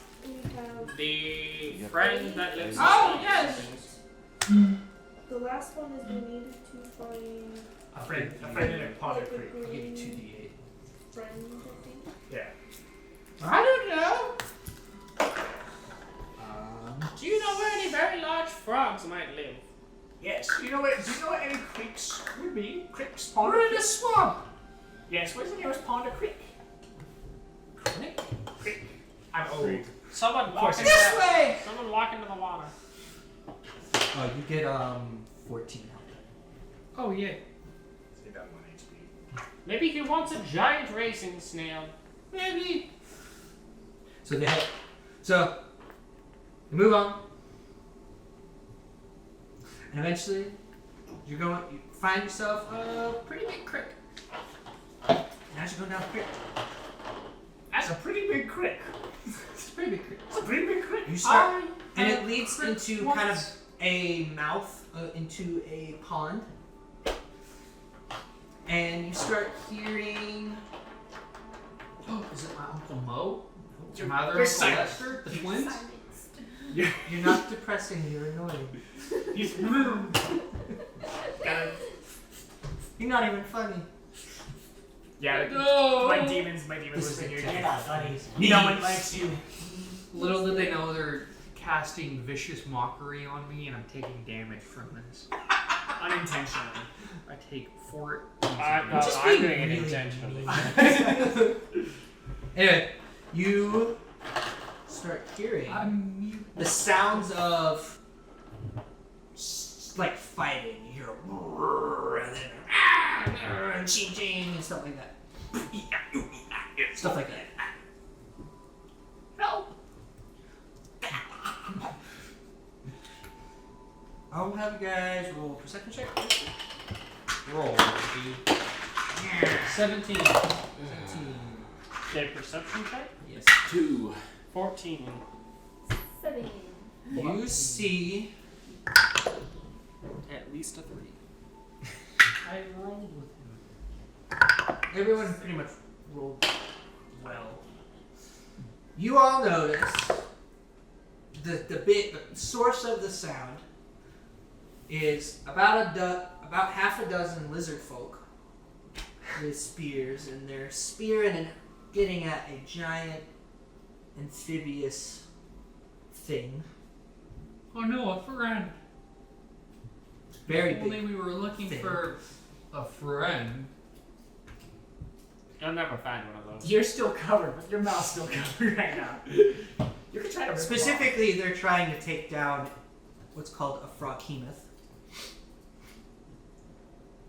The Yep. friend that lives. Oh, in yes! things. the last one is we needed to find A friend in a pot of creek. I'll give you 2d8. friend, I think. Yeah. I don't know. Do you know where any very large frogs might live? Yes. Do you know where any creeks would be? Creeks, pond. We're in a swamp. Yes. Where's the nearest pond or creek? Creek? Creek. I'm old. Creek. Someone walk into This the, way. someone walk into the water. Oh, you get 14 health. Oh yeah. Save that 1 HP. Maybe he wants a giant racing snail. Maybe. So they have. So you move on, and eventually you find yourself a pretty big creek. And as you go down the creek, That's a pretty big creek. it's a pretty big creek. It's a pretty big creek. You start, and it leads into kind of a mouth into a pond, and you start hearing. Oh, is it my Uncle Mo? You're- My other you're Uncle silent. Lester? The twins? Silenced. You're not depressing. You're annoying. He's You're not even funny. yeah. No! My demons This was in is your you're game. not funny. No one likes you. Little did they know they're casting vicious mockery on me, and I'm taking damage from this. Unintentionally. I take 4. I'm Just doing being it really intentionally. Anyway, you start hearing I'm mute. the sounds of like fighting. You hear a and then and ching ching and stuff like that. Stuff like that. Help! I'll have you guys roll a perception check. Roll. 17. 17. Okay, perception check? Yes. 2. 14. 7. You see At least a 3. I rolled with him. everyone pretty much rolled well. You all notice the source of the sound is about half a dozen lizard folk with spears, and they're spearing and getting at a giant amphibious thing. Oh no, a friend. Very Only big. we were looking thing. for a friend. You'll never find one of those. You're still covered, but your mouth's still covered right now. You can try to rip Specifically, they're trying to take down what's called a froghemoth,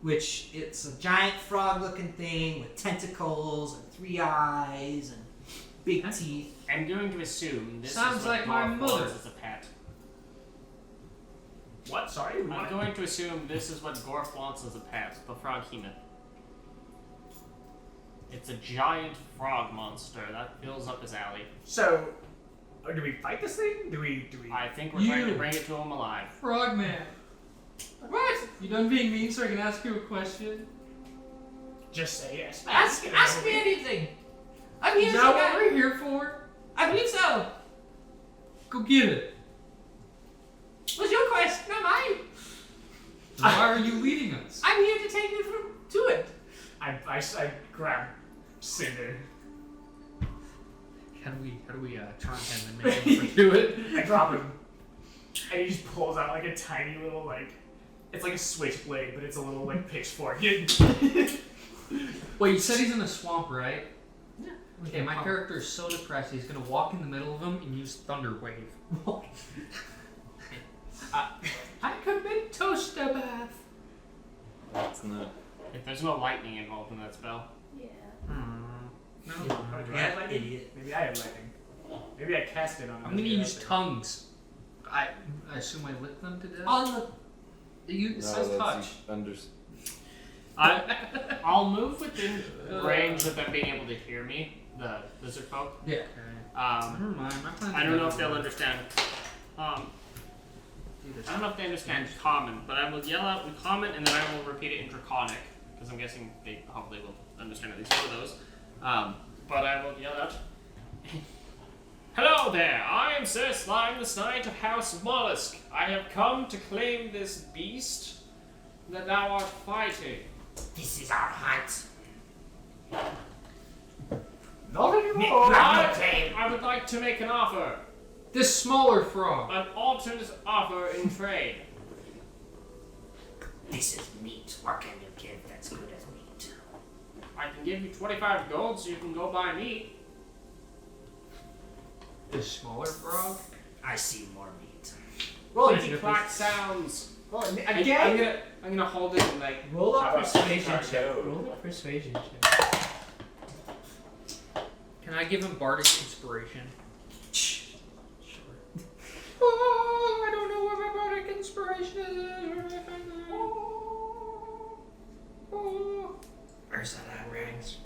which it's a giant frog-looking thing with tentacles and 3 eyes and big teeth. I'm going to assume this Sounds is what like my Morph mother. wants as a pet. What? Sorry? I'm going to assume this is what Gorf wants as a pet, the Froghemoth. It's a giant frog monster that fills up his alley. So, do we fight this thing? Do we? I think we're trying to bring it to him alive. Frogman. What? You done being mean so I can ask you a question? Just say yes. Ask me anything. I'm here. Is that what we're here for? I believe so. Go get it. What's your quest? Not mine. Why are you leading us? I'm here to take you to it. I grab Cinder. How do we charm him and make him do it? I drop him. And he just pulls out like a tiny little it's like a switchblade, but it's a little pitchfork. Wait, you said he's in a swamp, right? Yeah. Okay, my character is so depressed he's gonna walk in the middle of them and use Thunder Wave. I commit toaster bath. That's not. If there's no lightning involved in that spell. Yeah. Do I have lightning? Idiot. Maybe I have lightning. Maybe I cast it on him. I'm gonna use tongues. I assume I lick them to death? On the. It says touch. I'll move within range of them being able to hear me, the lizard folk. Yeah. Never mind. I don't know if they'll understand. I don't know if they understand common, but I will yell out in common and then I will repeat it in draconic, because I'm guessing they hopefully will understand at least one of those. But I will yell out, "Hello there, I am Sir Slime, the Knight of House Mollusk. I have come to claim this beast that thou art fighting." This is our hunt. Not anymore. I would like to make an offer. This smaller frog. An alternate offer in trade. This is meat. What can you give that's good as meat? I can give you 25 gold so you can go buy meat. This smaller frog? I see more meat. Roll clack sounds. Again. I'm gonna hold it and Roll How a about persuasion Star check. Code? Roll a persuasion check. Can I give him bardic inspiration? Sure. Oh, I don't know what my bardic inspiration is. Oh. Where's that at, Rangs?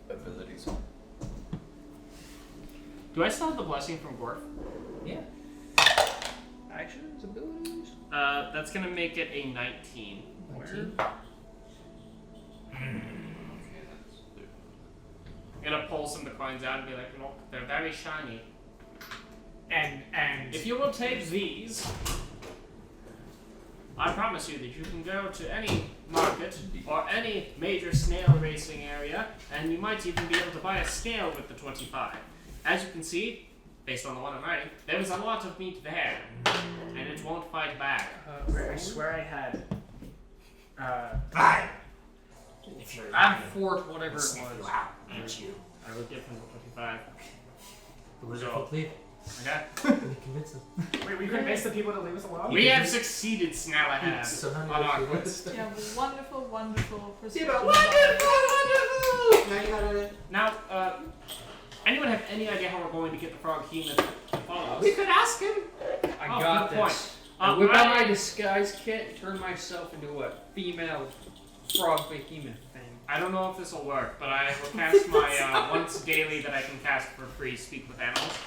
Abilities. Do I still have the blessing from Gorf? Yeah. Actions, abilities. That's gonna make it a 19. Where? I'm gonna pull some of the coins out and be like, look, they're very shiny. And If you will take these, I promise you that you can go to any market or any major snail racing area, and you might even be able to buy a scale with the 25. As you can see, based on the one I'm writing, there is a lot of meat there, and it won't fight back. I swear I had. Fine. If you're Add 4 to whatever it was. sniff you out, ain't you? I will give him the 25. The wizard will leave. Okay? We convince them. Wait, we convinced the people to leave us alone? We have succeeded, Snallahab, So none on our of quest. Yeah, wonderful, wonderful persuasion. Wonderful! Now you gotta. Now, anyone have any idea how we're going to get the Froghemoth to follow us? We could ask him. I Oh, got good point. this. I whip out I- my disguise kit and turn myself into a female frog behemoth thing. I don't know if this will work, but I will cast my once daily that I can cast for free Speak with Animals.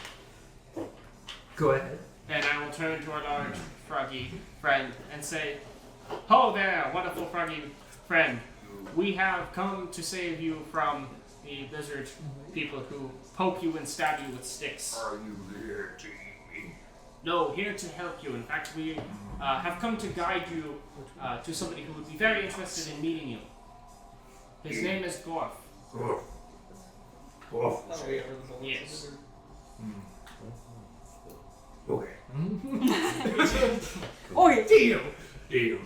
Go ahead. And I will turn to our large froggy friend and say, "Ho there, wonderful froggy friend. We have come to save you from the lizard people who poke you and stab you with sticks." Are you there to eat me? No, here to help you. In fact, we have come to guide you to somebody who would be very interested in meeting you. His name is Gorf. Oh. Oh. Yes. Okay. Okay. Deal.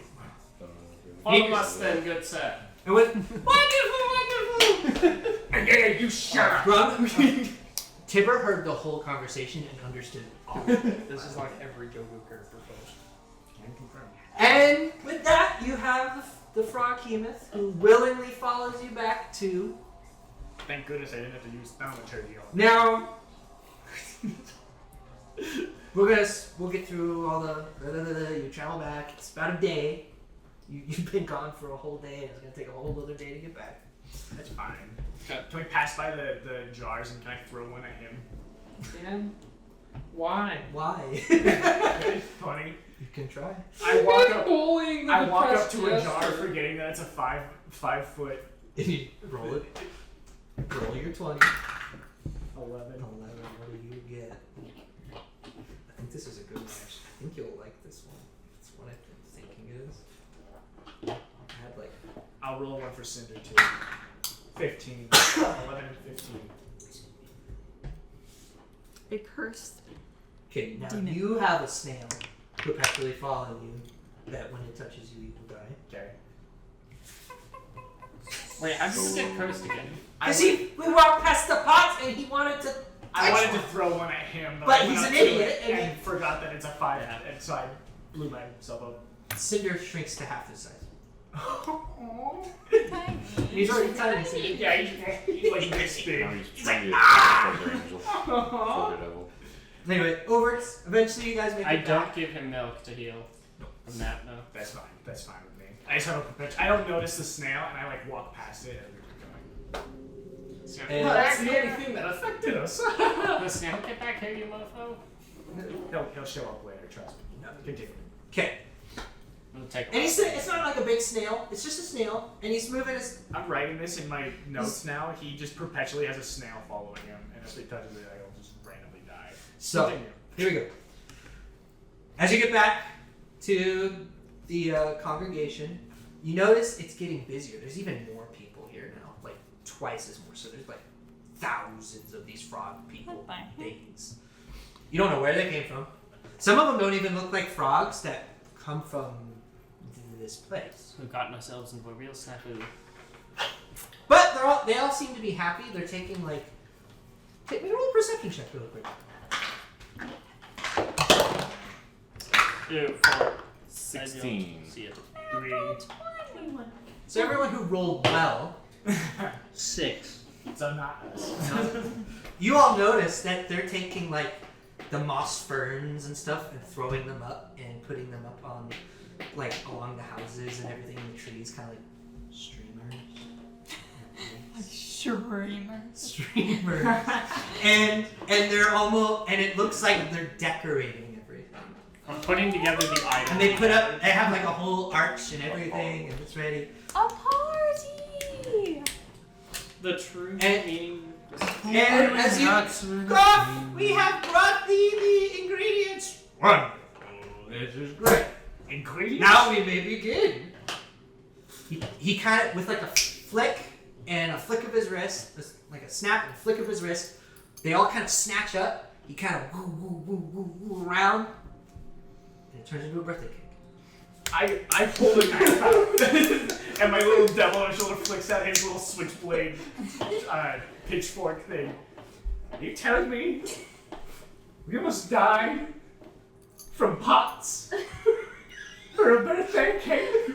Follow us then, good sir. And with wonderful. And yeah, you shut up. Tibber heard the whole conversation and understood all. This is like every Goku character post. And with that, you have the Froghemoth who willingly follows you back to. Thank goodness I didn't have to use thaumaturgy on. Now, we'll get through all the you travel back. It's about a day. You've been gone for a whole day, and it's gonna take a whole other day to get back. That's fine. Can we pass by the jars and can I throw one at him? Dan? Why? Why? It's funny. You can try. I walk up to a depressed jar jester. forgetting that it's a 5 foot. If you roll it, roll your 20. 11. 11. What do you get? I think this is a good one. Actually, I think you'll like this one. It's what I'm thinking it is. I had like. I'll roll one for Cinder too. 15. 11 and 15. A cursed. Okay, now Demon. you have a snail perpetually follow you. That when it touches you, you will die. Okay. Wait, how did you get cursed again? Cause we walked past the pots and he wanted to. I wanted to throw one at him, But I went he's up an to idiot, it and and forgot that it's a 5, and so I blew myself up. Cinder shrinks to half his size. Tiny. He's already tiny. So Yeah, he's like this big. Now he's trying to be a Feather Angel. Feather Devil. Anyway, Overts. Eventually, you guys make I it don't back. give him milk to heal. From that, no. That's fine. That's fine with me. I just have a perpetual. I don't notice the snail, and I like walk past it as we keep going. So, And- well, that's the only thing that affected us. The snail, get back here, you mofo. He'll show up later. Trust me. No, continue. Okay. It'll take a And while. it's not like a big snail. It's just a snail, and he's moving his. I'm writing this in my notes now. He just perpetually has a snail following him, and if he touches it, I'll just randomly die. So Continue. here we go. As you get back to the congregation, you notice it's getting busier. There's even more people here now, like twice as more. So there's like thousands of these frog people What the heck? things. You don't know where they came from. Some of them don't even look like frogs that come from this place. We've gotten ourselves into a real snafu. But they all seem to be happy. They're taking like. Take me roll a perception check real quick. 2, 4, 16. See it. 3. 21. So everyone who rolled well, 6. So not us. you all notice that they're taking like the moss ferns and stuff and throwing them up and putting them up on like along the houses and everything in the trees, kind of like streamers. Streamers. and they're almost and it looks like they're decorating everything. I'm putting together the item. And they have like a whole arch and everything and it's ready. A party! The true And- meaning. And as you Goff, we have brought thee the ingredients. Wonderful. This is great. Ingredients? Now we may begin. He kind of, with like a flick and a flick of his wrist, like a snap and a flick of his wrist, they all kind of snatch up. He kind of woo around, and it turns into a birthday cake. I pull the knife out, and my little devil on his shoulder flicks out his little switchblade pitchfork thing. Are you telling me we almost died from pots for a birthday cake?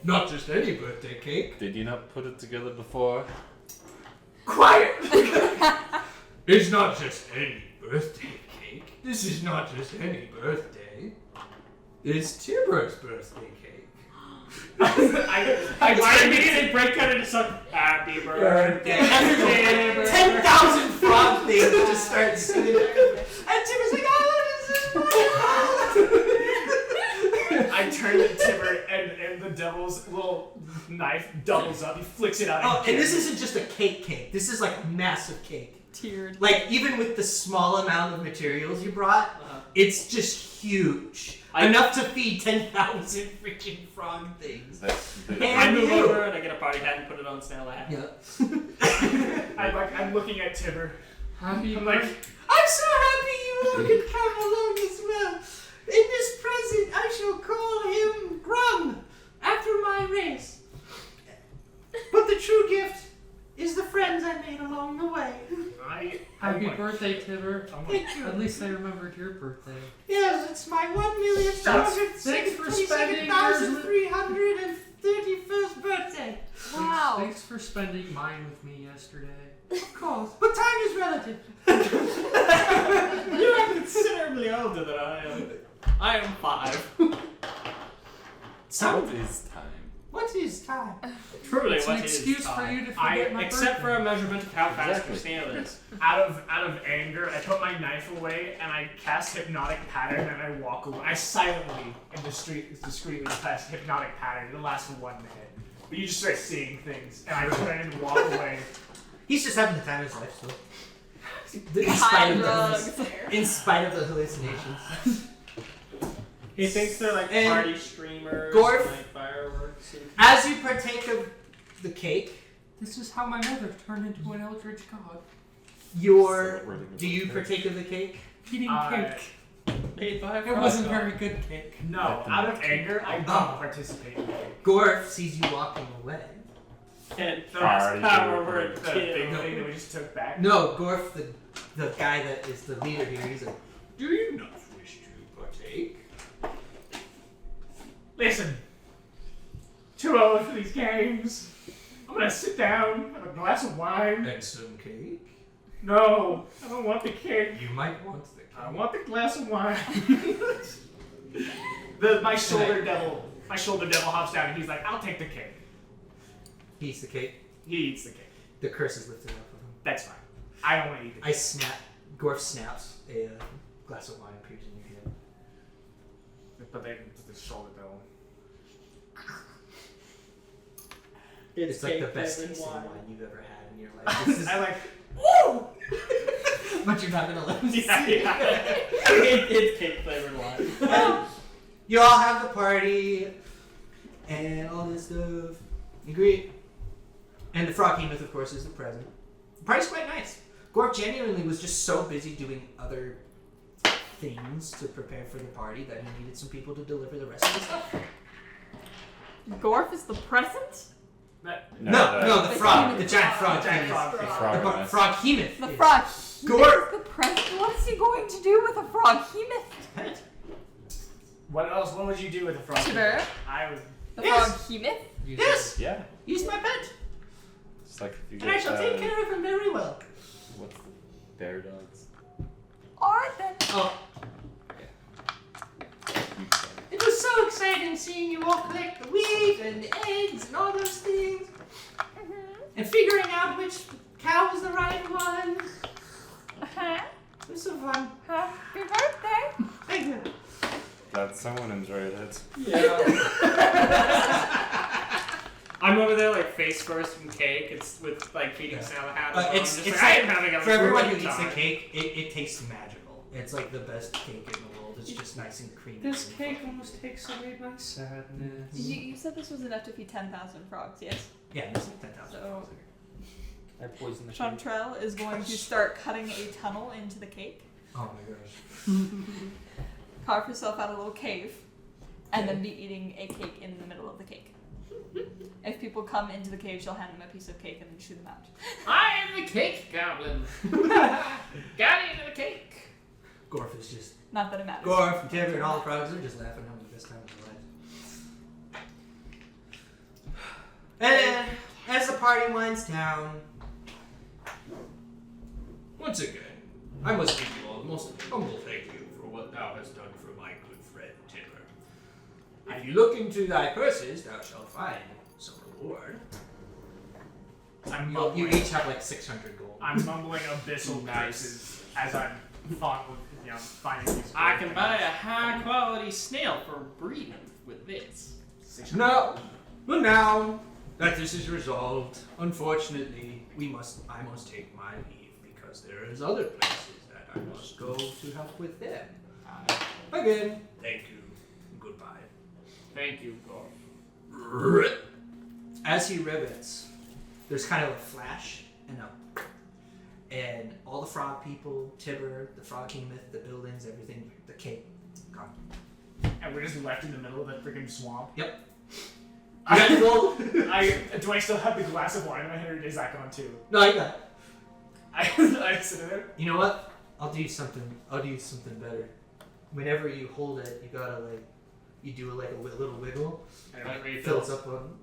Not just any birthday cake. Did you not put it together before? Quiet! It's not just any birthday cake. This is not just any birthday. It's Tiber's birthday cake. I immediately break out into some happy birthday. 10,000 frog things just start singing. And Tim's like, oh, this is I turn to Timber and the devil's little knife doubles up. He flicks it out. Oh, and this isn't just a cake. This is like a massive cake. Tiered. Like, even with the small amount of materials you brought, it's just huge. I- Enough to feed 10,000 freaking frog things. That's the, And I move you. over and I get a party hat and put it on Snail hat. Yeah. I'm looking at Timber. Happy I'm like, I'm so happy you all could come along as well. In this present, I shall call him Grum, after my race. But the true gift is the friends I made along the way. Happy birthday, Tiber. Thank you. At least I remembered your birthday. Yes, it's my Thanks for spending yours with- 1,227,331st birthday. Wow. Thanks for spending mine with me yesterday. Of course. But time is relative. You are considerably older than I am. I am 5. What is time? What is time? Truly, It's an what is excuse for time? you to forget my Except for birthday. a measurement of how fast Exactly. your snail is. Out of anger, I put my knife away and I cast hypnotic pattern and I walk away. I silently and discreetly cast hypnotic pattern. It'll last for 1 minute. But you just start seeing things and I turn and walk away. He's just having the time of his life, so. In spite of the hallucinations. He thinks they're like And party streamers, Gorf. like fireworks. And... As you partake of the cake, This is how my mother turned into an eldritch god. do you partake of the cake? Eating cake. Made by a It wasn't frog. very good cake. No, out of anger, I don't participate in it. Gorf sees you walking away. And Party throws power over over The big kill. thing that we just took back. No, Gorf, the guy that is the leader here, he's like, Do you not wish to partake? Listen. Too old for these games. I'm gonna sit down, have a glass of wine. And some cake? No, I don't want the cake. You might want the cake. I want the glass of wine. my shoulder devil hops down and he's like, I'll take the cake. he eats the cake. He eats the cake. The curse is lifted off of him. That's fine. I don't want to eat the cake. Gorf snaps, a glass of wine appears in your hand. But then the shoulder devil. It's like the best tasting wine you've ever had in your life. This is, I like, but you're not gonna let me see Yeah. It's cake flavored wine. You all have the party and all this stuff. You agree? And the Frog Hemoth, of course, is the present. The party's quite nice. Gorf genuinely was just so busy doing other things to prepare for the party that he needed some people to deliver the rest of the stuff. Gorf is the present? No, the frog, the giant frog. Giant frog. The The frog. Frog Hemoth. The is- frog Gorf. is the present? What is he going to do with a frog hemoth? What else? What would you do with a frog? Tiber? I would. The Yes. frog hemoth? Yes, Yeah. he's my pet, It's like if you and I get shall take care of him very well. what's the bear dogs? Alright then. Oh, it was so exciting seeing you all collect the wheat and the eggs and all those things, and figuring out which cow was the right one. It was so fun. Happy birthday. Thank you. Glad someone enjoyed it. I'm over there like face first in cake. It's with like feeding Yeah. Sal a hat. It's just like, I am having a for everyone who great eats the time. cake, it tastes magical. It's like the best cake in the world. It's just nice and creamy. This and cake fun. almost takes away my sadness. You said this was enough to feed 10,000 frogs, yes? Yeah, there's like 10,000. So- I poisoned the cake. Chantrell is going to start cutting a tunnel into the cake, Oh my gosh. carve herself out a little cave, and then be eating a cake in the middle of the cake. If people come into the cave, she'll hand them a piece of cake and then shoot them out. I am the cake goblin. Got into the cake. Gorf is just Not that it matters. Gorf and Tiber and all the frogs are just laughing, having the best time of their lives. And then, as the party winds down, Once again, I must give you all the most humble thank you for what thou hast done for my good friend Tiber. If you look into thy purses, thou shalt find some reward. I'm you mumbling. each have like 600 gold. I'm mumbling abyssal curses as I'm finding these. I can buy a high quality snail for breeding with this. No, but now that this is resolved, unfortunately, I must take my leave because there is other places that I must go to help with them. Again, thank you. Goodbye. Thank you, Gorf. As he rivets, there's kind of a flash and all the frog people, Tiber, the Frog Hemoth, the buildings, everything, the cake, gone. And we're just left in the middle of that freaking swamp. Yep. Do I still have the glass of wine in my hand, or is that gone too? No, you got it. I sit there. You know what? I'll do something better. Whenever you hold it, you gotta you do like a little wiggle. And it Fills up on.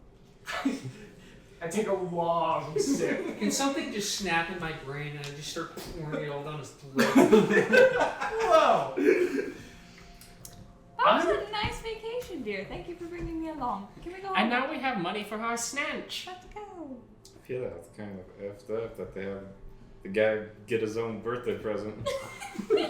I take a long sip. Can something just snap in my brain and I just start pouring it all down his throat? Whoa! That was a nice vacation, dear. Thank you for bringing me along. Can we go And home? now we have money for our snatch. Let's go. I feel that's kind of effed up that they have the guy get his own birthday present. The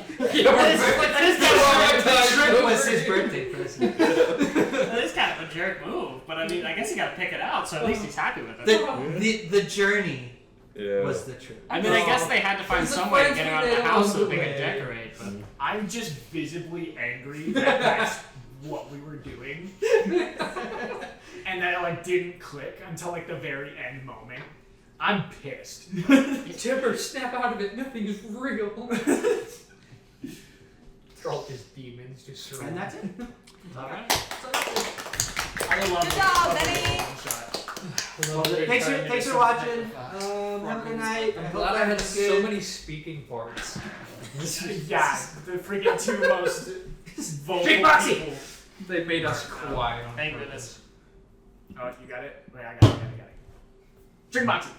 trip was his birthday present. That is kind of a jerk move, but I mean, I guess you gotta pick it out, so at least he's happy with it. The journey Yeah. was the trip. I mean, I guess they had to find It's a some way to friend's get him out of birthday the house all so the they could way. decorate, but I'm just visibly angry that that's what we were doing. And that it didn't click until the very end moment. I'm pissed. Timber, snap out of it. Nothing is real. All his demons just surround. And that's it. alright. I love Good it. job, Love Benny. it. One shot. Thanks for watching. Have a good night. I'm I hope glad I that had was so good. many speaking parts. Yeah, the freaking two most vocal Kickboxing! people. They made us quiet on Thank purpose. goodness. Oh, you got it? Wait, I got it. Drink boxing.